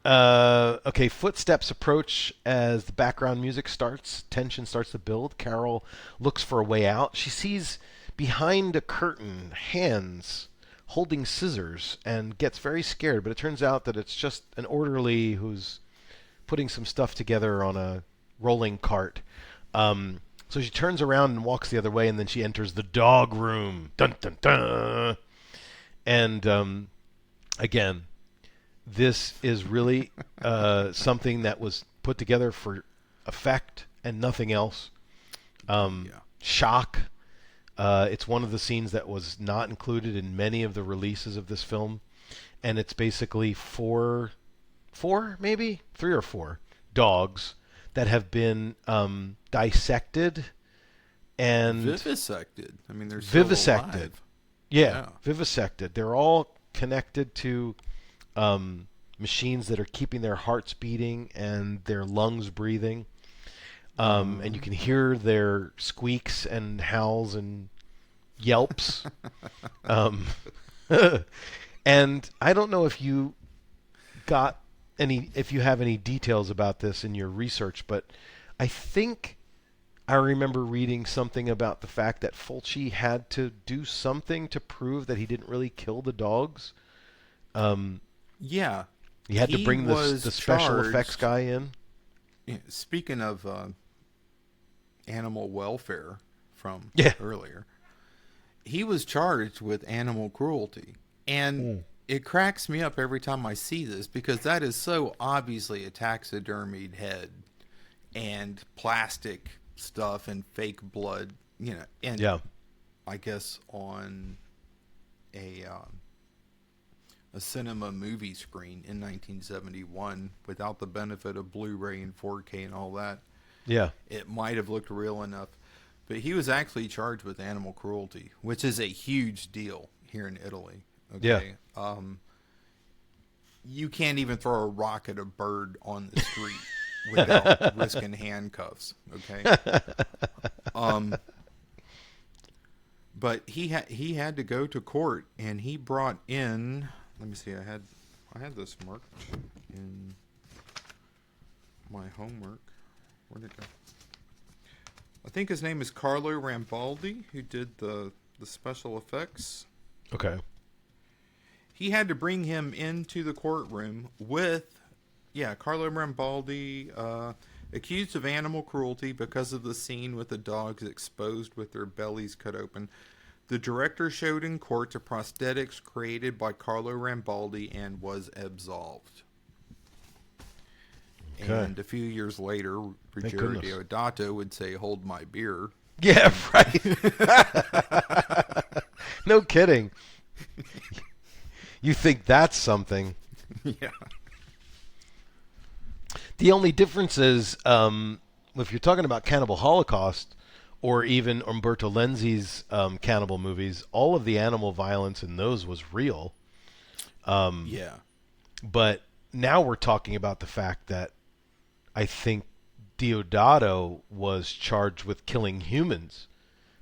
Okay, footsteps approach as the background music starts. Tension starts to build. Carol looks for a way out. She sees behind a curtain hands holding scissors and gets very scared, but it turns out that it's just an orderly who's putting some stuff together on a rolling cart. So she turns around and walks the other way, and then she enters the dog room. Dun, dun, dun. And again, this is really something that was put together for effect and nothing else. Shock. It's one of the scenes that was not included in many of the releases of this film. And it's basically three or four dogs that have been dissected and vivisected. I mean, they're still vivisected. alive. Yeah, vivisected. They're all connected to machines that are keeping their hearts beating and their lungs breathing. And you can hear their squeaks and howls and yelps. And I don't know if you have any details about this in your research, but I think I remember reading something about the fact that Fulci had to do something to prove that he didn't really kill the dogs. Yeah. He had to bring the special effects guy in. Yeah, speaking of animal welfare from earlier, he was charged with animal cruelty. And it cracks me up every time I see this, because that is so obviously a taxidermied head and plastic stuff and fake blood, and I guess on a cinema movie screen in 1971 without the benefit of Blu-ray and 4K and all that. Yeah. It might have looked real enough. But he was actually charged with animal cruelty, which is a huge deal here in Italy. Okay. Yeah. You can't even throw a rock at a bird on the street without risking handcuffs. Okay. But he had to go to court, and he brought in. Let me see. I had this marked in my homework. Where'd it go? I think his name is Carlo Rambaldi, who did the special effects. Okay. He had to bring him into the courtroom with, Carlo Rambaldi, accused of animal cruelty because of the scene with the dogs exposed with their bellies cut open. The director showed in court the prosthetics created by Carlo Rambaldi and was absolved. Okay. And a few years later, Ruggero Deodato would say, "Hold my beer." Yeah, right. No kidding. You think that's something? Yeah. The only difference is, if you're talking about Cannibal Holocaust or even Umberto Lenzi's cannibal movies, all of the animal violence in those was real. Yeah. But now we're talking about the fact that I think Deodato was charged with killing humans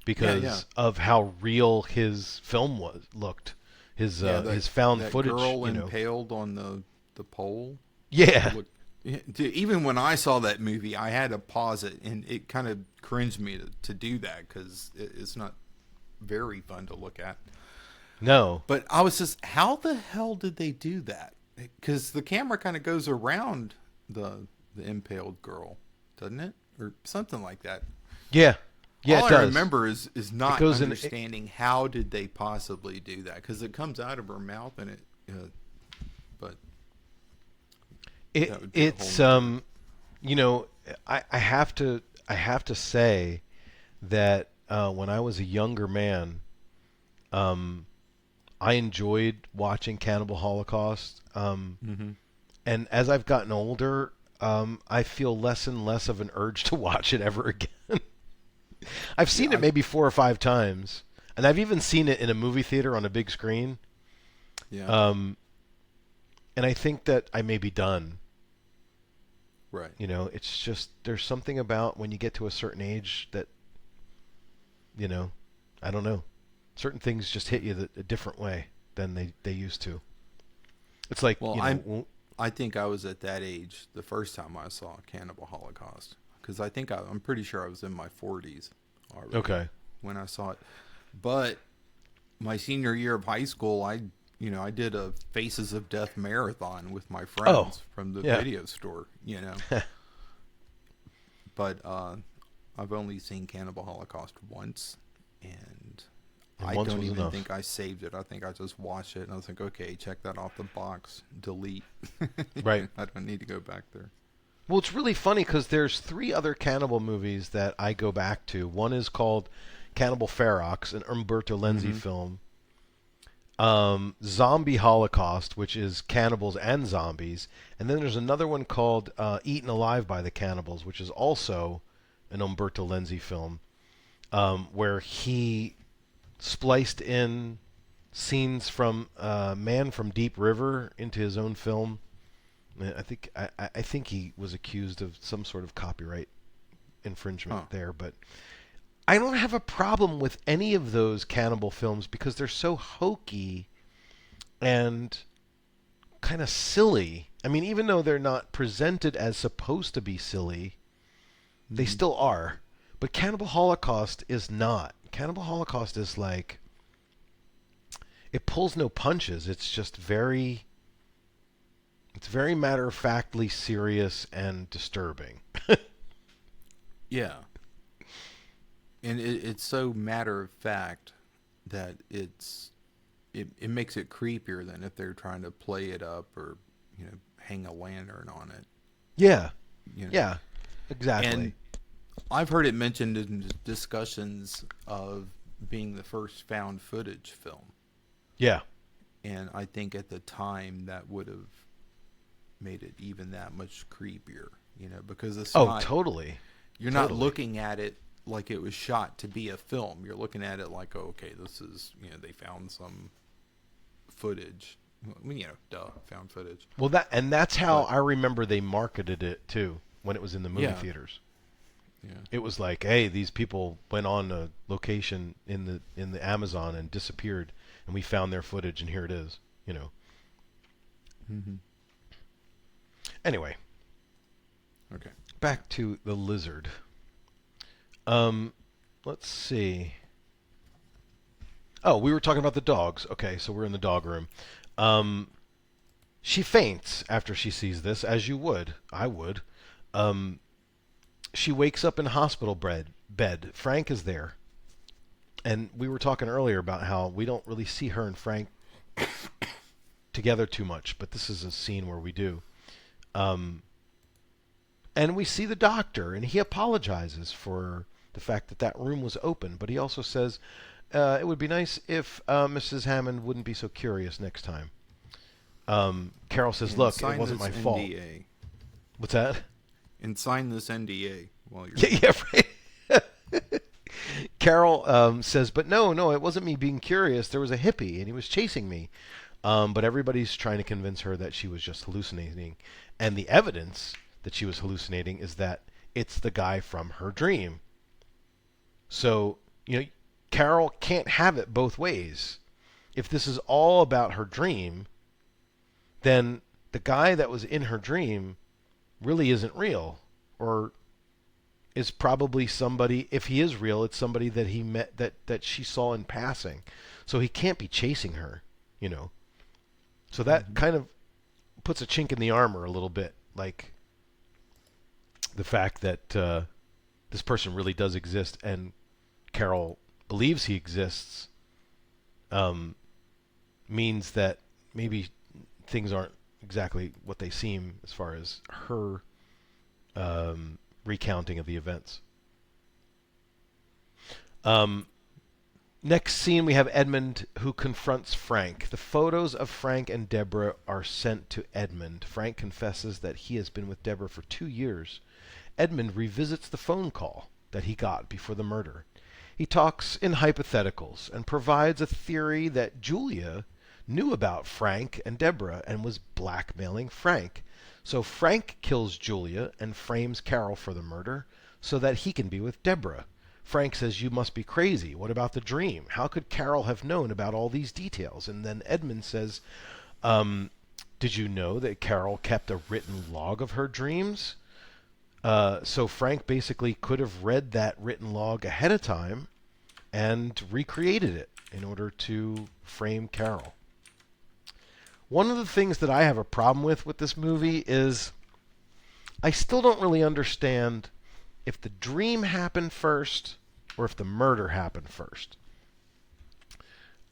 because of how real his film looked. His found that footage. Girl impaled on the pole. Yeah. Even when I saw that movie, I had to pause it, and it kind of cringed me to do that because it's not very fun to look at. No. But I was just, how the hell did they do that? Because the camera kind of goes around the impaled girl, doesn't it? Or something like that. Yeah. Yeah, All it does. I remember is not goes understanding how did they possibly do that? Because it comes out of her mouth and it, but it's you know, I have to say that when I was a younger man, I enjoyed watching Cannibal Holocaust, and as I've gotten older, I feel less and less of an urge to watch it ever again. I've seen it maybe 4 or 5 times, and I've even seen it in a movie theater on a big screen. yeah, And I think that I may be done. right. You know, it's just there's something about when you get to a certain age that, you know, I don't know, certain things just hit you a different way than they used to. It's like, Well, you know, I think I was at that age the first time I saw Cannibal Holocaust, because I'm pretty sure I was in my 40s already okay. when I saw it. But my senior year of high school, I did a Faces of Death marathon with my friends from the video store, But I've only seen Cannibal Holocaust once, and I once don't was even enough. think I saved it. I think I just watched it, and I was like, okay, check that off the box, delete. Right. I don't need to go back there. Well, it's really funny because there's 3 other cannibal movies that I go back to. One is called Cannibal Ferox, an Umberto Lenzi film. Zombie Holocaust, which is cannibals and zombies. And then there's another one called Eaten Alive by the Cannibals, which is also an Umberto Lenzi film, where he spliced in scenes from Man from Deep River into his own film. I think he was accused of some sort of copyright infringement there, but I don't have a problem with any of those cannibal films because they're so hokey and kind of silly. I mean, even though they're not presented as supposed to be silly, they still are. But Cannibal Holocaust is not. Cannibal Holocaust is like, it pulls no punches. It's just very matter-of-factly serious and disturbing. Yeah. And it's so matter of fact that it makes it creepier than if they're trying to play it up or hang a lantern on it. Yeah, You know? yeah, exactly. And I've heard it mentioned in discussions of being the first found footage film. Yeah, And I think at the time that would have made it even that much creepier, because it's totally. You're not looking at it like it was shot to be a film. You're looking at it like, oh, okay, this is, they found some footage. Found footage. Well, that's how I remember they marketed it too when it was in the movie theaters. Yeah. It was like, hey, these people went on a location in the Amazon and disappeared, and we found their footage, and here it is. Mm-hmm. Anyway, Okay. back to the lizard. Let's see. Oh, we were talking about the dogs. Okay, so we're in the dog room. She faints after she sees this, as you would. I would. She wakes up in hospital bed. Frank is there. And we were talking earlier about how we don't really see her and Frank together too much, but this is a scene where we do. And we see the doctor, and he apologizes for the fact that room was open, but he also says it would be nice if Mrs. Hammond wouldn't be so curious next time. Carol says, And look, it sign wasn't this my fault. NDA. What's that? And sign this NDA while you're Yeah, right. Carol says, but no, it wasn't me being curious. There was a hippie, and he was chasing me. But everybody's trying to convince her that she was just hallucinating. And the evidence that she was hallucinating is that it's the guy from her dream. So, Carol can't have it both ways. If this is all about her dream, then the guy that was in her dream really isn't real, or is probably somebody, if he is real, it's somebody that he met, that she saw in passing. So he can't be chasing her, So that kind of puts a chink in the armor a little bit, like the fact that this person really does exist and Carol believes he exists, means that maybe things aren't exactly what they seem as far as her recounting of the events. Next scene, we have Edmund who confronts Frank. The photos of Frank and Deborah are sent to Edmund. Frank confesses that he has been with Deborah for 2 years. Edmund revisits the phone call that he got before the murder. He talks in hypotheticals and provides a theory that Julia knew about Frank and Deborah and was blackmailing Frank. So Frank kills Julia and frames Carol for the murder so that he can be with Deborah. Frank says, "You must be crazy. What about the dream? How could Carol have known about all these details?" And then Edmund says, "Did you know that Carol kept a written log of her dreams?" So Frank basically could have read that written log ahead of time and recreated it in order to frame Carol. One of the things that I have a problem with this movie is I still don't really understand if the dream happened first or if the murder happened first.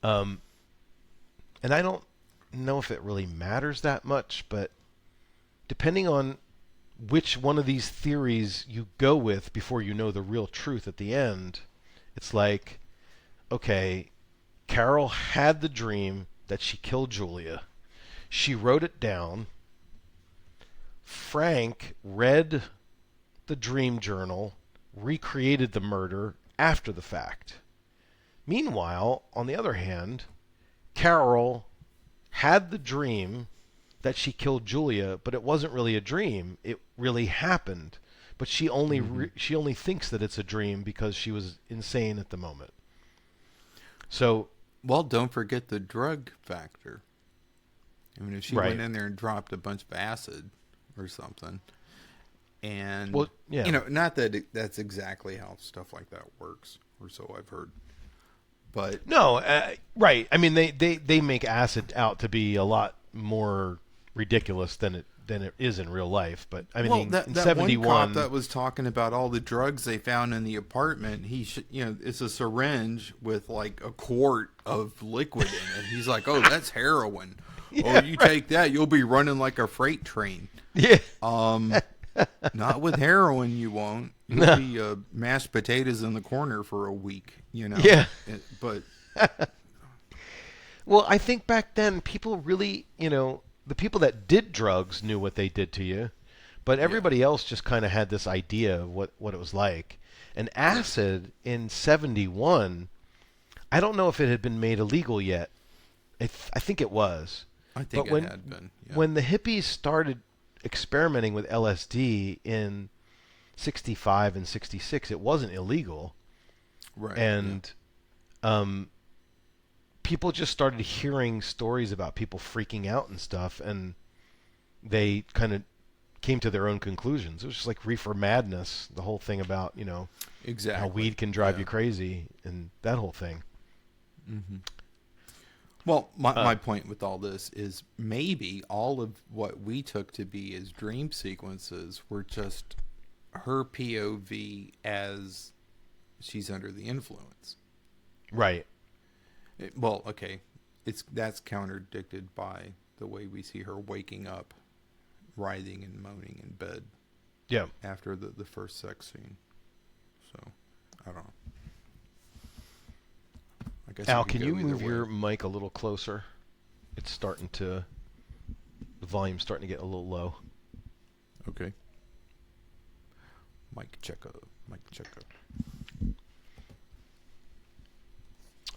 And I don't know if it really matters that much, but depending on which one of these theories you go with before you know the real truth at the end, it's like, okay, Carol had the dream that she killed Julia. She wrote it down. Frank read the dream journal, recreated the murder after the fact. Meanwhile, on the other hand, Carol had the dream that she killed Julia, but it wasn't really a dream. It really happened. But she only she only thinks that it's a dream because she was insane at the moment. So, well, don't forget the drug factor. I mean, if she went in there and dropped a bunch of acid or something, and not that that's exactly how stuff like that works, or so I've heard. But no, right? I mean, they make acid out to be a lot more ridiculous than it is in real life. But I mean, that in 71, one cop that was talking about all the drugs they found in the apartment, it's a syringe with like a quart of liquid in it. He's like, "Oh, that's heroin." Yeah, you take that, you'll be running like a freight train. Yeah. Not with heroin, you won't. You'll be mashed potatoes in the corner for a week, Yeah. But well, I think back then people really, the people that did drugs knew what they did to you, but everybody else just kind of had this idea of what it was like. And acid in 71, I don't know if it had been made illegal yet. I think it was. I think it had been. Yeah. When the hippies started experimenting with LSD in 65 and 66, it wasn't illegal. Right. And people just started hearing stories about people freaking out and stuff, and they kind of came to their own conclusions. It was just like reefer madness, the whole thing about, exactly how weed can drive you crazy and that whole thing. Mm-hmm. Well, my point with all this is maybe all of what we took to be as dream sequences were just her POV as she's under the influence. Right. Well, okay, that's contradicted by the way we see her waking up, writhing and moaning in bed. Yeah. After the first sex scene. So, I don't know. Al, can you move your mic a little closer? It's the volume's starting to get a little low. Okay. Mic checker.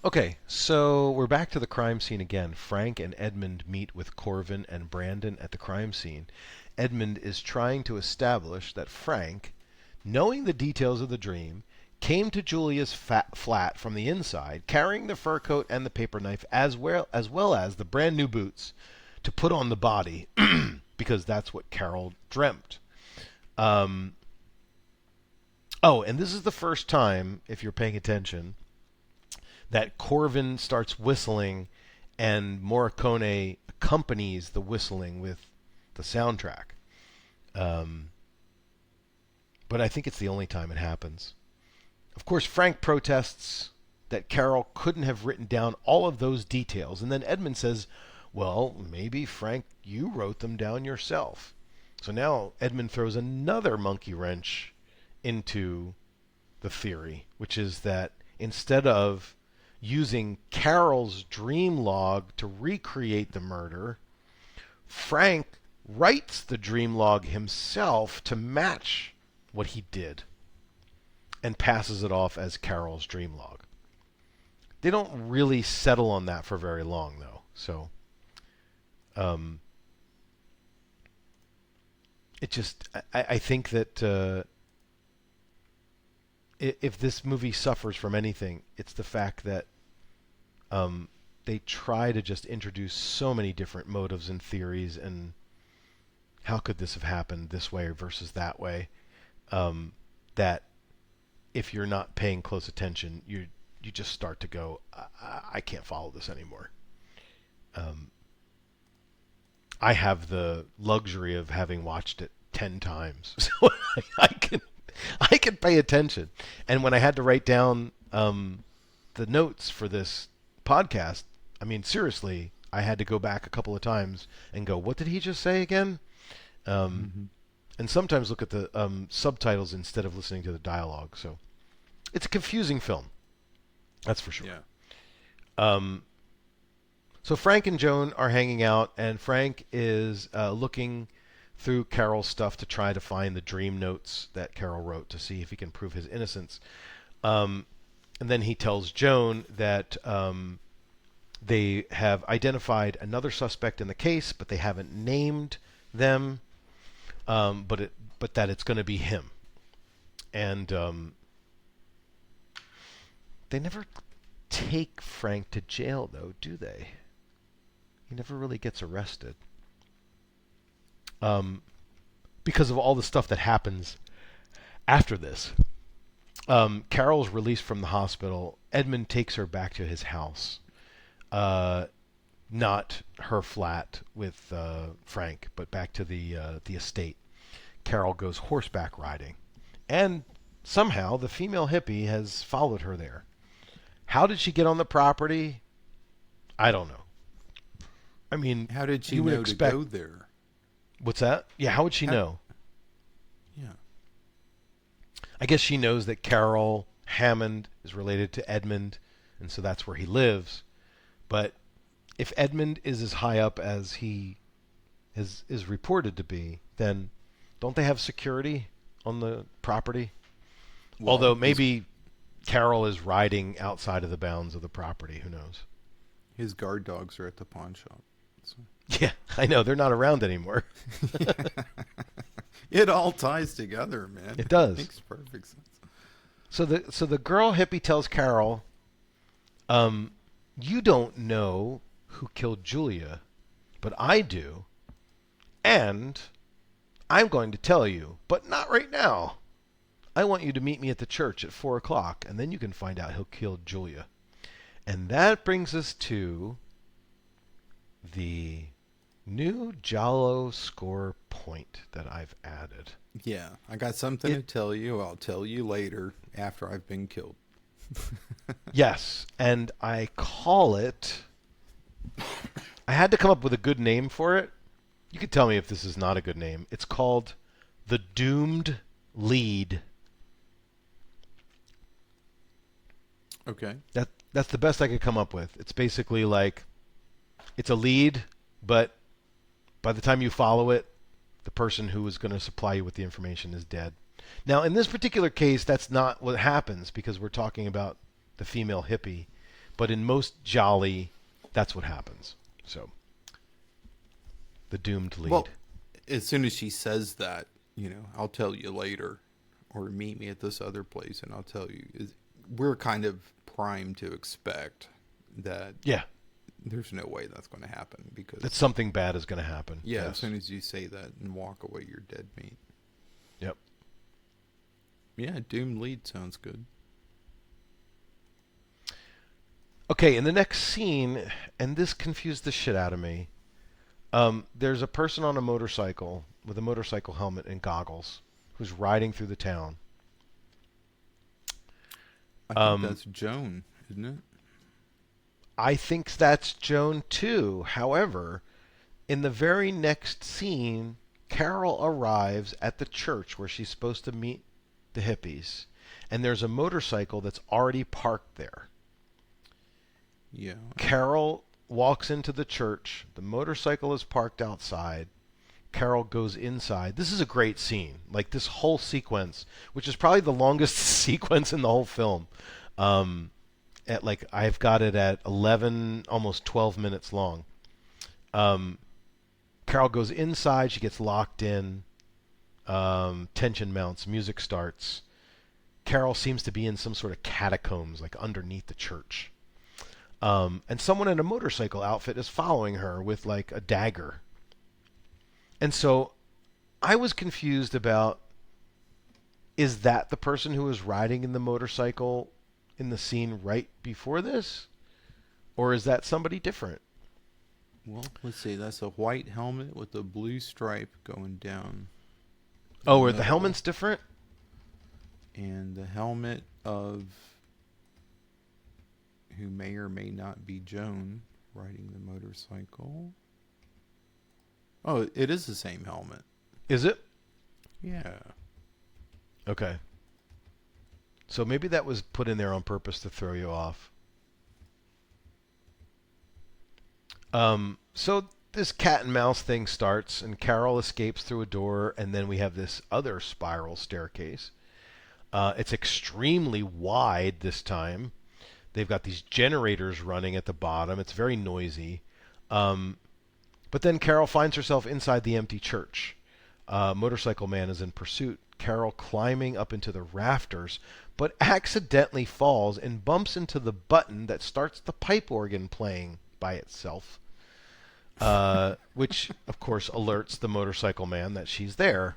Okay, so we're back to the crime scene again. Frank and Edmund meet with Corvin and Brandon at the crime scene. Edmund is trying to establish that Frank, knowing the details of the dream, came to Julia's flat from the inside, carrying the fur coat and the paper knife, as well as the brand new boots, to put on the body, because that's what Carol dreamt. Um, oh, and this is the first time, if you're paying attention, that Corvin starts whistling, and Morricone accompanies the whistling with the soundtrack. Um, but I think it's the only time it happens. Of course, Frank protests that Carol couldn't have written down all of those details, and then Edmund says, well, maybe, Frank, you wrote them down yourself. So now Edmund throws another monkey wrench into the theory, which is that instead of using Carol's dream log to recreate the murder, Frank writes the dream log himself to match what he did and passes it off as Carol's dream log. They don't really settle on that for very long, though. So, it just, I think that if this movie suffers from anything, it's the fact that they try to just introduce so many different motives and theories, and how could this have happened this way versus that way, that if you're not paying close attention, you just start to go, I can't follow this anymore. I have the luxury of having watched it 10 times, so I can pay attention. And when I had to write down the notes for this podcast, I mean, seriously, I had to go back a couple of times and go, what did he just say again? And sometimes look at the subtitles instead of listening to the dialogue. So it's a confusing film, that's for sure. Yeah. So Frank and Joan are hanging out, and Frank is looking through Carol's stuff to try to find the dream notes that Carol wrote to see if he can prove his innocence. And then he tells Joan that they have identified another suspect in the case, but they haven't named them, but that it's going to be him. And they never take Frank to jail, though, do they? He never really gets arrested. Because of all the stuff that happens after this. Carol's released from the hospital. Edmund takes her back to his house. Not her flat with Frank, but back to the estate. Carol goes horseback riding. And somehow the female hippie has followed her there. How did she get on the property? I don't know. I mean, How did she you would know expect... to go there? What's that? Yeah, how would she know? Yeah. I guess she knows that Carol Hammond is related to Edmund, and so that's where he lives. But if Edmund is as high up as he is reported to be, then don't they have security on the property? Well, Although maybe Carol is riding outside of the bounds of the property. Who knows? his guard dogs are at the pawn shop. So. Yeah, I know. They're not around anymore. It all ties together, man. It does. Makes perfect sense. So the girl hippie tells Carol, you don't know who killed Julia, but I do. And I'm going to tell you, but not right now. I want you to meet me at the church at 4 o'clock, and then you can find out who killed Julia. And that brings us to the new Giallo score point that I've added. Yeah, I got something to tell you. I'll tell you later after I've been killed. Yes, and I call it... I had to come up with a good name for it. You could tell me if this is not a good name. It's called The Doomed Lead. Okay. That's the best I could come up with. It's basically like, it's a lead, but by the time you follow it, the person who is going to supply you with the information is dead. Now, in this particular case, that's not what happens because we're talking about the female hippie. But in most Jolly, that's what happens. So, the doomed lead. Well, as soon as she says that, I'll tell you later, or meet me at this other place, and I'll tell you. We're kind of primed to expect that. Yeah. There's no way that's going to happen because that something bad is going to happen. Yeah, Yes. as soon as you say that and walk away, you're dead meat. Yep. Yeah, doomed lead sounds good. Okay, in the next scene, and this confused the shit out of me, there's a person on a motorcycle with a motorcycle helmet and goggles who's riding through the town. I think that's Joan, isn't it? I think that's Joan too. However, in the very next scene, Carol arrives at the church where she's supposed to meet the hippies, and there's a motorcycle that's already parked there. Yeah. Carol walks into the church. The motorcycle is parked outside. Carol goes inside. This is a great scene. Like, this whole sequence, which is probably the longest sequence in the whole film. I've got it at 11, almost 12 minutes long. Carol goes inside. She gets locked in. Tension mounts. Music starts. Carol seems to be in some sort of catacombs, like underneath the church. And someone in a motorcycle outfit is following her with like a dagger. And so I was confused about, is that the person who was riding in the motorcycle in the scene right before this? Or is that somebody different? Well, let's see. That's a white helmet with a blue stripe going down. Oh, are the helmets different? And the helmet of who may or may not be Joan riding the motorcycle. Oh, it is the same helmet. Is it? Yeah. Okay. So maybe that was put in there on purpose to throw you off. So this cat and mouse thing starts, and Carol escapes through a door, and then we have this other spiral staircase. It's extremely wide this time. They've got these generators running at the bottom. It's very noisy. But then Carol finds herself inside the empty church. Motorcycle man is in pursuit. Carol climbing up into the rafters, but accidentally falls and bumps into the button that starts the pipe organ playing by itself, which, of course, alerts the motorcycle man that she's there.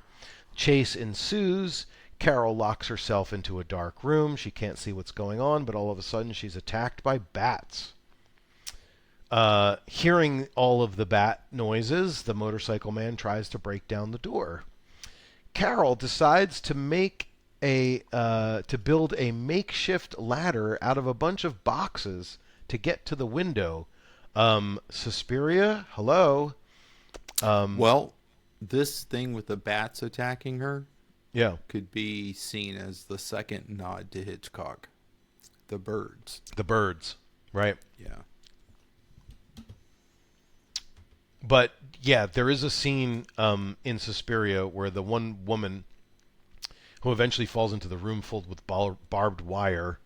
Chase ensues. Carol locks herself into a dark room. She can't see what's going on, but all of a sudden she's attacked by bats. Hearing all of the bat noises, the motorcycle man tries to break down the door. Carol decides to build a makeshift ladder out of a bunch of boxes to get to the window. Suspiria, hello. Well, this thing with the bats attacking her, yeah, could be seen as the second nod to Hitchcock. The birds. The birds, right? Yeah. But yeah, there is a scene in Suspiria where the one woman who eventually falls into the room filled with barbed wire,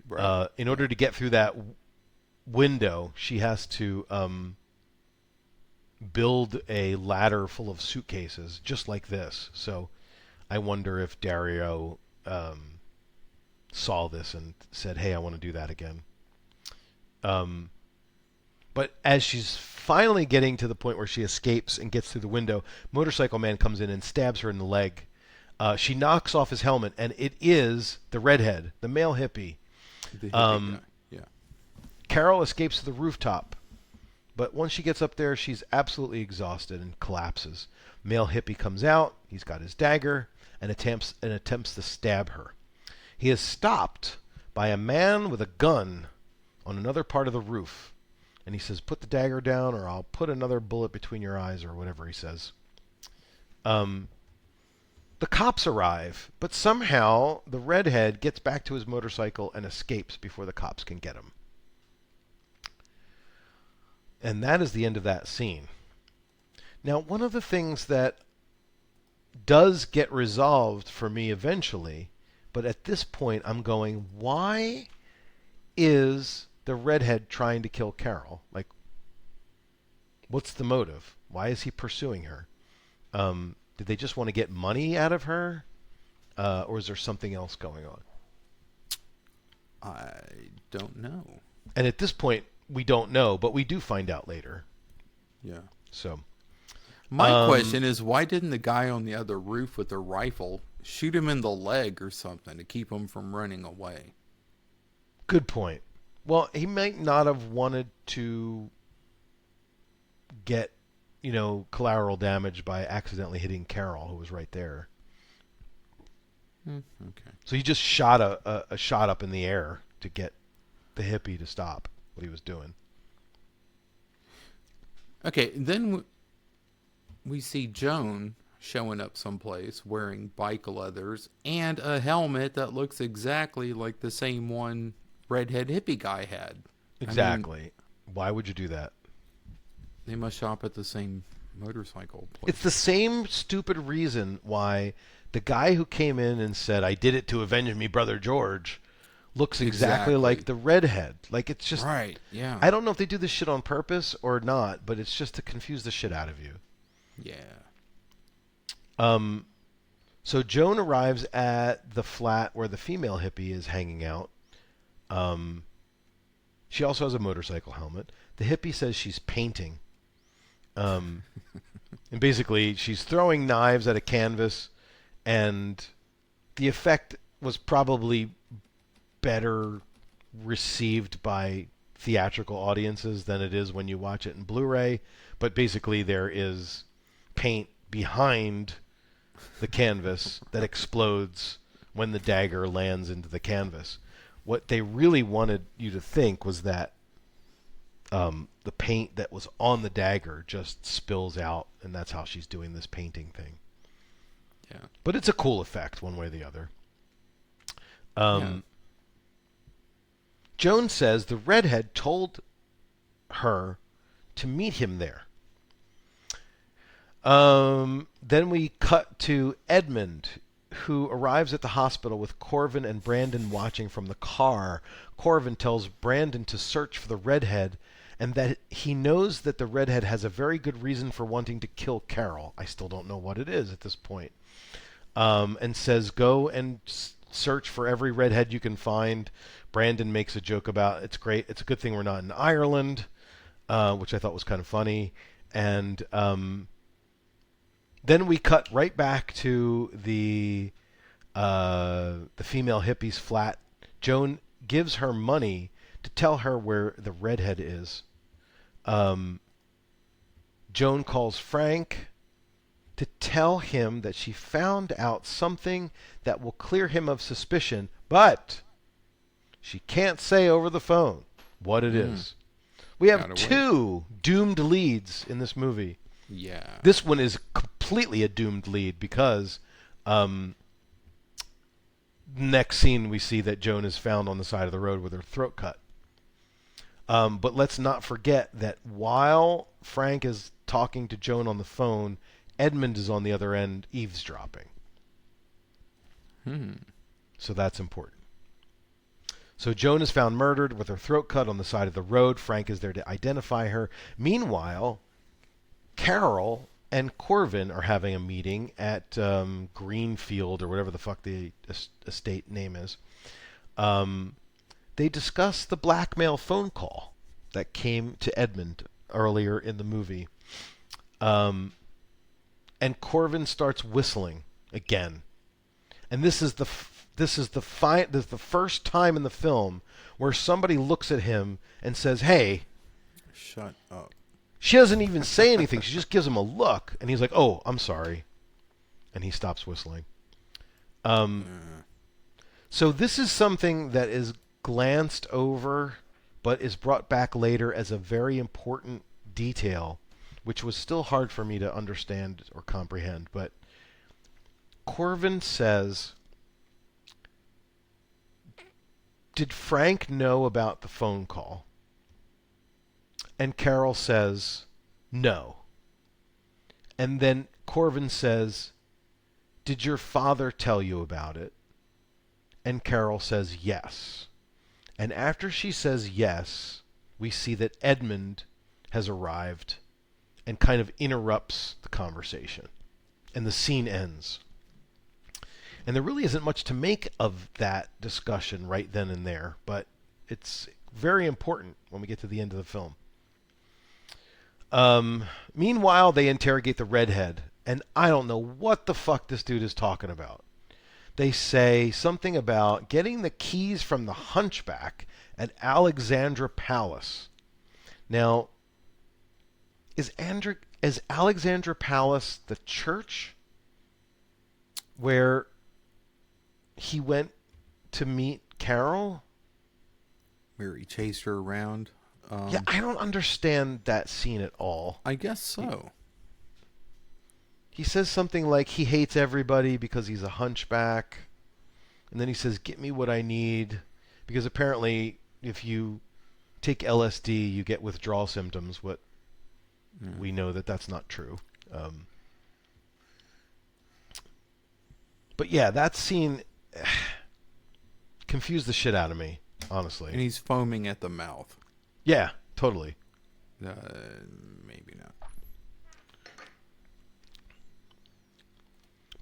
Right. In order to get through that window, she has to build a ladder full of suitcases, just like this. So I wonder if Dario saw this and said, hey, I want to do that again. But as she's finally getting to the point where she escapes and gets through the window, Motorcycle Man comes in and stabs her in the leg. She knocks off his helmet, and it is the redhead, the male hippie. The hippie guy. Yeah. Carol escapes to the rooftop, but once she gets up there, she's absolutely exhausted and collapses. Male hippie comes out. He's got his dagger and attempts to stab her. He is stopped by a man with a gun on another part of the roof. And he says, put the dagger down or I'll put another bullet between your eyes, or whatever he says. The cops arrive, but somehow the redhead gets back to his motorcycle and escapes before the cops can get him. And that is the end of that scene. Now, one of the things that does get resolved for me eventually, but at this point I'm going, why is the the redhead trying to kill Carol? Like, what's the motive? Why is he pursuing her? Did they just want to get money out of her? Or is there something else going on? I don't know. And at this point, we don't know, but we do find out later. Yeah. So, my question is, why didn't the guy on the other roof with the rifle shoot him in the leg or something to keep him from running away? good point. Well, he might not have wanted to get, collateral damage by accidentally hitting Carol, who was right there. Okay. So he just shot a shot up in the air to get the hippie to stop what he was doing. Okay, then we see Joan showing up someplace wearing bike leathers and a helmet that looks exactly like the same one redhead hippie guy had. Exactly. I mean, why would you do that? they must shop at the same motorcycle place. It's the same stupid reason why the guy who came in and said, "I did it to avenge me brother George," looks exactly like the redhead. Like, it's just... Right, yeah. I don't know if they do this shit on purpose or not, but it's just to confuse the shit out of you. Yeah. So Joan arrives at the flat where the female hippie is hanging out. She also has a motorcycle helmet. The hippie says she's painting. And basically, she's throwing knives at a canvas, and the effect was probably better received by theatrical audiences than it is when you watch it in Blu-ray. But basically, there is paint behind the canvas that explodes when the dagger lands into the canvas. What they really wanted you to think was that the paint that was on the dagger just spills out, and that's how she's doing this painting thing. Yeah. But it's a cool effect, one way or the other. Joan says the redhead told her to meet him there. Then we cut to Edmund, who arrives at the hospital with Corvin and Brandon watching from the car. Corvin tells Brandon to search for the redhead, and that he knows that the redhead has a very good reason for wanting to kill Carol. I still don't know what it is at this point. And says, go and search for every redhead you can find. Brandon makes a joke about, it's great, it's a good thing we're not in Ireland, which I thought was kind of funny. And then we cut right back to the female hippie's flat. Joan gives her money to tell her where the redhead is. Joan calls Frank to tell him that she found out something that will clear him of suspicion, but she can't say over the phone what it is. We have two doomed leads in this movie. Yeah. This one is completely a doomed lead because next scene we see that Joan is found on the side of the road with her throat cut. But let's not forget that while Frank is talking to Joan on the phone, Edmund is on the other end eavesdropping. So that's important. So Joan is found murdered with her throat cut on the side of the road. Frank is there to identify her. Meanwhile, Carol and Corvin are having a meeting at Greenfield, or whatever the fuck the estate name is. They discuss the blackmail phone call that came to Edmund earlier in the movie. And Corvin starts whistling again. And this is the first time in the film where somebody looks at him and says, "Hey, shut up." She doesn't even say anything. She just gives him a look, and he's like, "Oh, I'm sorry," and he stops whistling. So this is something that is glanced over, but is brought back later as a very important detail, which was still hard for me to understand or comprehend. But Corvin says, "Did Frank know about the phone call?" And Carol says, "No." And then Corvin says, "Did your father tell you about it?" And Carol says, "Yes." And after she says yes, we see that Edmund has arrived and kind of interrupts the conversation. And the scene ends. And there really isn't much to make of that discussion right then and there, but it's very important when we get to the end of the film. Meanwhile, they interrogate the redhead, and I don't know what the fuck this dude is talking about. They say something about getting the keys from the hunchback at Alexandra Palace. Now, is Alexandra Palace the church where he went to meet Carol? Where he chased her around? Yeah, I don't understand that scene at all. I guess so. He says something like he hates everybody because he's a hunchback. And then he says, get me what I need. Because apparently, if you take LSD, you get withdrawal symptoms. We know that that's not true. But yeah, that scene confused the shit out of me, honestly. And he's foaming at the mouth. Yeah, totally. Maybe not.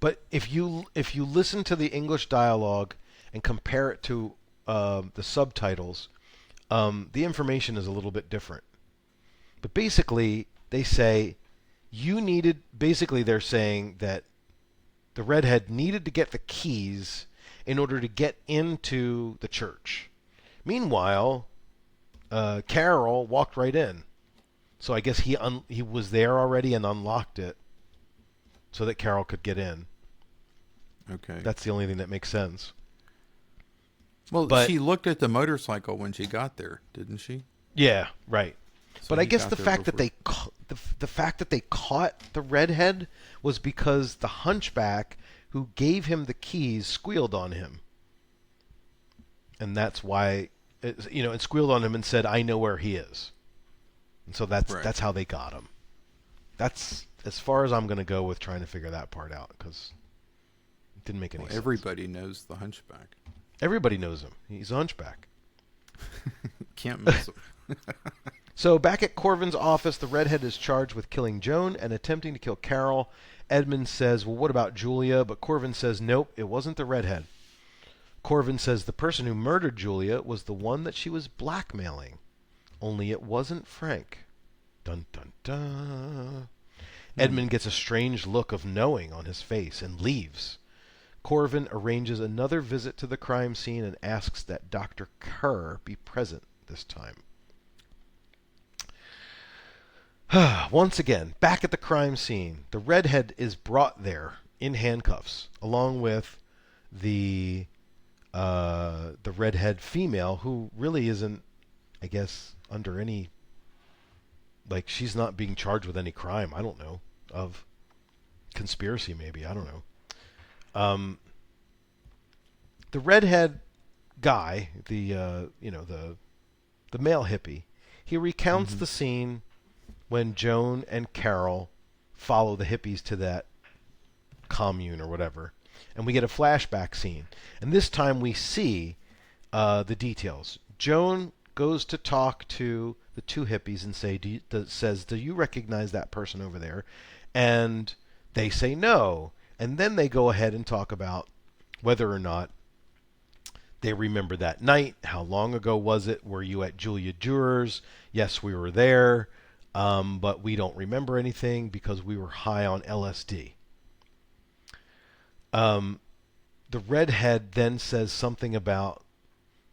But if you listen to the English dialogue and compare it to the subtitles, the information is a little bit different. But basically, they say they're saying that the redhead needed to get the keys in order to get into the church. Meanwhile, Carol walked right in. So I guess he was there already and unlocked it so that Carol could get in. Okay. That's the only thing that makes sense. Well, But- she looked at the motorcycle when she got there, didn't she? Yeah, right. So But I he guess got the there fact that before- the fact that they caught the redhead was because the hunchback who gave him the keys squealed on him, and that's why and squealed on him and said, "I know where he is," and so that's how they got him. That's as far as I'm going to go with trying to figure that part out because it didn't make any sense. Everybody knows the hunchback. Everybody knows him. He's a hunchback. Can't miss him. So back at Corvin's office, the redhead is charged with killing Joan and attempting to kill Carol. Edmund says, well, what about Julia? But Corvin says, nope, it wasn't the redhead. Corvin says the person who murdered Julia was the one that she was blackmailing. Only it wasn't Frank. Dun, dun, dun. Edmund gets a strange look of knowing on his face and leaves. Corvin arranges another visit to the crime scene and asks that Dr. Kerr be present this time. Once again, back at the crime scene, the redhead is brought there in handcuffs, along with the redhead female, who really isn't, I guess, under any, she's not being charged with any crime. I don't know, of conspiracy maybe. I don't know. The redhead guy, the male hippie, he recounts the scene when Joan and Carol follow the hippies to that commune or whatever. And we get a flashback scene. And this time we see the details. Joan goes to talk to the two hippies and says, do you recognize that person over there? And they say no. And then they go ahead and talk about whether or not they remember that night. How long ago was it? Were you at Julia Jurors? Yes, we were there. But we don't remember anything because we were high on LSD. The redhead then says something about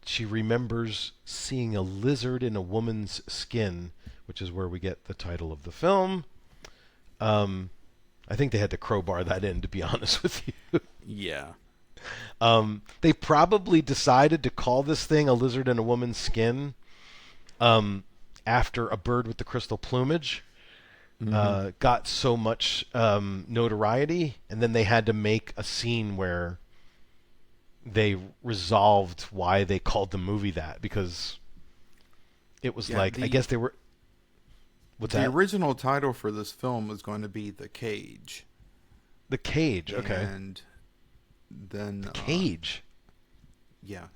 she remembers seeing a lizard in a woman's skin, which is where we get the title of the film. I think they had to crowbar that in, to be honest with you. Yeah. They probably decided to call this thing a lizard in a woman's skin after A Bird with the Crystal Plumage got so much notoriety, and then they had to make a scene where they resolved why they called the movie that, because it was I guess they were... The original title for this film was going to be The Cage. The Cage, okay. And then... The Cage? Yeah,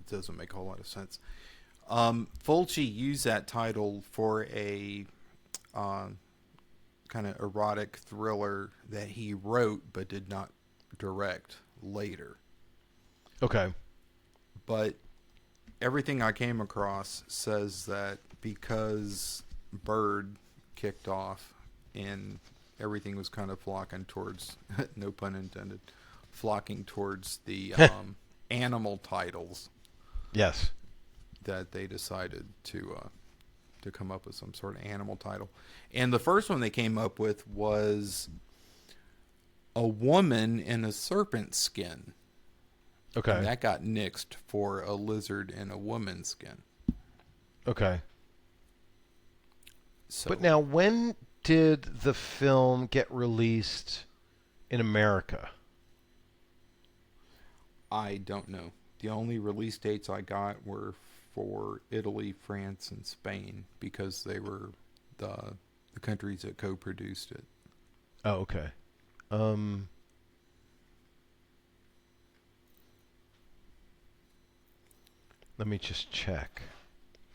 doesn't make a whole lot of sense. Fulci used that title for a kind of erotic thriller that he wrote but did not direct later. Okay. But everything I came across says that because Bird kicked off and everything was kind of flocking towards, no pun intended, flocking towards the animal titles. Yes. That they decided to come up with some sort of animal title. And the first one they came up with was a woman in a serpent skin. Okay. And that got nixed for a lizard in a woman's skin. Okay. So, But now, when did the film get released in America? I don't know. The only release dates I got were for Italy, France, and Spain because they were the countries that co-produced it. Oh, okay. Let me just check.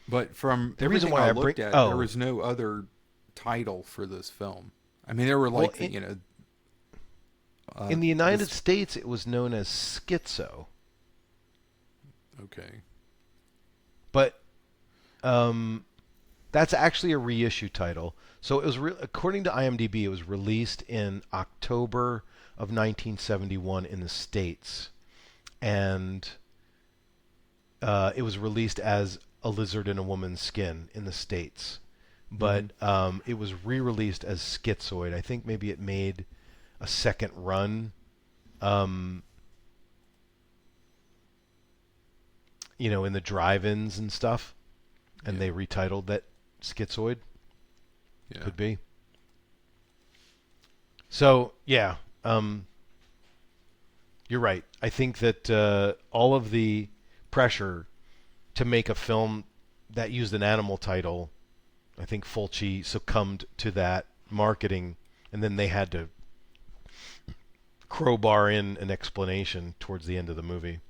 But from The reason everything why I I looked bring- at, oh. there was no other title for this film. I mean, there were like, Well, you know... in the United this- States, it was known as Schizo. Okay. But that's actually a reissue title. So it was according to IMDb, it was released in October of 1971 in the States, and it was released as A Lizard in a Woman's Skin in the States. But it was re-released as Schizoid. I think maybe it made a second run. In the drive-ins and stuff, and they retitled that Schizoid. Yeah. Could be. So, yeah, you're right. I think that all of the pressure to make a film that used an animal title, I think Fulci succumbed to that marketing, and then they had to crowbar in an explanation towards the end of the movie.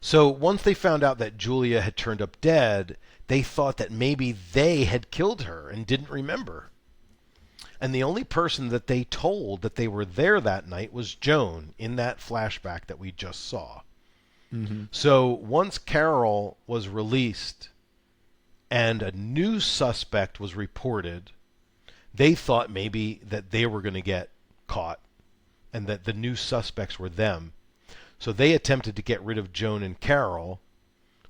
So once they found out that Julia had turned up dead, they thought that maybe they had killed her and didn't remember. And the only person that they told that they were there that night was Joan in that flashback that we just saw. Mm-hmm. So once Carol was released and a new suspect was reported, they thought maybe that they were going to get caught and that the new suspects were them. So they attempted to get rid of Joan and Carol,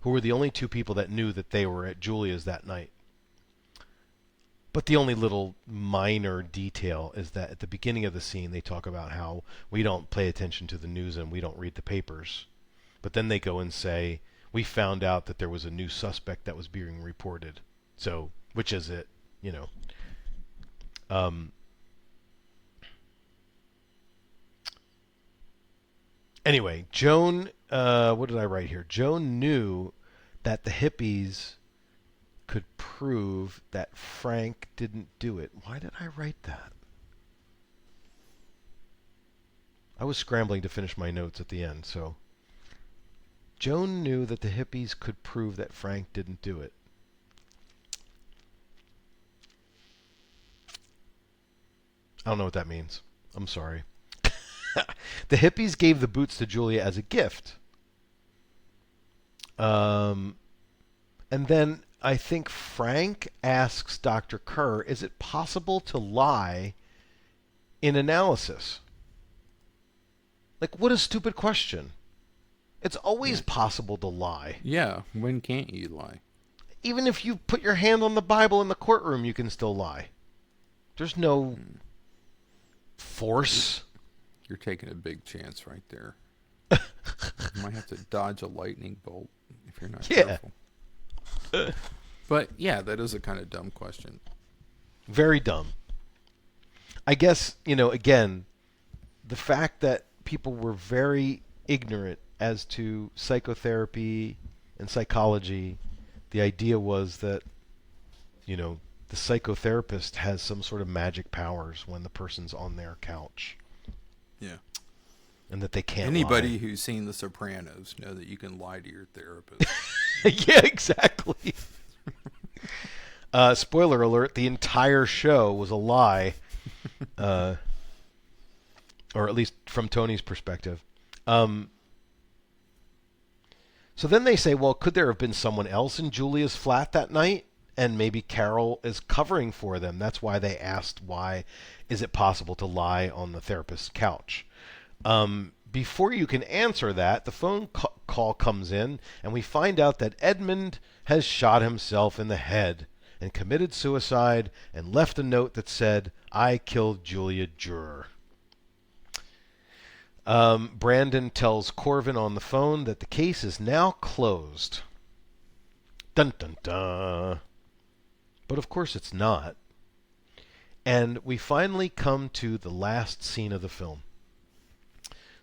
who were the only two people that knew that they were at Julia's that night. But the only little minor detail is that at the beginning of the scene, they talk about how we don't pay attention to the news and we don't read the papers. But then they go and say, we found out that there was a new suspect that was being reported. So, which is it, Anyway, Joan, what did I write here? Joan knew that the hippies could prove that Frank didn't do it. Why did I write that? I was scrambling to finish my notes at the end, so. Joan knew that the hippies could prove that Frank didn't do it. I don't know what that means. I'm sorry. The hippies gave the boots to Julia as a gift. And then I think Frank asks Dr. Kerr, is it possible to lie in analysis? Like, what a stupid question. It's always possible to lie. Yeah, when can't you lie? Even if you put your hand on the Bible in the courtroom, you can still lie. There's no force. You're taking a big chance right there. You might have to dodge a lightning bolt if you're not careful. But yeah, that is a kind of dumb question. Very dumb. I guess, again, the fact that people were very ignorant as to psychotherapy and psychology, the idea was that, the psychotherapist has some sort of magic powers when the person's on their couch. Yeah. and that they can't Anybody lie. who's seen The Sopranos know that you can lie to your therapist. Yeah, exactly. Spoiler alert, the entire show was a lie. Or at least from Tony's perspective. So then they say, well, could there have been someone else in Julia's flat that night? And maybe Carol is covering for them. That's why they asked, why is it possible to lie on the therapist's couch? Before you can answer that, the phone call comes in, and we find out that Edmund has shot himself in the head and committed suicide and left a note that said, I killed Julia Juror. Brandon tells Corvin on the phone that the case is now closed. Dun dun dun. But of course it's not. And we finally come to the last scene of the film.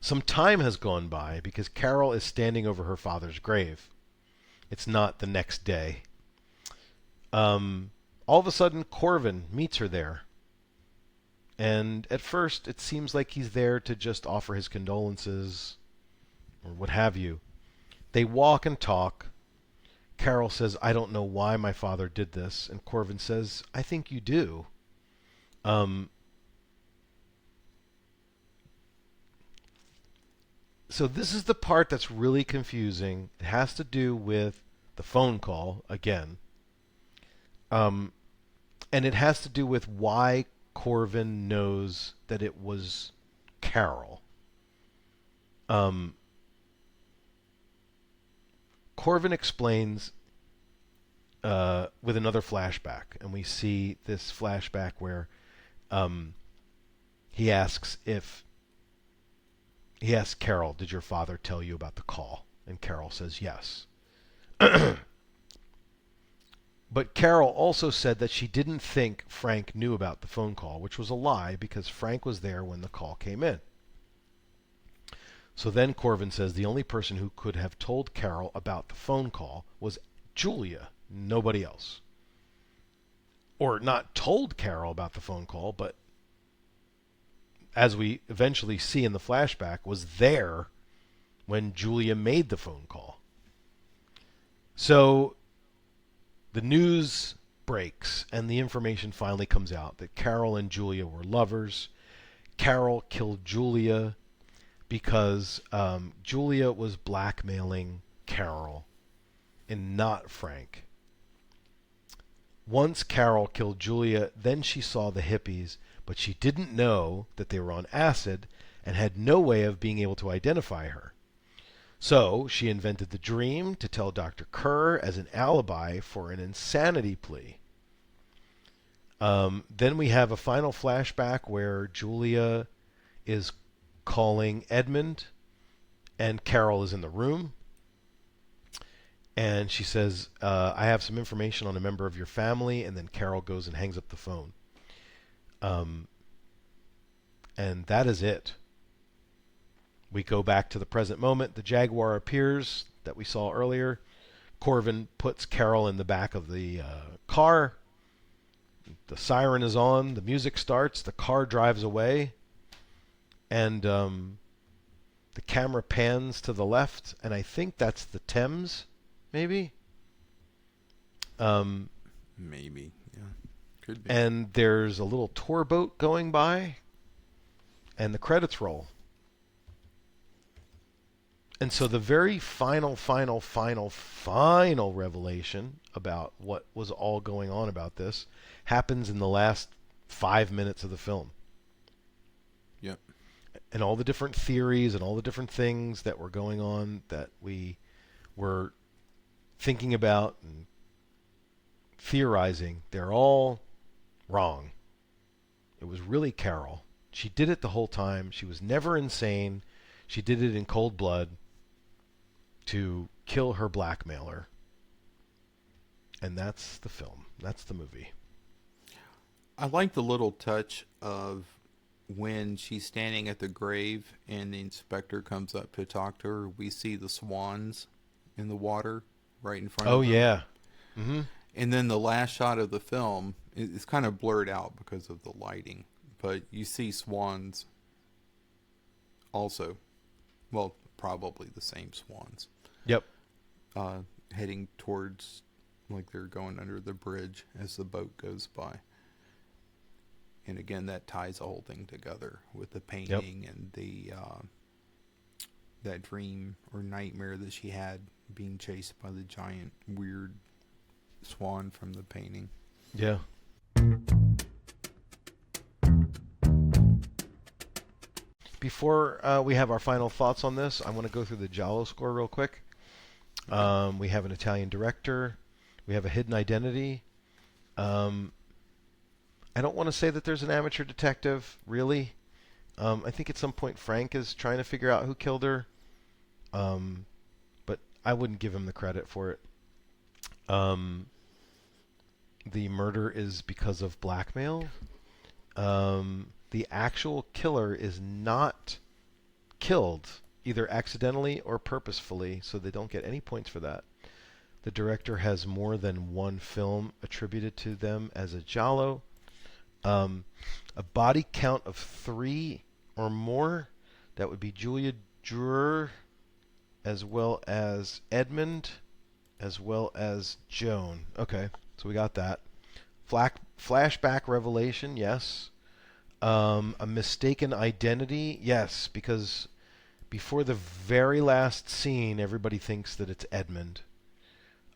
Some time has gone by because Carol is standing over her father's grave. It's not the next day. All of a sudden, Corvin meets her there. And at first, it seems like he's there to just offer his condolences or what have you. They walk and talk. Carol says, I don't know why my father did this. And Corvin says, I think you do. So this is the part that's really confusing. It has to do with the phone call, again. And it has to do with why Corvin knows that it was Carol. Corvin explains with another flashback, and we see this flashback where he asks Carol, did your father tell you about the call? And Carol says yes. But Carol also said that she didn't think Frank knew about the phone call, which was a lie because Frank was there when the call came in. So then Corvin says the only person who could have told Carol about the phone call was Julia, nobody else. Or not told Carol about the phone call, but as we eventually see in the flashback, was there when Julia made the phone call. So the news breaks, and the information finally comes out that Carol and Julia were lovers. Carol killed Julia because Julia was blackmailing Carol and not Frank. Once Carol killed Julia, then she saw the hippies, but she didn't know that they were on acid and had no way of being able to identify her. So she invented the dream to tell Dr. Kerr as an alibi for an insanity plea. Then we have a final flashback where Julia is calling Edmund and Carol is in the room. And she says, I have some information on a member of your family. And then Carol goes and hangs up the phone. And that is it. We go back to the present moment. The Jaguar appears that we saw earlier. Corvin puts Carol in the back of the car. The siren is on. The music starts. The car drives away. And the camera pans to the left. And I think that's the Thames, maybe? Maybe, yeah. Could be. And there's a little tour boat going by. And the credits roll. And so the very final revelation about what was all going on about this happens in the last 5 minutes of the film. Yep. And all the different theories and all the different things that were going on that we were thinking about and theorizing, they're all wrong. It was really Carol. She did it the whole time. She was never insane. She did it in cold blood to kill her blackmailer. And that's the film. That's the movie. I like the little touch of when she's standing at the grave and the inspector comes up to talk to her. We see the swans in the water right in front of them. Oh, yeah. Mm-hmm. And then the last shot of the film, it's kind of blurred out because of the lighting. But you see swans also Well, probably the same swans. Yep. Heading towards, like they're going under the bridge as the boat goes by. And again, that ties the whole thing together with the painting and the that dream or nightmare that she had being chased by the giant weird swan from the painting. Yeah. Before we have our final thoughts on this, I want to go through the Giallo score real quick. We have an Italian director. We have a hidden identity. I don't want to say that there's an amateur detective, really. I think at some point Frank is trying to figure out who killed her. But I wouldn't give him the credit for it. The murder is because of blackmail. The actual killer is not killed, either accidentally or purposefully, so they don't get any points for that. The director has more than one film attributed to them as a Giallo. A body count of 3 or more, that would be Julia Drewer, as well as Edmund, as well as Joan. Okay, so we got that. Flashback revelation, yes. A mistaken identity, yes, because before the very last scene, everybody thinks that it's Edmund.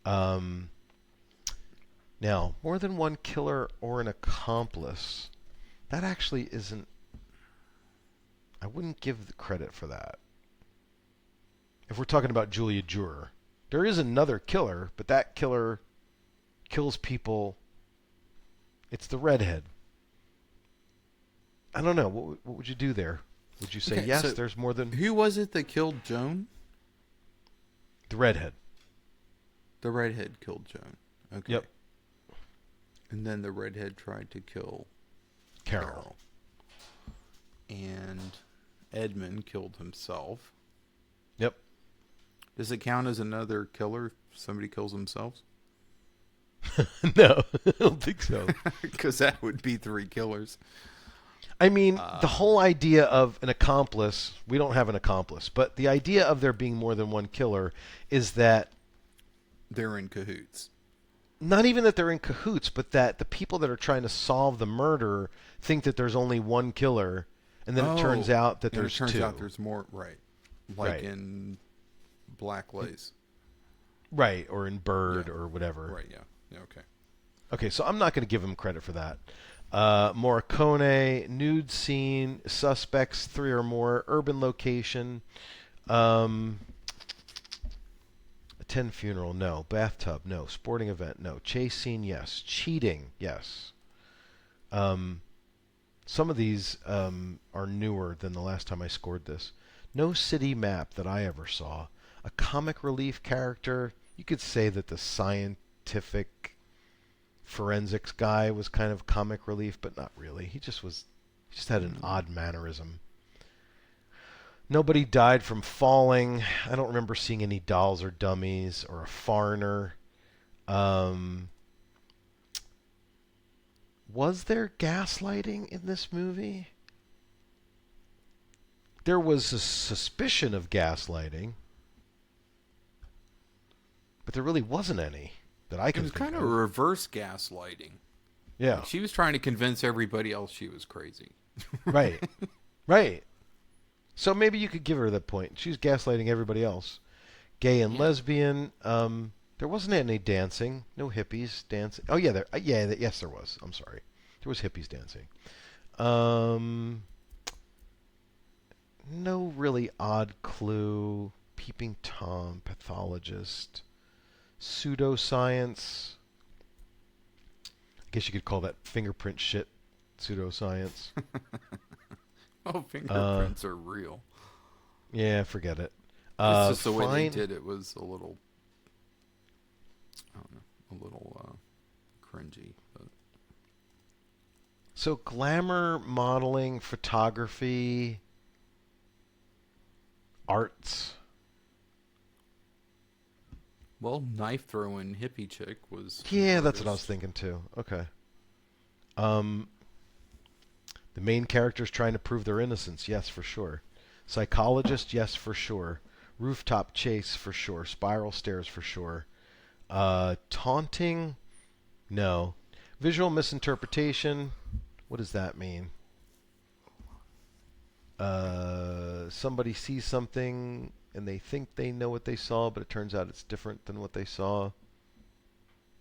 Now, more than one killer or an accomplice, that actually isn't... I wouldn't give the credit for that. If we're talking about Julia Drewer, there is another killer, but that killer kills people. It's the redhead. I don't know. What would you do there? Would you say, Okay, yes, so there's more than... Who was it that killed Joan? The redhead. The redhead killed Joan. Okay. Yep. And then the redhead tried to kill Carol. And Edmund killed himself. Yep. Does it count as another killer if somebody kills themselves? No, I don't think so. Because that would be 3 killers. I mean, the whole idea of an accomplice, we don't have an accomplice, but the idea of there being more than one killer is that... They're in cahoots. Not even that they're in cahoots, but that the people that are trying to solve the murder think that there's only one killer, and then it turns out that there's 2. It turns out there's more, right. Like Right. in Black Lace. Right, or in Bird or whatever. Right, yeah. Yeah, okay. Okay, so I'm not going to give him credit for that. Morricone, nude scene, suspects 3 or more, urban location, attend funeral, no. Bathtub, no. Sporting event, no. Chase scene, yes. Cheating, yes. Some of these are newer than the last time I scored this. No city map that I ever saw. A comic relief character. You could say that the scientific forensics guy was kind of comic relief, but not really. He just had an odd mannerism. Nobody died from falling. I don't remember seeing any dolls or dummies or a foreigner. Was there gaslighting in this movie? There was a suspicion of gaslighting, but there really wasn't any that I It can was think kind of. of reverse gaslighting. Yeah. She was trying to convince everybody else she was crazy. Right. Right. So maybe you could give her that point. She was gaslighting everybody else. Gay and lesbian. There wasn't any dancing. No hippies dancing. Oh yeah, yes there was. I'm sorry. There was hippies dancing. No really odd clue. Peeping Tom, pathologist, pseudoscience. I guess you could call that fingerprint shit pseudoscience. Oh, fingerprints are real. Yeah, forget it. It's just the way they did it was a little, I don't know, a little cringy. But. So glamour, modeling, photography, arts. Well, knife throwing hippie chick was. Yeah, that's what I was thinking too. Okay. The main character's trying to prove their innocence. Yes, for sure. Psychologist, yes, for sure. Rooftop chase, for sure. Spiral stairs, for sure. Taunting, no. Visual misinterpretation, what does that mean? Somebody sees something and they think they know what they saw, but it turns out it's different than what they saw.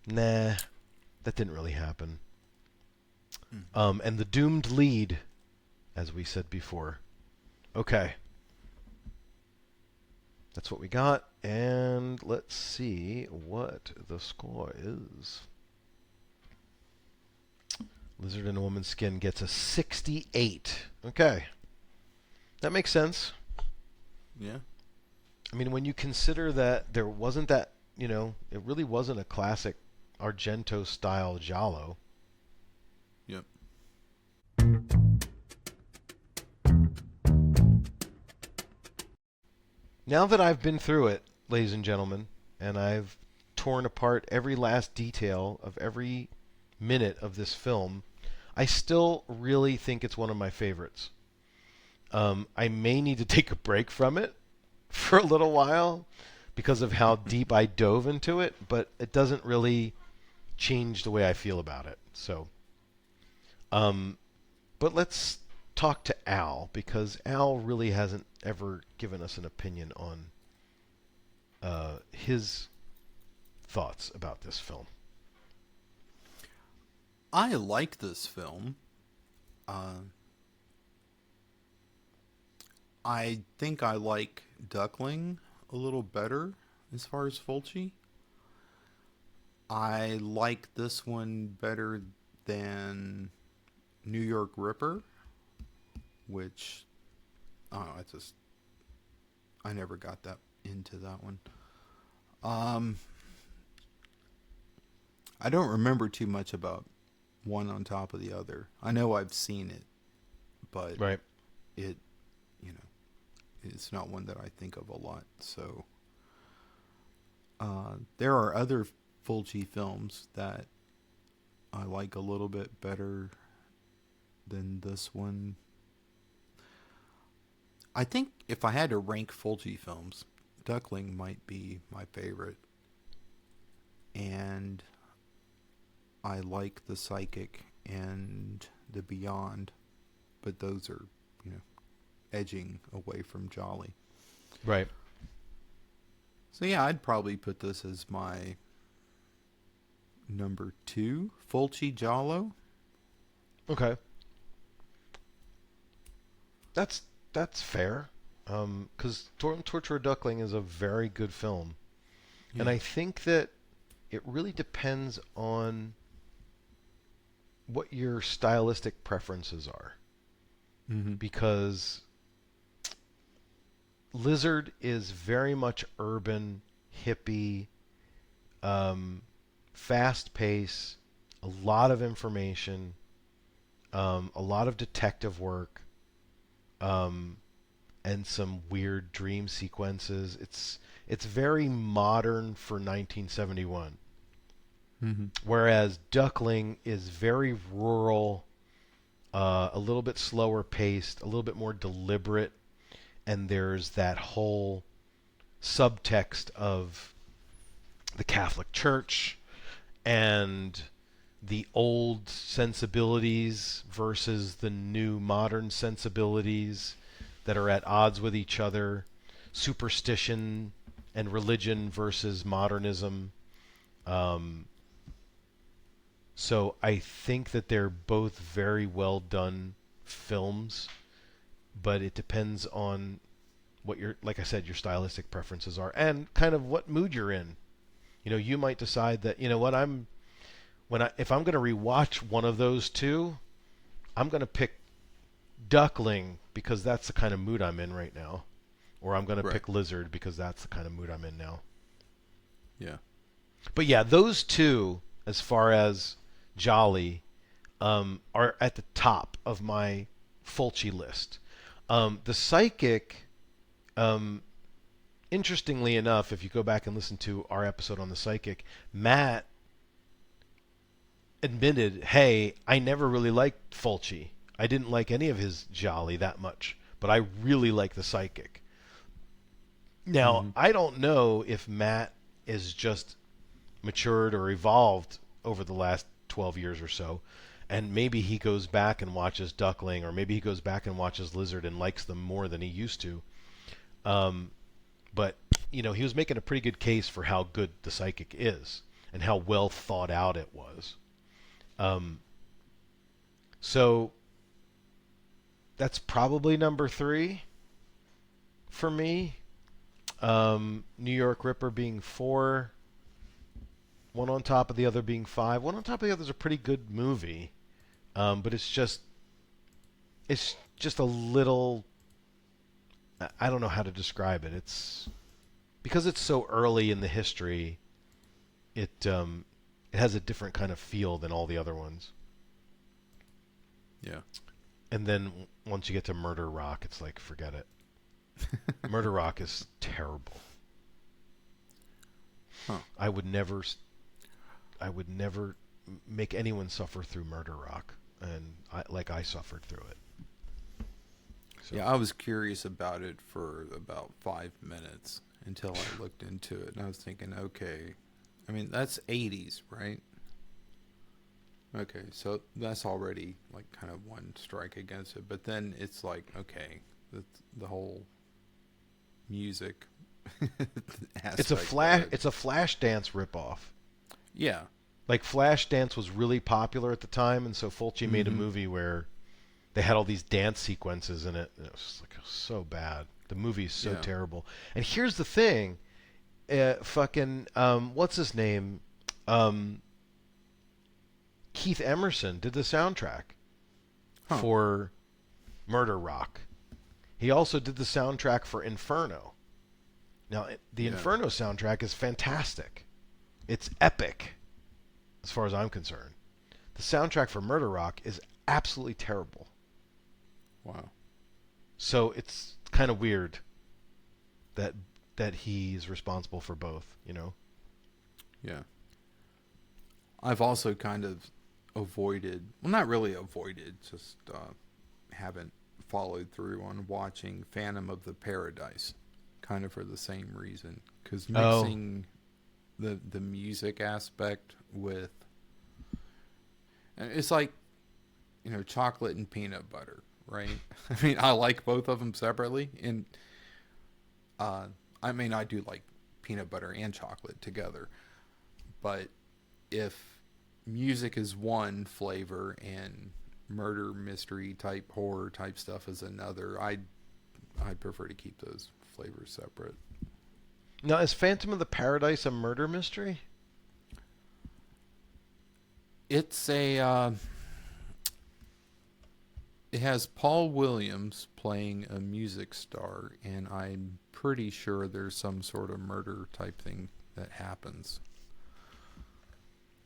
Nah, that didn't really happen. And the doomed lead, as we said before. Okay. That's what we got. And let's see what the score is. Lizard in a woman's skin gets a 68. Okay. That makes sense. Yeah. I mean, when you consider that there wasn't that, it really wasn't a classic Argento-style Giallo. Yep. Now that I've been through it, ladies and gentlemen, and I've torn apart every last detail of every minute of this film, I still really think it's one of my favorites. I may need to take a break from it for a little while because of how deep I dove into it, but it doesn't really change the way I feel about it. So, but let's talk to Al, because Al really hasn't ever given us an opinion on his thoughts about this film. I like this film. I think I like Duckling a little better as far as Fulci. I like this one better than New York Ripper, which I never got that into that one. I don't remember too much about one on top of the other. I know I've seen it, but Right. it's not one that I think of a lot. So there are other Fulci films that I like a little bit better than this one. I think if I had to rank Fulci films, Duckling might be my favorite. And I like The Psychic and The Beyond, but those are, edging away from Jolly. Right. So yeah, I'd probably put this as my number 2, Fulci Giallo. Okay. That's fair. Because Torture Duckling is a very good film. Yeah. And I think that it really depends on what your stylistic preferences are. Mm-hmm. Because Lizard is very much urban, hippie, fast pace, a lot of information, a lot of detective work, and some weird dream sequences. It's very modern for 1971. Mm-hmm. Whereas Duckling is very rural, a little bit slower paced, a little bit more deliberate, and there's that whole subtext of the Catholic Church and the old sensibilities versus the new modern sensibilities that are at odds with each other, superstition and religion versus modernism. So I think that they're both very well done films, but it depends on what like I said, your stylistic preferences are and kind of what mood you're in. You might decide that, what if I'm going to rewatch one of those two, I'm going to pick Duckling because that's the kind of mood I'm in right now. Or I'm going to pick Lizard because that's the kind of mood I'm in now. Yeah. But yeah, those two, as far as Jolly, are at the top of my Fulci list. The Psychic, interestingly enough, if you go back and listen to our episode on The Psychic, Matt admitted, hey, I never really liked Fulci. I didn't like any of his Jolly that much. but I really like The Psychic. Now, I don't know if Matt is just matured or evolved over the last 12 years or so, and maybe he goes back and watches Duckling, or maybe he goes back and watches Lizard and likes them more than he used to. But, he was making a pretty good case for how good The Psychic is and how well thought out it was. So that's probably number 3 for me. New York Ripper being 4. One on top of the other being 5. One on top of the other is a pretty good movie. But it's just a little, I don't know how to describe it. It's because it's so early in the history, it has a different kind of feel than all the other ones. Yeah. And then once you get to Murder Rock, it's like, forget it. Murder Rock is terrible. Huh. I would never make anyone suffer through Murder Rock, and I suffered through it. So. Yeah, I was curious about it for about 5 minutes until I looked into it, and I was thinking, okay, I mean, that's 80s, right? Okay, so that's already like kind of one strike against it, but then it's like, okay, the whole music aspect. It's a Flashdance ripoff. Yeah. Like Flashdance was really popular at the time, and so Fulci made a movie where they had all these dance sequences in it, and it was just like so bad. The movie's so terrible. And here's the thing, what's his name? Keith Emerson did the soundtrack for Murder Rock. He also did the soundtrack for Inferno. Now, the Inferno soundtrack is fantastic. It's epic, as far as I'm concerned. The soundtrack for Murder Rock is absolutely terrible. Wow. So it's kind of weird that he's responsible for both, Yeah. I've also kind of avoided, well, not really avoided, just haven't followed through on watching Phantom of the Paradise, kind of for the same reason, because mixing the music aspect with, it's like, chocolate and peanut butter, right? I mean, I like both of them separately, and I do like peanut butter and chocolate together, but if music is one flavor and murder mystery type horror type stuff is another, I'd prefer to keep those flavors separate. Now, is Phantom of the Paradise a murder mystery? It's it has Paul Williams playing a music star, and I'm pretty sure there's some sort of murder type thing that happens.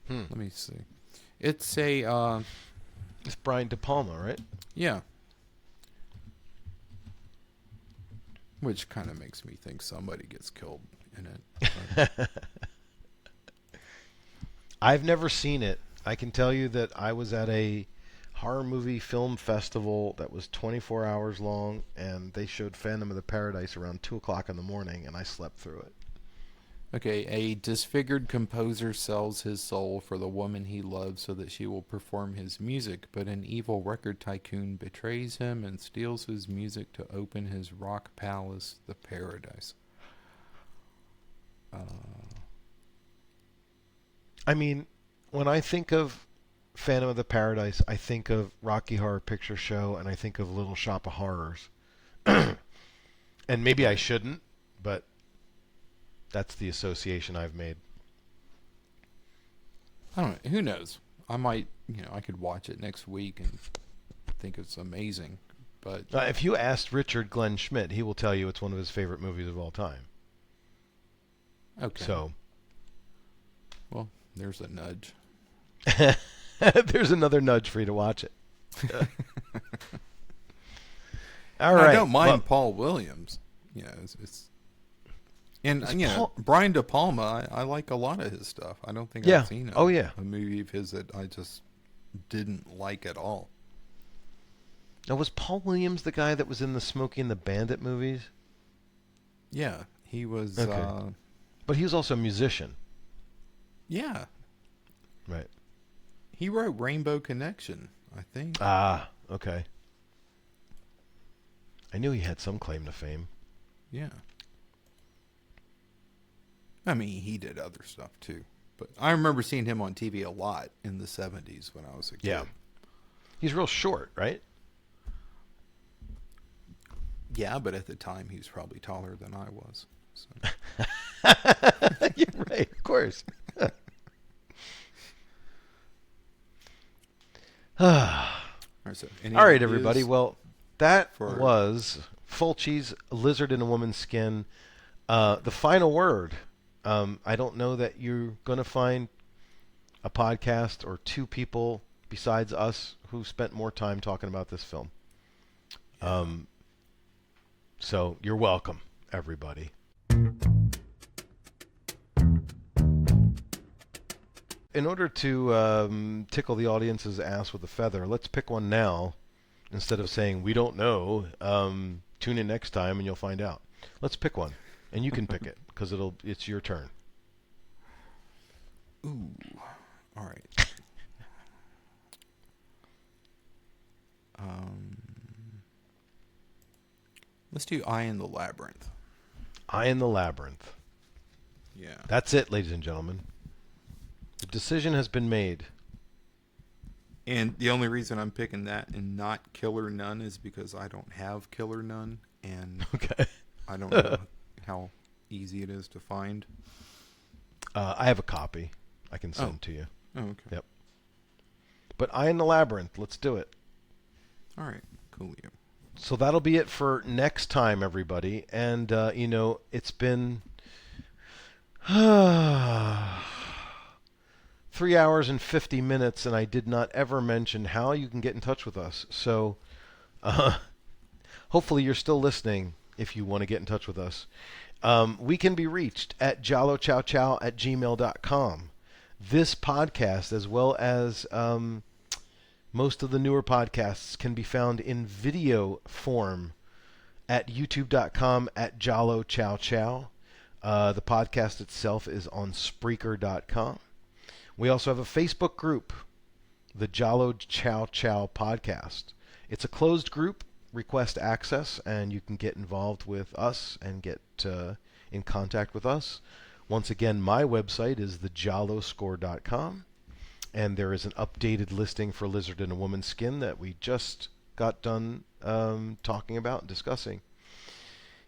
Let me see. It's It's Brian De Palma, right? Yeah. Which kind of makes me think somebody gets killed in it. I've never seen it. I can tell you that I was at a horror movie film festival that was 24 hours long, and they showed Phantom of the Paradise around 2 o'clock in the morning, and I slept through it. Okay, a disfigured composer sells his soul for the woman he loves so that she will perform his music, but an evil record tycoon betrays him and steals his music to open his rock palace, the Paradise. I mean, when I think of Phantom of the Paradise, I think of Rocky Horror Picture Show, and I think of Little Shop of Horrors. And maybe I shouldn't, but that's the association I've made. I don't know. Who knows? I might, I could watch it next week and think it's amazing. But if you asked Richard Glenn Schmidt, he will tell you it's one of his favorite movies of all time. Okay. So, well, there's a nudge. There's another nudge for you to watch it. All right. I don't mind Paul Williams. It's and Brian De Palma. I like a lot of his stuff. I don't think I've seen a movie of his that I just didn't like at all. Now, was Paul Williams the guy that was in the Smokey and the Bandit movies? Yeah, he was. Okay. But he was also a musician. Yeah. Right. He wrote Rainbow Connection, I think. Ah, okay. I knew he had some claim to fame. Yeah. I mean, he did other stuff too. But I remember seeing him on TV a lot in the 70s when I was a kid. Yeah. He's real short, right? Yeah, but at the time he was probably taller than I was. So. You're right, of course. All right, everybody. Well, that for... was Fulci's Lizard in a Woman's Skin. The final word. I don't know that you're going to find a podcast or two people besides us who spent more time talking about this film. Yeah. So you're welcome, everybody. In order to tickle the audience's ass with a feather, let's pick one now instead of saying we don't know. Tune in next time and you'll find out. Let's pick one, and you can pick it because it's your turn. Ooh, all right. Let's do Eye in the Labyrinth. Eye in the Labyrinth. Yeah. That's it, ladies and gentlemen. The decision has been made. And the only reason I'm picking that and not Killer Nun is because I don't have Killer Nun, and Okay. I don't know how easy it is to find. I have a copy I can send to you. Oh, okay. Yep. But Eye in the Labyrinth, let's do it. All right. Coolio. So that'll be it for next time, everybody. And, it's been 3 hours and 50 minutes, and I did not ever mention how you can get in touch with us. So hopefully you're still listening if you want to get in touch with us. We can be reached at giallociao@gmail.com. This podcast, as well as most of the newer podcasts, can be found in video form at youtube.com at Giallo Ciao. The podcast itself is on Spreaker.com. We also have a Facebook group, the Giallo Ciao podcast. It's a closed group, request access, and you can get involved with us and get in contact with us. Once again, my website is thegialloscore.com, and there is an updated listing for Lizard in a Woman's Skin that we just got done talking about and discussing.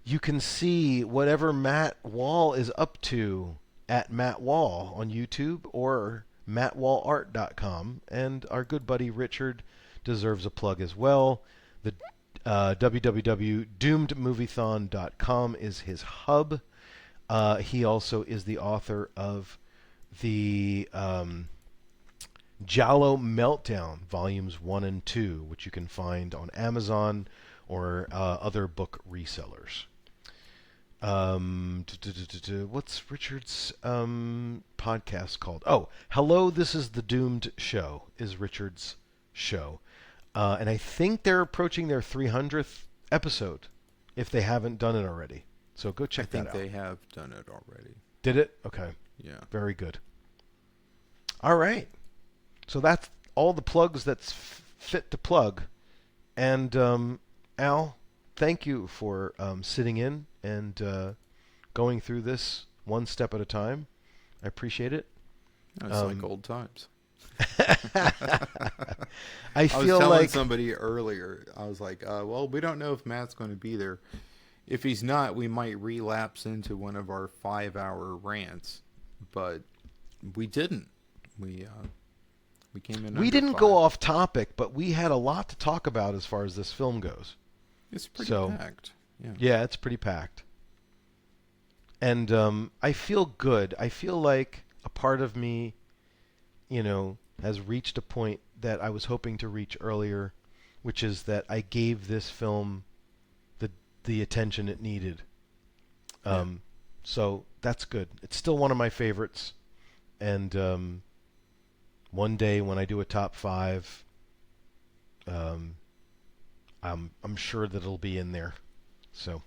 You can see whatever Matt Wall is up to at Matt Wall on YouTube or mattwallart.com, and our good buddy Richard deserves a plug as well. The www.doomedmoviethon.com is his hub. He also is the author of the Giallo Meltdown Volumes 1 and 2, which you can find on Amazon or other book resellers. What's Richard's podcast called? Oh, Hello, This is the Doomed Show is Richard's show. And I think they're approaching their 300th episode, if they haven't done it already. So go check that out. I think they have done it already. Did it? Okay. Yeah. Very good. All right. So that's all the plugs that's fit to plug. And Al, thank you for sitting in and going through this one step at a time. I appreciate it. It's like old times. I was feel telling like somebody earlier, I was like, well, we don't know if Matt's going to be there. If he's not, we might relapse into one of our 5-hour rants. But we didn't. We came in. We didn't go off topic, but we had a lot to talk about as far as this film goes. It's pretty packed. Yeah, it's pretty packed. And I feel good. I feel like a part of me, has reached a point that I was hoping to reach earlier, which is that I gave this film the attention it needed. So that's good. It's still one of my favorites. And one day when I do a top 5, I'm sure that it'll be in there. So,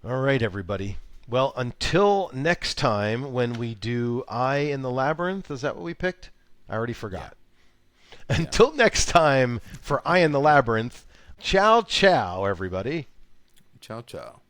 all right, everybody. Well, until next time when we do Eye in the Labyrinth, is that what we picked? I already forgot. Yeah. Until next time for Eye in the Labyrinth, ciao, ciao, everybody. Ciao, ciao.